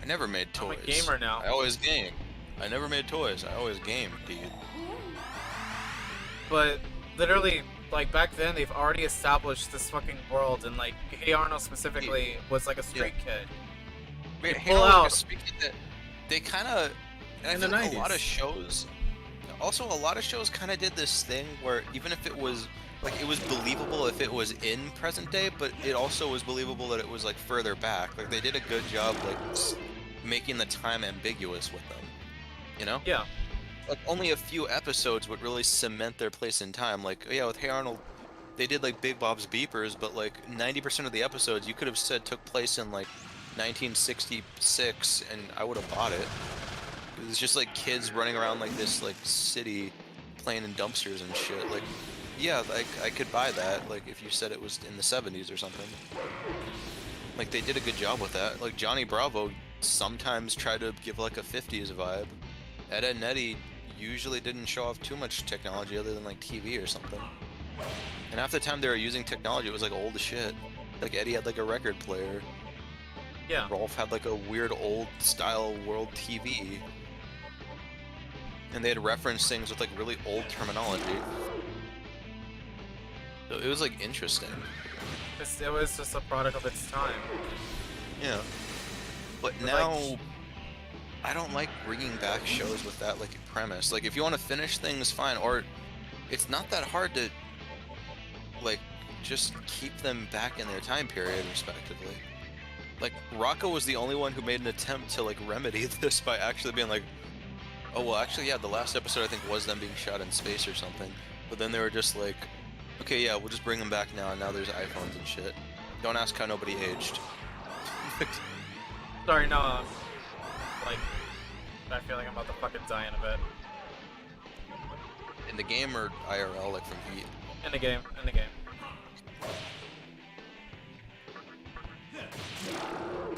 Speaker 3: I never made
Speaker 1: I'm a
Speaker 3: toys.
Speaker 1: gamer now.
Speaker 3: I always game. I never made toys, I always game, dude.
Speaker 1: But literally, like back then, they've already established this fucking world, and like Hey Arnold specifically was like a street kid.
Speaker 3: Wait,
Speaker 1: pull out-
Speaker 3: They kind of,
Speaker 1: In
Speaker 3: in
Speaker 1: the
Speaker 3: the a lot
Speaker 1: 90s.
Speaker 3: of shows. Also, a lot of shows kind of did this thing where even if it was like, it was believable if it was in present day, but it also was believable that it was like further back. Like they did a good job like making the time ambiguous with them. You know?
Speaker 1: Yeah.
Speaker 3: Like only a few episodes would really cement their place in time. Like, yeah, with Hey Arnold, they did like Big Bob's Beepers, but like 90% of the episodes you could have said took place in like 1966, and I would have bought it. It was just like kids running around like this like city, playing in dumpsters and shit. Like, yeah, like I could buy that. Like if you said it was in the 70s or something. Like they did a good job with that. Like Johnny Bravo sometimes tried to give like a 50s vibe. Ed, Edd n Eddy usually didn't show off too much technology other than like TV or something. And half the time they were using technology, it was like old as shit. Like Eddie had like a record player.
Speaker 1: Yeah.
Speaker 3: Rolf had like a weird old style world TV. And they had referenced things with like really old terminology. So it was like interesting.
Speaker 1: It was just a product of its time.
Speaker 3: Yeah. But
Speaker 1: But,
Speaker 3: now,
Speaker 1: like,
Speaker 3: I don't like bringing back shows with that like premise. Like if you want to finish things, fine. Or it's not that hard to like just keep them back in their time period, respectively. Like Rocco was the only one who made an attempt to like remedy this by actually being like, oh well, actually yeah, the last episode I think was them being shot in space or something. But then they were just like, okay, yeah, we'll just bring them back now. And now there's iPhones and shit. Don't ask how nobody aged.
Speaker 1: Sorry, no. Like, I feel like I'm about to fucking die in a bit.
Speaker 3: In the game or IRL, like from Heat?
Speaker 1: In the game. In the game.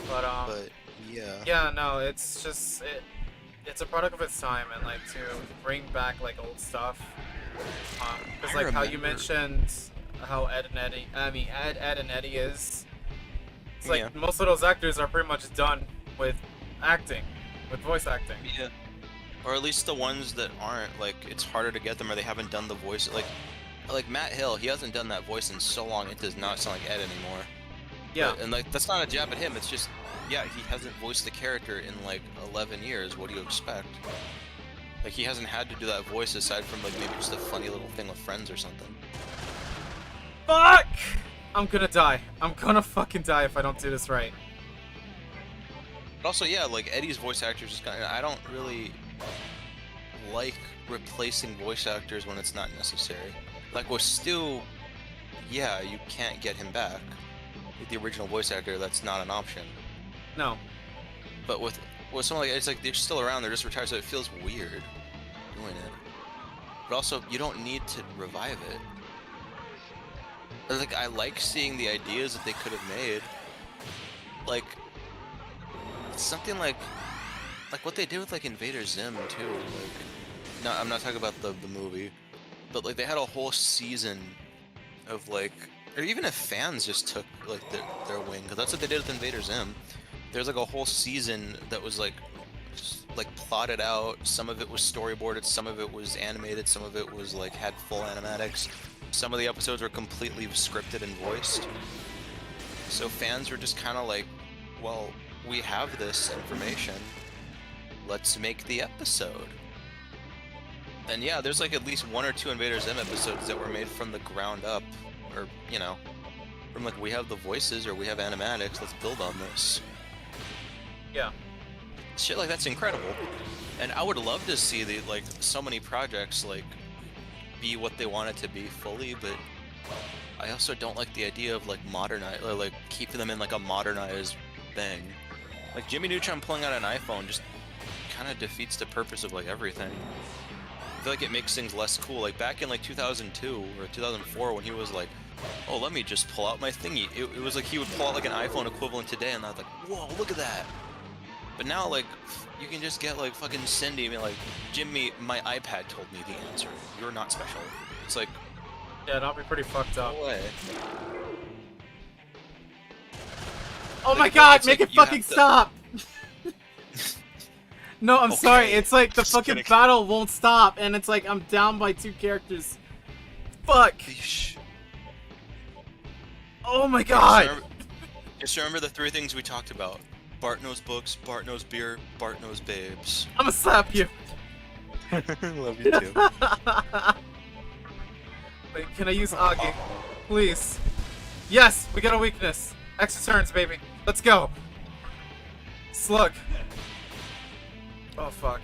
Speaker 1: But
Speaker 3: But yeah.
Speaker 1: yeah, no, it's just it's a product of its time, and like to bring back like old stuff. Because
Speaker 3: I
Speaker 1: like how you
Speaker 3: remember-
Speaker 1: mentioned how Ed and Eddie is. It's like
Speaker 3: Yeah.
Speaker 1: most of those actors are pretty much done with acting, with voice acting.
Speaker 3: Yeah. Or at least the ones that aren't, like, it's harder to get them, or they haven't done the voice. Like Matt Hill, he hasn't done that voice in so long, it does not sound like Ed anymore.
Speaker 1: Yeah.
Speaker 3: And like, that's not a jab at him, it's just, yeah, he hasn't voiced the character in like 11 years, what do you expect? Like, he hasn't had to do that voice aside from like maybe just a funny little thing with friends or something.
Speaker 1: Fuck! I'm gonna die. I'm gonna fucking die if I don't do this right.
Speaker 3: But also, yeah, like Eddie's voice actors just kind of, I don't really like replacing voice actors when it's not necessary. Like with Stu, yeah, you can't get him back. With the original voice actor, that's not an option.
Speaker 1: No.
Speaker 3: But with someone like, it's like they're still around, they're just retired, so it feels weird doing it. But also, you don't need to revive it. Like, I like seeing the ideas that they could have made. Like, something like what they did with like Invader Zim too. Like, no, I'm not talking about the movie, but like they had a whole season of like, or even if fans just took like their wing, because that's what they did with Invader Zim. There's like a whole season that was like just, like plotted out. Some of it was storyboarded, some of it was animated, some of it was like had full animatics. Some of the episodes were completely scripted and voiced. So fans were just kind of like, well, we have this information, let's make the episode. And yeah, there's like at least 1 or 2 Invader Zim episodes that were made from the ground up, or, you know, from like, we have the voices or we have animatics, let's build on this.
Speaker 1: Yeah.
Speaker 3: Shit like that's incredible. And I would love to see the, like, so many projects like be what they want it to be fully, but I also don't like the idea of like modernize, or like keeping them in like a modernized thing. Like Jimmy Neutron pulling out an iPhone just kind of defeats the purpose of like everything. I feel like it makes things less cool. Like back in like 2002 or 2004 when he was like, oh, let me just pull out my thingy. It was like he would pull out like an iPhone equivalent today, and I was like, whoa, look at that. But now, like, you can just get like fucking Cindy, like, Jimmy, my iPad told me the answer. You're not special. It's like,
Speaker 1: Yeah, that'll be pretty fucked up.
Speaker 3: no way.
Speaker 1: Oh my
Speaker 3: Like,
Speaker 1: god,
Speaker 3: it's
Speaker 1: make
Speaker 3: like
Speaker 1: it
Speaker 3: you have
Speaker 1: fucking
Speaker 3: to-
Speaker 1: stop! No, I'm sorry,
Speaker 3: Okay,
Speaker 1: it's like the
Speaker 3: just
Speaker 1: fucking
Speaker 3: kidding.
Speaker 1: battle won't stop, and it's like I'm down by 2 characters. Fuck!
Speaker 3: Yeesh.
Speaker 1: Oh my
Speaker 3: Just
Speaker 1: god!
Speaker 3: remember, just remember the 3 things we talked about. Bart knows books, Bart knows beer, Bart knows babes.
Speaker 1: I'ma slap you!
Speaker 3: Love you too.
Speaker 1: Wait, can I use Agi? Please. Yes, we got a weakness. Extra turns, baby. Let's go. Slug. Oh, fuck.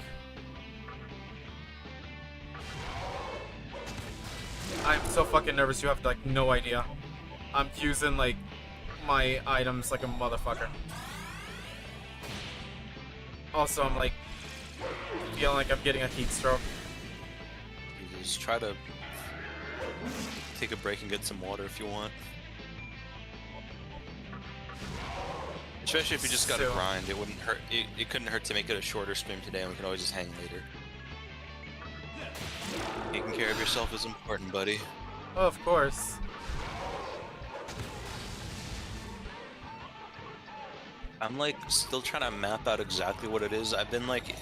Speaker 1: I'm so fucking nervous, you have, like, no idea. I'm using, like, my items like a motherfucker. Also, I'm, like, feeling like I'm getting a heat stroke.
Speaker 3: You just try to take a break and get some water if you want. Especially if you just gotta
Speaker 1: So-
Speaker 3: grind, it wouldn't hurt. It couldn't hurt to make it a shorter stream today, and we can always just hang later. Taking care of yourself is important, buddy.
Speaker 1: Oh, of course.
Speaker 3: I'm like still trying to map out exactly what it is. I've been like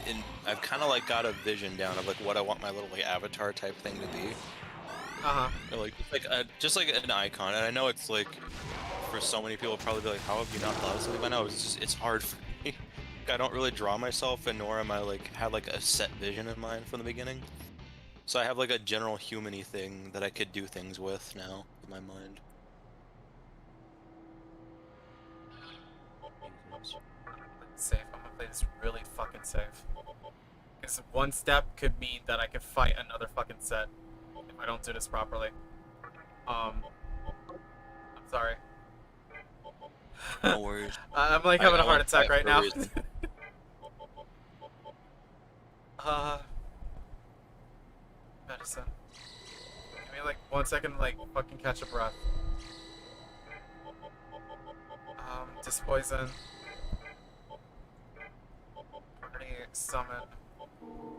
Speaker 3: I've kind of like got a vision down of like what I want my little like avatar type thing to be.
Speaker 1: Uh-huh.
Speaker 3: Or, like just like an icon, and I know it's like for so many people probably be like, how have you not thought of something by now? It's hard for me. I don't really draw myself, and nor am I like had like a set vision in mind from the beginning. So I have like a general human-y thing that I could do things with now in my mind.
Speaker 1: Safe. I'm gonna play this really fucking safe. Because one step could mean that I could fight another fucking set if I don't do this properly. I'm sorry.
Speaker 3: No worries.
Speaker 1: I'm like having a
Speaker 3: I
Speaker 1: heart
Speaker 3: want
Speaker 1: attack
Speaker 3: that
Speaker 1: right
Speaker 3: for
Speaker 1: now.
Speaker 3: a reason.
Speaker 1: Medicine. Give me like 1 second, like fucking catch a breath. Just poison. summon.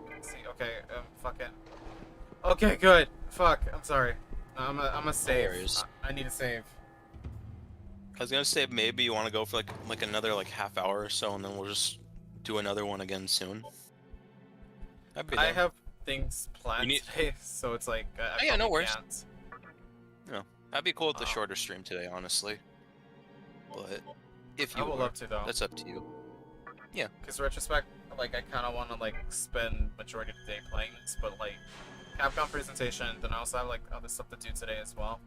Speaker 1: Let's see, okay, fucking. Okay, good. Fuck, I'm sorry. I'm a save.
Speaker 3: worries.
Speaker 1: I need a save.
Speaker 3: I was gonna say maybe you want to go for like another like half hour or so, and then we'll just do another one again soon. I'd be
Speaker 1: I
Speaker 3: down.
Speaker 1: have things planned
Speaker 3: need-
Speaker 1: today, so it's like I
Speaker 3: Oh, yeah, no
Speaker 1: probably
Speaker 3: worries.
Speaker 1: can't.
Speaker 3: No, I'd be cool with the
Speaker 1: Um,
Speaker 3: shorter stream today, honestly. But if
Speaker 1: I
Speaker 3: you
Speaker 1: would
Speaker 3: are,
Speaker 1: love to though.
Speaker 3: that's up to you.
Speaker 1: Because retrospect, like I kind of want to like spend majority of the day playing this, but like Capcom presentation, then I also have like other stuff to do today as well.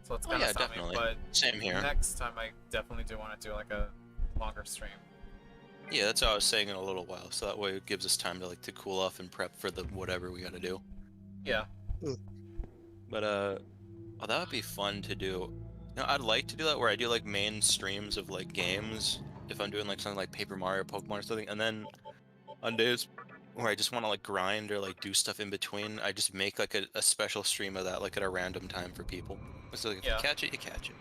Speaker 1: So it's
Speaker 3: Oh
Speaker 1: kind of
Speaker 3: yeah,
Speaker 1: something.
Speaker 3: definitely.
Speaker 1: But
Speaker 3: Same here.
Speaker 1: next time I definitely do want to do like a longer stream.
Speaker 3: Yeah, that's what I was saying in a little while. So that way it gives us time to to cool off and prep for the whatever we gotta do.
Speaker 1: Yeah.
Speaker 3: But oh, that would be fun to do. You know, I'd like to do that where I do like main streams of like games if I'm doing like something like Paper Mario, Pokemon or something, and then on days where I just want to like grind or like do stuff in between, I just make like a special stream of that like at a random time for people. So like, if
Speaker 1: Yeah.
Speaker 3: you catch it, you catch it.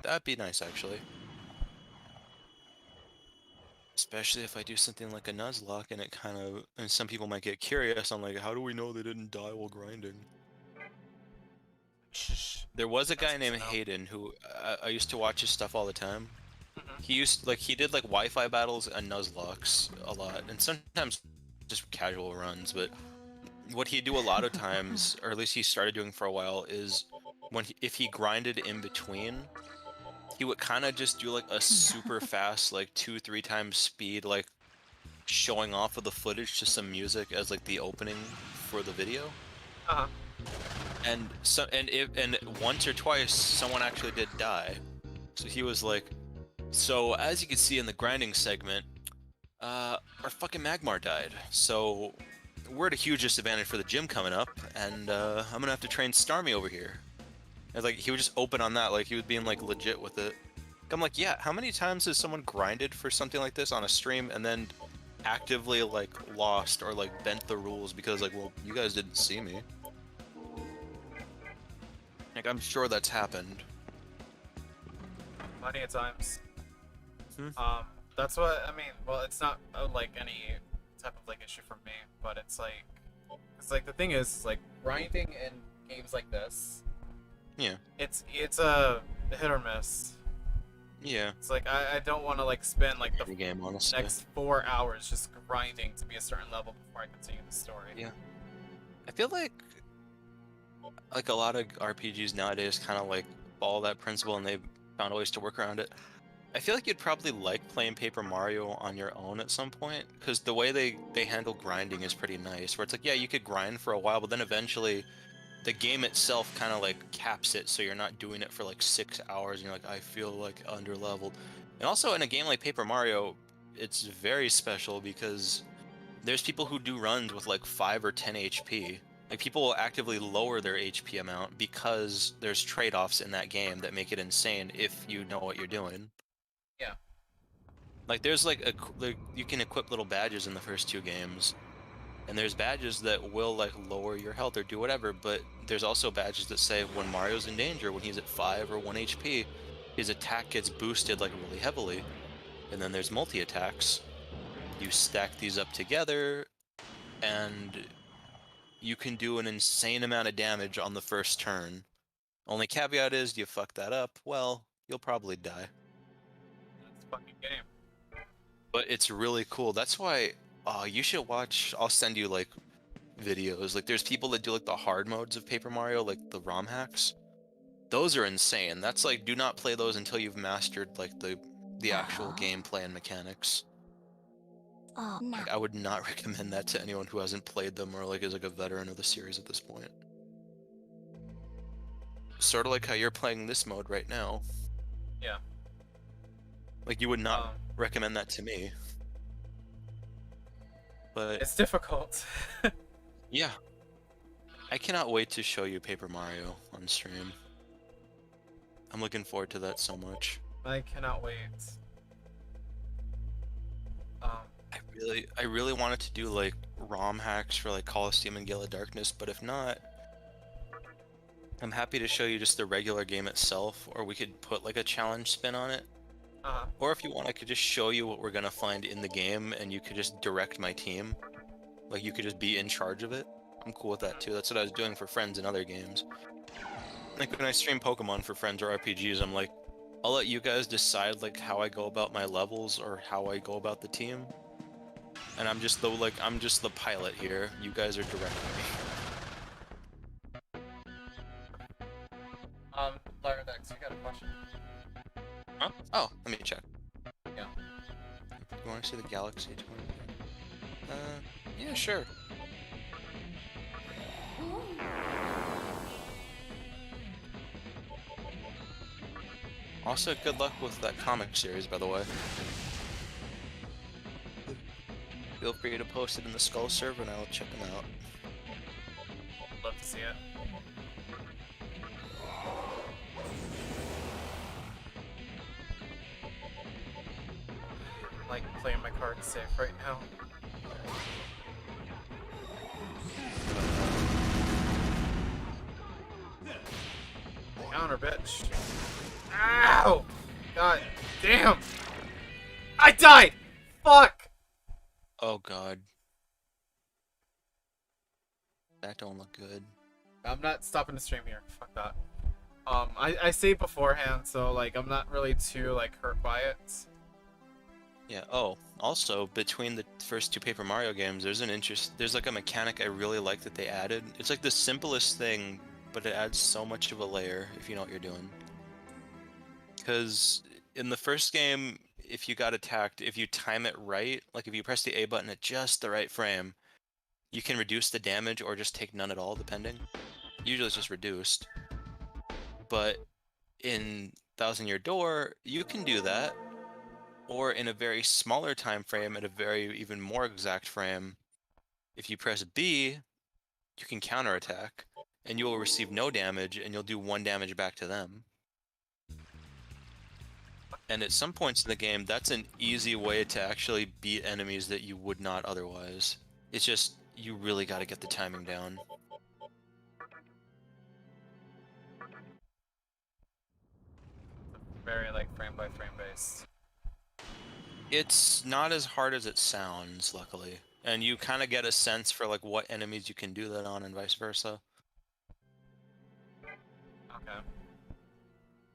Speaker 3: That'd be nice actually. Especially if I do something like a Nuzlocke and it and some people might get curious on like, how do we know they didn't die while grinding?
Speaker 1: Shh.
Speaker 3: There was a guy
Speaker 1: That's good to
Speaker 3: named
Speaker 1: know.
Speaker 3: Hayden who I used to watch his stuff all the time.
Speaker 1: Mhm.
Speaker 3: He did like Wi-Fi battles and Nuzlocks a lot, and sometimes just casual runs. But what he'd do a lot of times, or at least he started doing for a while, is if he grinded in between, he would kind of just do like a super fast, like 2-3 times speed, like showing off of the footage to some music as like the opening for the video.
Speaker 1: Uh huh.
Speaker 3: And once or twice someone actually did die. So he was like, so as you can see in the grinding segment, our fucking Magmar died. So we're at a huge disadvantage for the gym coming up, and I'm gonna have to train Starmie over here. And like he would just open on that, like he was being like legit with it. I'm like, yeah, how many times has someone grinded for something like this on a stream and then actively like lost or like bent the rules because like, well, you guys didn't see me. Like, I'm sure that's happened.
Speaker 1: Plenty of times.
Speaker 3: Hmm.
Speaker 1: That's what I mean. Well, it's not like any type of like issue for me, but it's like the thing is like grinding in games like this.
Speaker 3: Yeah.
Speaker 1: It's a hit or miss.
Speaker 3: Yeah.
Speaker 1: It's like I don't want to like spend like the
Speaker 3: Every game, honestly.
Speaker 1: next 4 hours just grinding to be a certain level before I continue the story.
Speaker 3: Yeah. I feel like a lot of RPGs nowadays kind of like follow that principle and they've found ways to work around it. I feel like you'd probably like playing Paper Mario on your own at some point, because the way they handle grinding is pretty nice, where it's like, yeah, you could grind for a while, but then eventually the game itself kind of like caps it, so you're not doing it for like 6 hours and you're like, I feel like under-leveled. And also in a game like Paper Mario, it's very special because there's people who do runs with like 5 or 10 HP. Like, people will actively lower their HP amount because there's trade-offs in that game that make it insane if you know what you're doing.
Speaker 1: Yeah.
Speaker 3: Like, there's like you can equip little badges in the first 2 games, and there's badges that will like lower your health or do whatever, but there's also badges that say when Mario's in danger, when he's at 5 or 1 HP, his attack gets boosted like really heavily. And then there's multi-attacks. You stack these up together, and you can do an insane amount of damage on the first turn. Only caveat is, you fuck that up, well, you'll probably die.
Speaker 1: That's a fucking game.
Speaker 3: But it's really cool. That's why you should watch. I'll send you like videos. Like, there's people that do like the hard modes of Paper Mario, like the ROM hacks. Those are insane. That's like, do not play those until you've mastered like the actual gameplay and mechanics. Like, I would not recommend that to anyone who hasn't played them or like is like a veteran of the series at this point. Sort of like how you're playing this mode right now.
Speaker 1: Yeah.
Speaker 3: Like, you would not recommend that to me. But
Speaker 1: It's difficult.
Speaker 3: yeah. I cannot wait to show you Paper Mario on stream. I'm looking forward to that so much.
Speaker 1: I cannot wait.
Speaker 3: I really wanted to do like ROM hacks for like Coliseum and Gale of Darkness, but if not, I'm happy to show you just the regular game itself, or we could put like a challenge spin on it. Or if you want, I could just show you what we're gonna find in the game, and you could just direct my team. Like, you could just be in charge of it. I'm cool with that too. That's what I was doing for friends in other games. Like, when I stream Pokemon for friends or RPGs, I'm like, I'll let you guys decide, like, how I go about my levels or how I go about the team. And I'm just the pilot here. You guys are directing me.
Speaker 1: Lyradex, you got a question?
Speaker 3: Huh? Oh, let me check.
Speaker 1: Yeah.
Speaker 3: You want to see the Galaxy 20? Yeah, sure. Also, good luck with that comic series, by the way. Feel free to post it in the Skull server and I'll check them out.
Speaker 1: Love to see it. Like playing my cards safe right now. Counter, bitch. Ow! God damn! I died! Fuck!
Speaker 3: Oh god. That don't look good.
Speaker 1: I'm not stopping the stream here. Fuck that. I saved beforehand, so like I'm not really too like hurt by it.
Speaker 3: Yeah, oh, also, between the first two Paper Mario games, there's like a mechanic I really like that they added. It's like the simplest thing, but it adds so much of a layer if you know what you're doing. Because in the first game, if you got attacked, if you time it right, like if you press the A button at just the right frame, you can reduce the damage or just take none at all, depending. Usually it's just reduced. But in Thousand Year Door, you can do that. Or in a very smaller time frame, at a very even more exact frame, if you press B, you can counterattack, and you will receive no damage, and you'll do 1 damage back to them. And at some points in the game, that's an easy way to actually beat enemies that you would not otherwise. It's just, you really gotta get the timing down.
Speaker 1: Very like frame by frame based.
Speaker 3: It's not as hard as it sounds, luckily. And you kind of get a sense for like what enemies you can do that on and vice versa.
Speaker 1: Okay.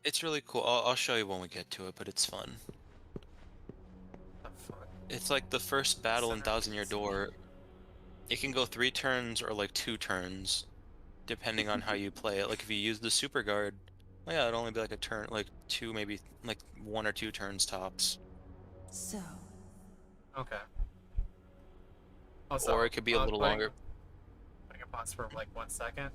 Speaker 3: It's really cool. I'll show you when we get to it, but it's fun.
Speaker 1: The fuck?
Speaker 3: It's like the first battle in Thousand Year Door. It can go 3 turns or like 2 turns, depending on how you play it. Like if you use the super guard, well, yeah, it'd only be like a turn, like 2, maybe like 1 or 2 turns tops.
Speaker 6: So,
Speaker 1: Okay. Also,
Speaker 3: Or it could be a little longer.
Speaker 1: Putting a pause for like 1 second.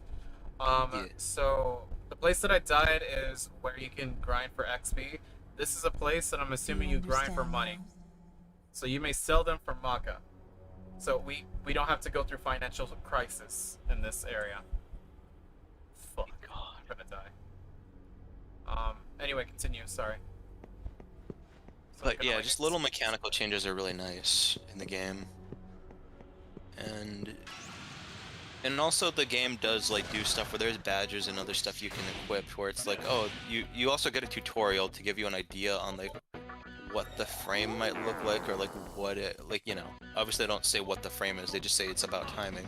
Speaker 3: Yeah.
Speaker 1: So the place that I died is where you can grind for XP. This is a place that I'm assuming you grind for money. So you may sell them for Maka. So we don't have to go through financial crisis in this area. Fuck.
Speaker 3: God.
Speaker 1: I'm gonna die. Anyway, continue. Sorry. So
Speaker 3: But yeah, just little mechanical changes are really nice in the game. And also the game does like do stuff where there's badges and other stuff you can equip where it's like, oh, you also get a tutorial to give you an idea on like what the frame might look like, or like what it, like, you know, obviously they don't say what the frame is, they just say it's about timing.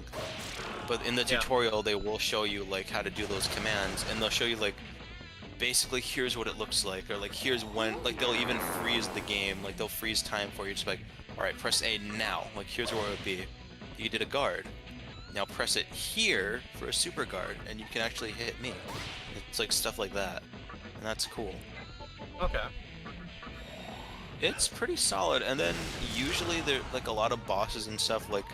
Speaker 3: But in the tutorial they will show you like how to do those commands, and they'll show you like basically here's what it looks like, or like here's when, like they'll even freeze the game, like they'll freeze time for you, just like, alright, press A now, like here's where it would be. You did a guard. Now press it here for a super guard, and you can actually hit me. It's like stuff like that, and that's cool.
Speaker 1: Okay.
Speaker 3: It's pretty solid, and then usually there like a lot of bosses and stuff, like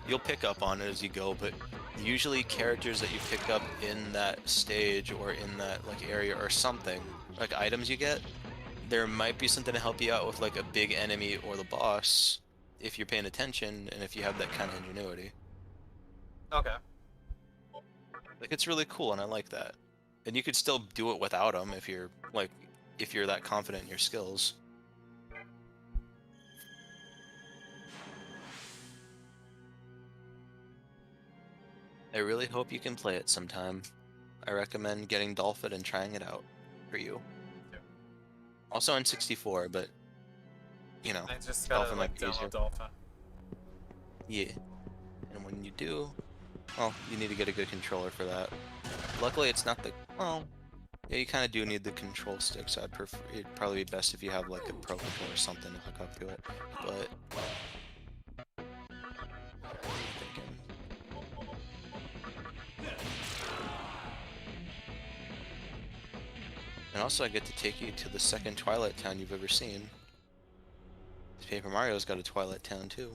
Speaker 3: you'll pick up on it as you go, but usually characters that you pick up in that stage or in that like area or something, like items you get, there might be something to help you out with like a big enemy or the boss if you're paying attention and if you have that kind of ingenuity.
Speaker 1: Okay.
Speaker 3: Like it's really cool, and I like that. And you could still do it without them if you're like, if you're that confident in your skills. I really hope you can play it sometime. I recommend getting Dolphin and trying it out for you. Also on 64, but you know,
Speaker 1: I just gotta
Speaker 3: Dolphin
Speaker 1: like
Speaker 3: might be easier.
Speaker 1: download Dolphin.
Speaker 3: Yeah. And when you do, well, you need to get a good controller for that. Luckily, it's not the well. Yeah, you kind of do need the control stick, so I'd prefer. It'd probably be best if you have like a pro controller or something to hook up to it. But what are you thinking? And also, I get to take you to the second Twilight Town you've ever seen. Paper Mario's got a Twilight Town too.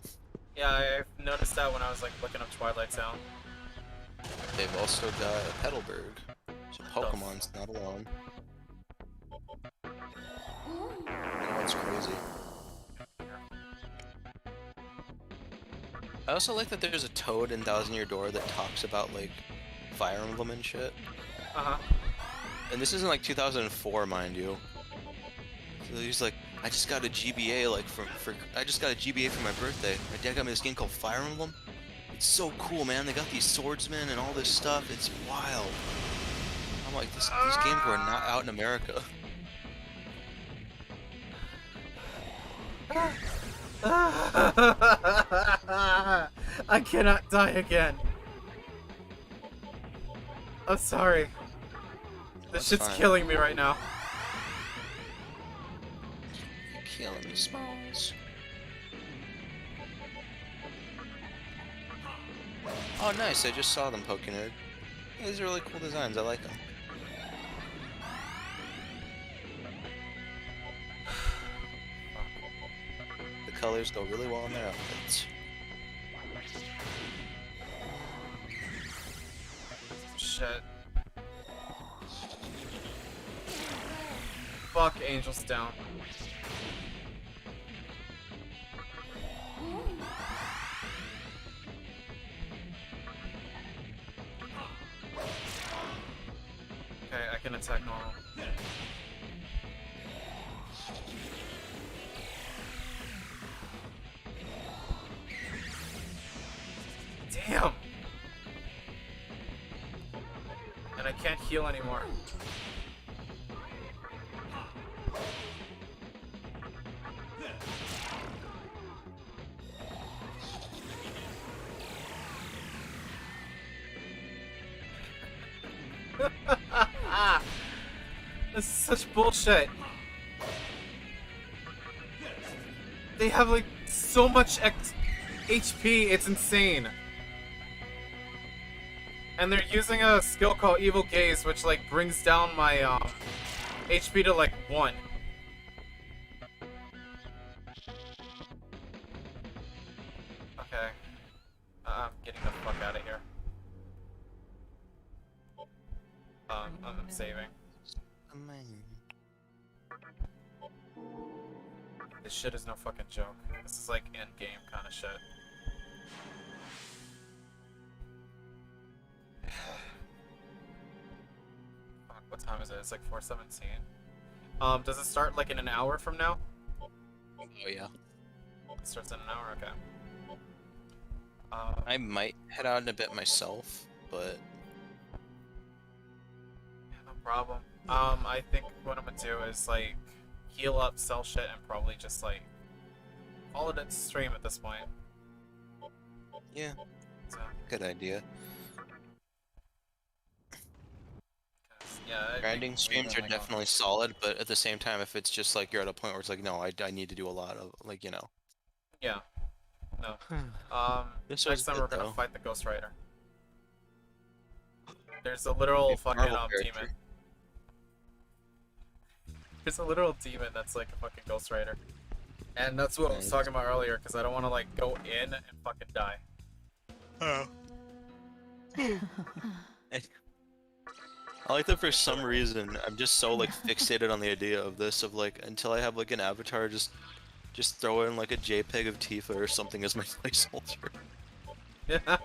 Speaker 1: Yeah, I've noticed that when I was like looking up Twilight Town.
Speaker 3: They've also got a Petalburg, so Pokemon's not alone. Oh, it's crazy. I also like that there's a toad in Thousand Year Door that talks about like Fire Emblem and shit.
Speaker 1: Uh-huh.
Speaker 3: And this isn't like 2004, mind you. So he's like, I just got a GBA like I just got a GBA for my birthday. My dad got me this game called Fire Emblem. It's so cool, man. They got these swordsmen and all this stuff. It's wild. I'm like, these games were not out in America.
Speaker 1: I cannot die again. I'm sorry. This
Speaker 3: That's
Speaker 1: shit's
Speaker 3: fine.
Speaker 1: killing me right now.
Speaker 3: Killing me, Smalls. Oh, nice. I just saw them poking it. These are really cool designs. I like them. The colors go really well in their outfits.
Speaker 1: Shit. Fuck Angels down. Okay, I can attack normal. Damn! And I can't heal anymore. This is such bullshit. They have like so much HP, it's insane. And they're using a skill called Evil Gaze, which like brings down my HP to like 1. Okay. I'm getting the fuck out of here. I'm saving. This shit is no fucking joke. This is like end-game kind of shit. Fuck, what time is it? It's like 4:17. Does it start like in an hour from now?
Speaker 3: Oh yeah.
Speaker 1: It starts in an hour, okay.
Speaker 3: I might head out in a bit myself, but
Speaker 1: Yeah, no problem. I think what I'm gonna do is like heal up, sell shit, and probably just like call it a stream at this point.
Speaker 3: yeah,
Speaker 1: So,
Speaker 3: good idea.
Speaker 1: 'cause, yeah, I think
Speaker 3: Grinding streams are
Speaker 1: leaving, like,
Speaker 3: definitely solid, but at the same time, if it's just like you're at a point where it's like, no, I need to do a lot of like, you know.
Speaker 1: Yeah. No.
Speaker 3: This
Speaker 1: Next
Speaker 3: was
Speaker 1: time
Speaker 3: good,
Speaker 1: we're gonna
Speaker 3: though.
Speaker 1: fight the Ghost Rider. There's a literal
Speaker 3: Maybe
Speaker 1: fucking
Speaker 3: Marvel character.
Speaker 1: demon. There's a literal demon that's like a fucking Ghost Rider. And that's what I was
Speaker 3: Nice.
Speaker 1: talking about earlier, because I don't want to like go in and fucking die.
Speaker 3: Oh. I like that for some reason. I'm just so like fixated on the idea of this, of like until I have like an avatar, just throw in like a JPEG of Tifa or something as my placeholder.
Speaker 1: Yeah.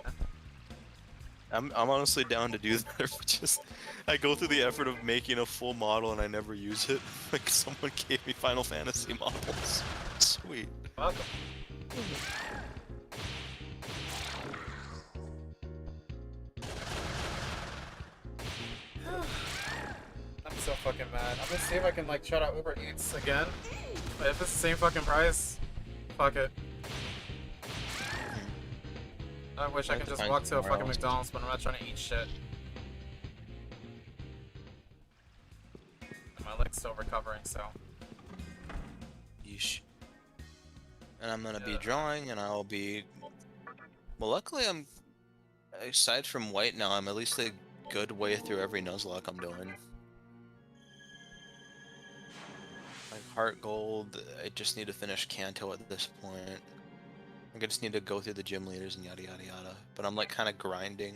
Speaker 3: I'm honestly down to do that. But just I go through the effort of making a full model and I never use it. Like someone gave me Final Fantasy models. Sweet.
Speaker 1: Welcome. I'm so fucking mad. I'm gonna see if I can like try to Uber Eats again. But if it's the same fucking price, fuck it. I wish I could just walk to a fucking McDonald's, but I'm not trying to eat shit. And my leg's still recovering, so.
Speaker 3: Yeesh. And I'm gonna be drawing, and I'll be. Well, luckily I'm. Aside from white now, I'm at least a good way through every Nuzlocke I'm doing. Like heart gold, I just need to finish Kanto at this point. I just need to go through the gym leaders and yada yada yada. But I'm like kind of grinding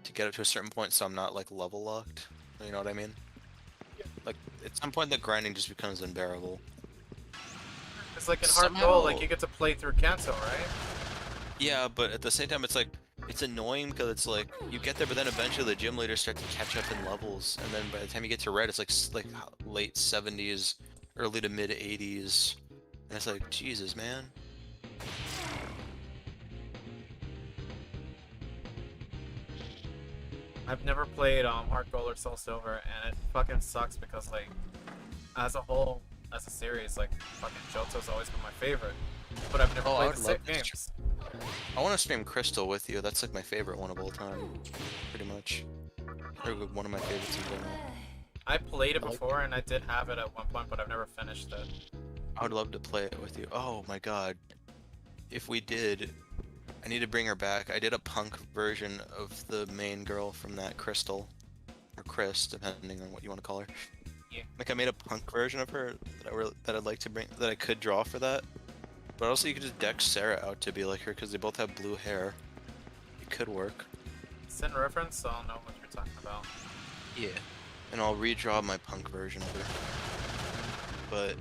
Speaker 3: to get up to a certain point, so I'm not like level locked. You know what I mean? Like at some point, the grinding just becomes unbearable.
Speaker 1: It's like in Heart Gold, like you get to play through Kanto, right?
Speaker 3: Yeah, but at the same time, it's like it's annoying because it's like you get there, but then eventually the gym leaders start to catch up in levels, and then by the time you get to red, it's like late 70s, early to mid 80s, and it's like Jesus, man.
Speaker 1: I've never played Heart Gold or Soul Silver, and it fucking sucks because like, as a whole, as a series, like fucking Johto's always been my favorite, but I've never played the same games.
Speaker 3: I want to stream Crystal with you. That's like my favorite one of all time, pretty much. Or one of my favorites in general.
Speaker 1: I played it before, and I did have it at one point, but I've never finished it.
Speaker 3: I would love to play it with you. Oh my god. If we did, I need to bring her back. I did a punk version of the main girl from that Crystal. Or Chris, depending on what you want to call her.
Speaker 1: Yeah.
Speaker 3: Like I made a punk version of her that I'd like to bring, that I could draw for that. But also you could just deck Sarah out to be like her, because they both have blue hair. It could work.
Speaker 1: Send reference, so I'll know what you're talking about.
Speaker 3: Yeah. And I'll redraw my punk version of her. But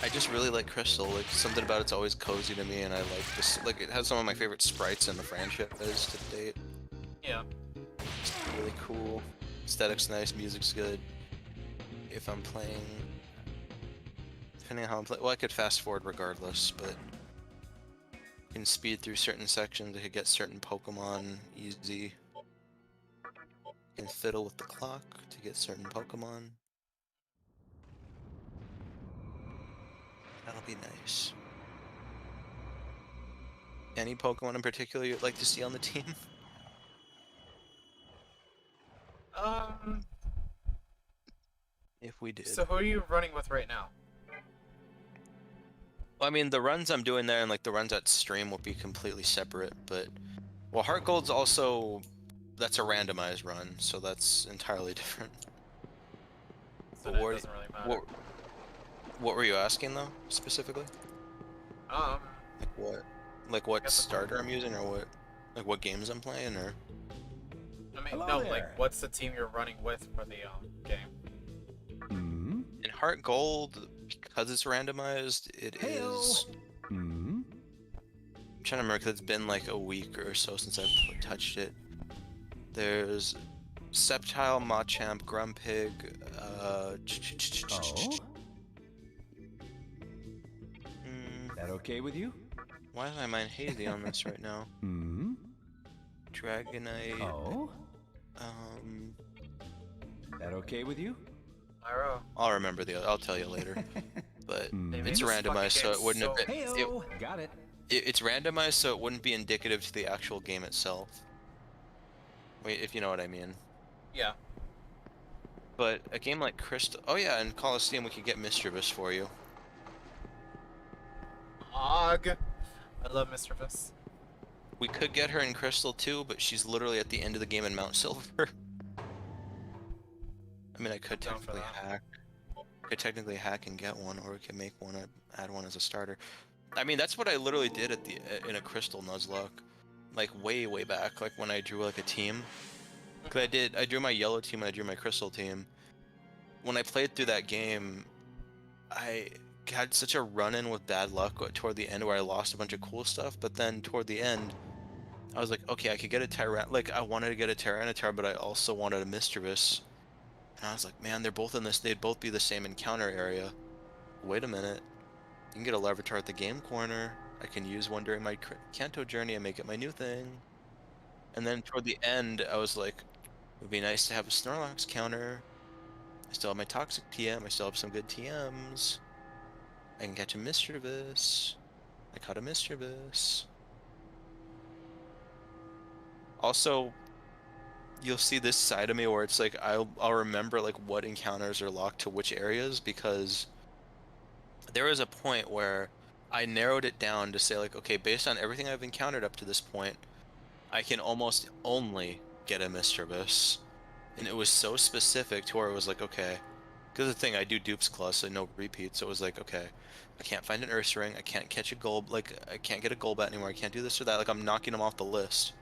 Speaker 3: I just really like Crystal. Like something about it's always cozy to me, and I like just like it has some of my favorite sprites in the franchise to date.
Speaker 1: Yeah.
Speaker 3: It's really cool. Aesthetic's nice, music's good. If I'm playing, depending on how I'm playing, well, I could fast forward regardless, but I can speed through certain sections. I could get certain Pokemon easy. I can fiddle with the clock to get certain Pokemon. That'll be nice. Any Pokemon in particular you'd like to see on the team? If we did.
Speaker 1: So who are you running with right now?
Speaker 3: Well, I mean, the runs I'm doing there and like the runs at stream will be completely separate, but well, Heart Gold's also, that's a randomized run, so that's entirely different.
Speaker 1: So
Speaker 3: But
Speaker 1: that doesn't really matter.
Speaker 3: What were you asking though, specifically? Like what? Like what starter I'm using, or what? Like what games I'm playing, or?
Speaker 1: I mean,
Speaker 5: Hello
Speaker 1: no,
Speaker 5: there.
Speaker 1: like what's the team you're running with for the game?
Speaker 5: Hmm?
Speaker 3: In Heart Gold, because it's randomized, it
Speaker 5: Heyo.
Speaker 3: is.
Speaker 5: Hmm?
Speaker 3: I'm trying to remember because it's been like a week or so since I've touched it. There's Sceptile, Machamp, Grumpig,
Speaker 5: Oh? That okay with you?
Speaker 3: Why is my mind hazy on this right now?
Speaker 5: Hmm?
Speaker 3: Dragonite.
Speaker 5: Oh? That okay with you?
Speaker 1: Pyro.
Speaker 3: I'll remember I'll tell you later. But
Speaker 5: Hmm.
Speaker 3: it's randomized, so it wouldn't have been.
Speaker 5: Heyo! Got it.
Speaker 3: It's randomized, so it wouldn't be indicative to the actual game itself. Wait, if you know what I mean.
Speaker 1: Yeah.
Speaker 3: But a game like Crystal. Oh yeah, in Coliseum we could get Mischievous for you.
Speaker 1: Og. I love Mischievous.
Speaker 3: We could get her in Crystal too, but she's literally at the end of the game in Mount Silver. I mean, I could
Speaker 1: Down for
Speaker 3: technically
Speaker 1: that.
Speaker 3: hack. Could technically hack and get one, or we could make one, add one as a starter. I mean, that's what I literally did at the in a Crystal Nuzlocke, like way back, like when I drew like a team. Cause I drew my yellow team and I drew my Crystal team. When I played through that game, I had such a run-in with bad luck toward the end where I lost a bunch of cool stuff, but then toward the end, I was like, okay, I could get a like I wanted to get a Tyranitar, but I also wanted a Mischievous. And I was like, man, they're both in this, they'd both be the same encounter area. Wait a minute. You can get a Larvitar at the game corner. I can use one during my Kanto journey and make it my new thing. And then toward the end, I was like, would be nice to have a Snorlax counter. I still have my Toxic TM. I still have some good TMs. I can catch a Mischievous. I caught a Mischievous. Also, you'll see this side of me where it's like I'll remember like what encounters are locked to which areas, because there was a point where I narrowed it down to say like, okay, based on everything I've encountered up to this point, I can almost only get a Mischievous. And it was so specific to where it was like, okay, because the thing, I do dupes class, so no repeats, so it was like, okay, I can't find an Ursaring, I can't catch a Gold, like, I can't get a Golbat anymore, I can't do this or that, like, I'm knocking them off the list.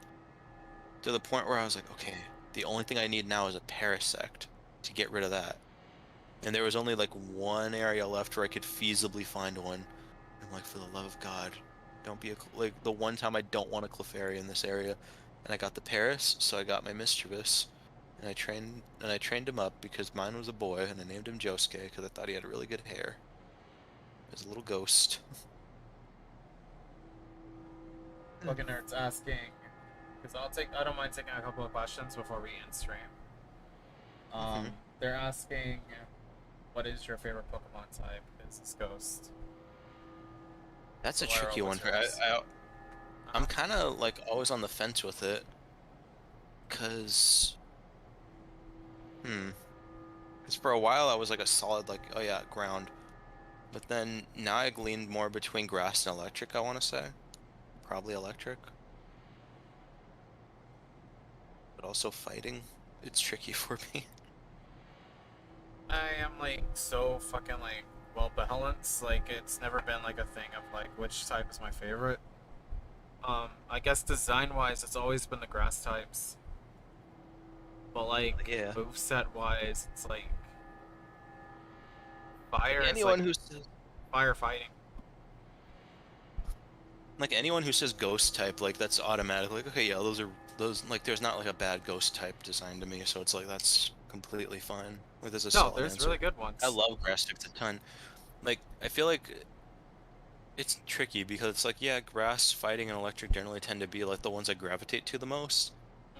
Speaker 3: To the point where I was like, okay, the only thing I need now is a Parasect to get rid of that. And there was only like one area left where I could feasibly find one. I'm like, for the love of God, don't be a, like, the one time I don't want a Clefairy in this area. And I got the Paras, so I got my Mischievous. And I trained him up because mine was a boy, and I named him Josuke because I thought he had really good hair. He was a little ghost.
Speaker 1: Fucking nerds asking, because I don't mind taking a couple of questions before we end stream. They're asking, what is your favorite Pokemon type? Is this Ghost?
Speaker 3: That's a
Speaker 1: Valero,
Speaker 3: tricky one.
Speaker 1: what's yours?
Speaker 3: I'm kind of like always on the fence with it, cause, cause for a while I was like a solid like, oh yeah, ground, but then now I leaned more between grass and electric. I want to say, probably electric, but also fighting. It's tricky for me.
Speaker 1: I am like so fucking like, well, balance. Like, it's never been like a thing of like which type is my favorite. I guess design wise, it's always been the grass types. But like,
Speaker 3: Yeah.
Speaker 1: moveset wise, it's like fire.
Speaker 3: Anyone
Speaker 1: is
Speaker 3: who
Speaker 1: like
Speaker 3: says,
Speaker 1: firefighting.
Speaker 3: like anyone who says ghost type, like that's automatic. Like, okay, yeah, those like there's not like a bad ghost type design to me, so it's like that's completely fine. Like, there's a
Speaker 1: No,
Speaker 3: solid
Speaker 1: there's
Speaker 3: answer.
Speaker 1: really good ones.
Speaker 3: I love grass types a ton. Like, I feel like it's tricky because it's like, yeah, grass, fighting, and electric generally tend to be like the ones I gravitate to the most.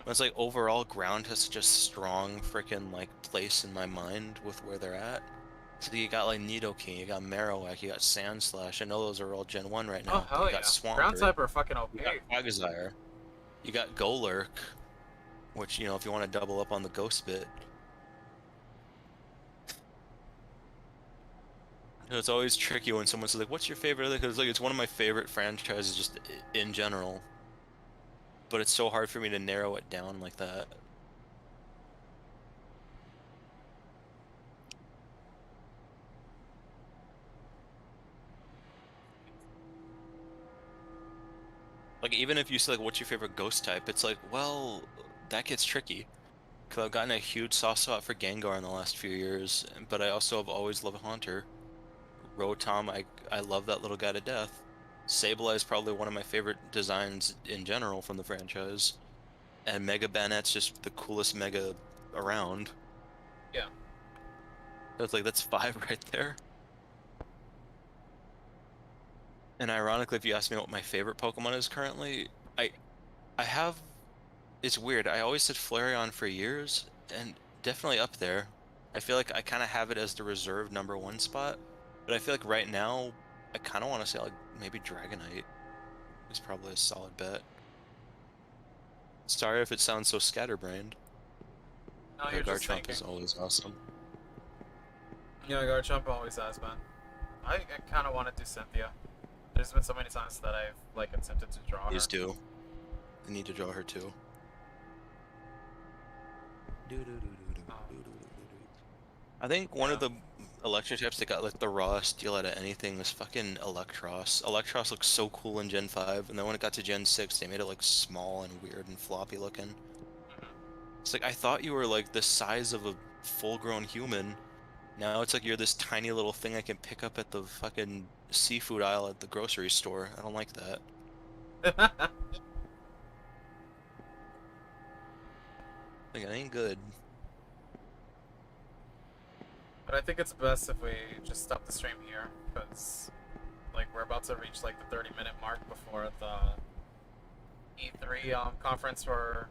Speaker 3: But it's like overall, ground has such a strong freaking like place in my mind with where they're at. So you got like Nidoking, you got Marowak, you got Sandslash. I know those are all Gen 1 right now.
Speaker 1: Oh hell
Speaker 3: you
Speaker 1: yeah!
Speaker 3: got Swampert,
Speaker 1: Ground type are fucking OP.
Speaker 3: you got Quagsire, you got Golurk, which, you know, if you want to double up on the ghost bit. You know, it's always tricky when someone says like, "What's your favorite?" Because like it's one of my favorite franchises just in general. But it's so hard for me to narrow it down like that. Like, even if you say like, "What's your favorite ghost type?" It's like, well, that gets tricky. Cause I've gotten a huge soft spot for Gengar in the last few years, but I also have always loved Haunter. Rotom, I love that little guy to death. Sableye is probably one of my favorite designs in general from the franchise. And Mega Banette's just the coolest Mega around.
Speaker 1: Yeah.
Speaker 3: So it's like, that's 5 right there. And ironically, if you ask me what my favorite Pokemon is currently, I have, it's weird, I always said Flareon for years, and definitely up there. I feel like I kind of have it as the reserved #1 spot, but I feel like right now, I kind of want to say like maybe Dragonite is probably a solid bet. Sorry if it sounds so scatterbrained.
Speaker 1: No, you're just
Speaker 3: Garchomp
Speaker 1: thinking.
Speaker 3: is always awesome.
Speaker 1: Yeah, Garchomp always has been. I kind of want to do Cynthia. There's been so many times that I've like attempted to draw her.
Speaker 3: These do. I need to draw her too. I think one of the electric types that got like the rawest deal out of anything was fucking Electros. Electros looks so cool in Gen 5, and then when it got to Gen 6, they made it like small and weird and floppy looking. It's like, I thought you were like the size of a full-grown human. Now it's like you're this tiny little thing I can pick up at the fucking seafood aisle at the grocery store. I don't like that. Like, it ain't good.
Speaker 1: But I think it's best if we just stop the stream here, because like we're about to reach like the 30-minute mark before the E3 conference for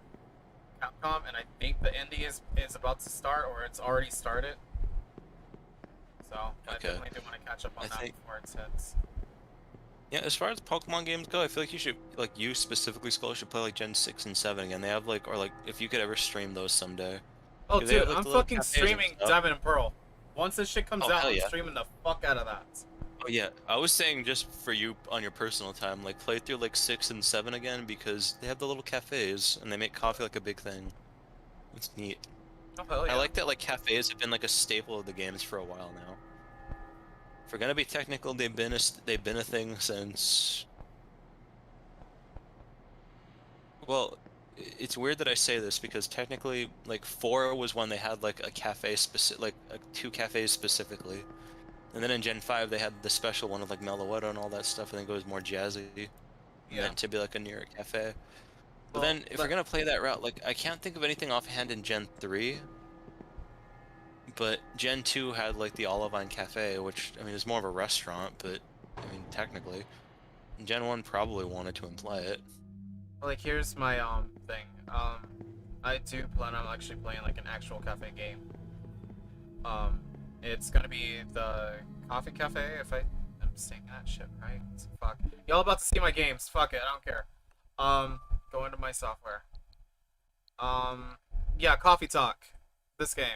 Speaker 1: Capcom, and I think the indie is about to start, or it's already started. So I
Speaker 3: Okay.
Speaker 1: definitely do want to catch up on
Speaker 3: I
Speaker 1: that
Speaker 3: think-
Speaker 1: before it hits.
Speaker 3: Yeah, as far as Pokemon games go, I feel like you should, like, you specifically, Skull, should play like Gen 6 and 7 again. They have like, or like, if you could ever stream those someday.
Speaker 1: Oh,
Speaker 3: 'Cause they
Speaker 1: dude,
Speaker 3: have, like,
Speaker 1: I'm
Speaker 3: the little
Speaker 1: fucking
Speaker 3: cafes and
Speaker 1: streaming
Speaker 3: stuff.
Speaker 1: Diamond and Pearl. Once this shit comes
Speaker 3: Oh,
Speaker 1: out,
Speaker 3: hell
Speaker 1: I'm
Speaker 3: yeah.
Speaker 1: streaming the fuck out of that.
Speaker 3: Oh yeah, I was saying just for you on your personal time, like play through like 6 and 7 again because they have the little cafes and they make coffee like a big thing. It's neat.
Speaker 1: Oh, hell yeah.
Speaker 3: I like that like cafes have been like a staple of the games for a while now. If we're gonna be technical, they've been a thing since. Well, it's weird that I say this because technically, like 4 was when they had like a cafe like 2 cafes specifically. And then in Gen 5 they had the special one with like Meloetta and all that stuff. I think it was more jazzy,
Speaker 1: Yeah.
Speaker 3: meant to be like a near cafe. But
Speaker 1: Well,
Speaker 3: then if we're gonna play that route, like I can't think of anything offhand in Gen 3. But Gen 2 had like the Olivine Cafe, which I mean is more of a restaurant, but I mean technically. Gen 1 probably wanted to imply it.
Speaker 1: Like, here's my thing. I do plan on actually playing like an actual cafe game. It's gonna be the Coffee Cafe, if I'm saying that shit right. Fuck. Y'all about to see my games. Fuck it, I don't care. Go into my software. Yeah, Coffee Talk. This game.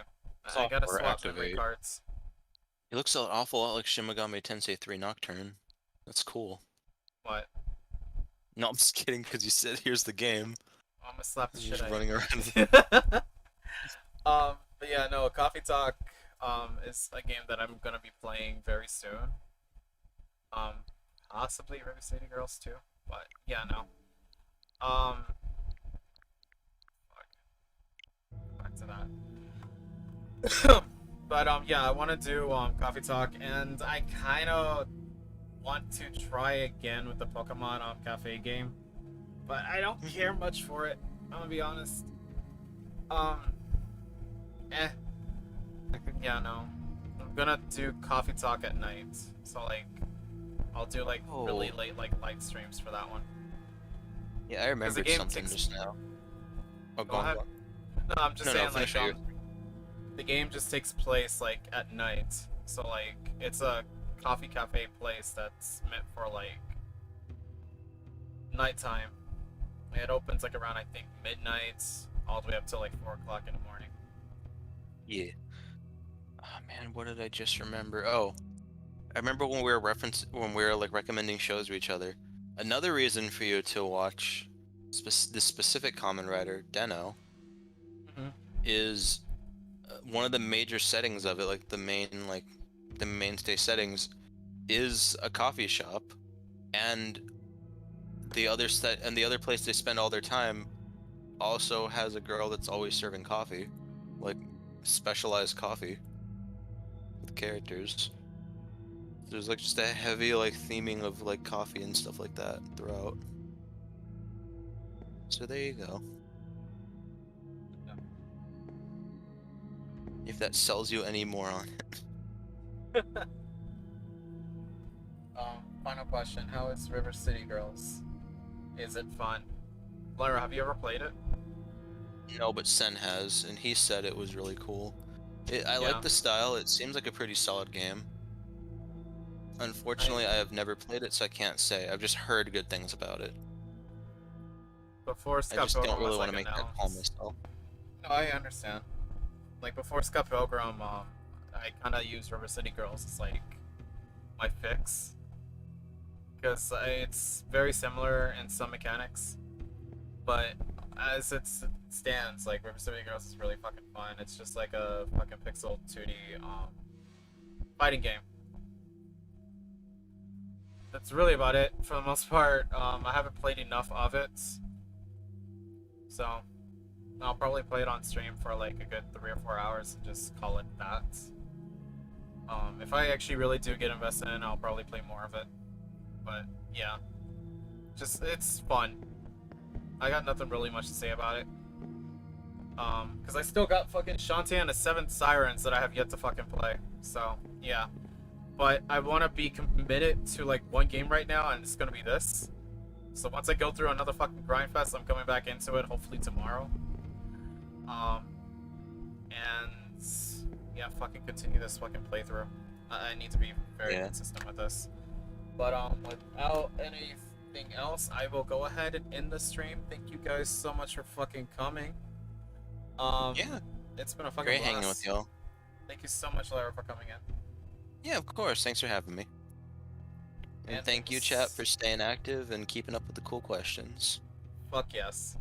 Speaker 1: I gotta
Speaker 3: Software
Speaker 1: swap memory
Speaker 3: activate.
Speaker 1: cards.
Speaker 3: It looks an awful lot like Shin Megami Tensei 3 Nocturne. That's cool.
Speaker 1: What?
Speaker 3: No, I'm just kidding because you said here's the game.
Speaker 1: Oh, I'm gonna slap the
Speaker 3: You're
Speaker 1: shit
Speaker 3: just
Speaker 1: out of
Speaker 3: running
Speaker 1: you.
Speaker 3: around.
Speaker 1: But yeah, no, Coffee Talk, is a game that I'm gonna be playing very soon. Possibly River City Girls too, but yeah, no. Fuck. Back to that. But yeah, I want to do Coffee Talk, and I kind of want to try again with the Pokemon Cafe game, but I don't care much for it. I'm gonna be honest. Eh. Yeah, no. I'm gonna do Coffee Talk at night, so like, I'll do like really
Speaker 3: Oh.
Speaker 1: late like live streams for that one.
Speaker 3: Yeah, I remembered
Speaker 1: game
Speaker 3: something
Speaker 1: takes-
Speaker 3: just now. Oh,
Speaker 1: Go
Speaker 3: go on,
Speaker 1: ahead.
Speaker 3: go on.
Speaker 1: No, I'm just
Speaker 3: No,
Speaker 1: saying
Speaker 3: finish
Speaker 1: like
Speaker 3: what
Speaker 1: the game just takes place like at night, so like it's a coffee cafe place that's meant for like nighttime. It opens like around I think midnight, all the way up till like 4 o'clock in the morning.
Speaker 3: Yeah. Oh man, what did I just remember? Oh, I remember when we were like recommending shows to each other. Another reason for you to watch this specific Kamen Rider, Deno,
Speaker 1: Mhm.
Speaker 3: is one of the major settings of it, like the mainstay settings, is a coffee shop, and the other place they spend all their time also has a girl that's always serving coffee, like specialized coffee with characters. There's like just a heavy like theming of like coffee and stuff like that throughout. So there you go.
Speaker 1: Yeah.
Speaker 3: If that sells you any more on it.
Speaker 1: Final question: how is River City Girls? Is it fun? Lyra, have you ever played it?
Speaker 3: No, but Sen has, and he said it was really cool. I
Speaker 1: Yeah.
Speaker 3: like the style. It seems like a pretty solid game. Unfortunately, I have never played it, so I can't say. I've just heard good things about it.
Speaker 1: Before
Speaker 3: I
Speaker 1: Scott
Speaker 3: just
Speaker 1: Pilgrim
Speaker 3: don't really
Speaker 1: was,
Speaker 3: want to
Speaker 1: like,
Speaker 3: make that call
Speaker 1: announced.
Speaker 3: myself.
Speaker 1: No, I understand. Like before Scott Pilgrim, I kind of use River City Girls as like my fix, because it's very similar in some mechanics, but as it stands, like River City Girls is really fucking fun. It's just like a fucking pixel 2D fighting game. That's really about it for the most part. I haven't played enough of it, so I'll probably play it on stream for like a good 3 or 4 hours and just call it that. If I actually really do get invested in, I'll probably play more of it. But yeah, just it's fun. I got nothing really much to say about it. Cause I still got fucking Shantae and the 7 Sirens that I have yet to fucking play. So yeah, but I want to be committed to like one game right now, and it's gonna be this. So once I go through another fucking grind fest, I'm coming back into it hopefully tomorrow. And yeah, fucking continue this fucking playthrough. I need to be very
Speaker 3: Yeah.
Speaker 1: consistent with this. But without anything else, I will go ahead and end the stream. Thank you guys so much for fucking coming.
Speaker 3: Yeah.
Speaker 1: It's been a fucking
Speaker 3: Great
Speaker 1: blast.
Speaker 3: hanging with y'all.
Speaker 1: Thank you so much, Lara, for coming in.
Speaker 3: Yeah, of course. Thanks for having me. And
Speaker 1: And
Speaker 3: thank you, chat, for staying active and keeping up with the cool questions.
Speaker 1: Fuck yes.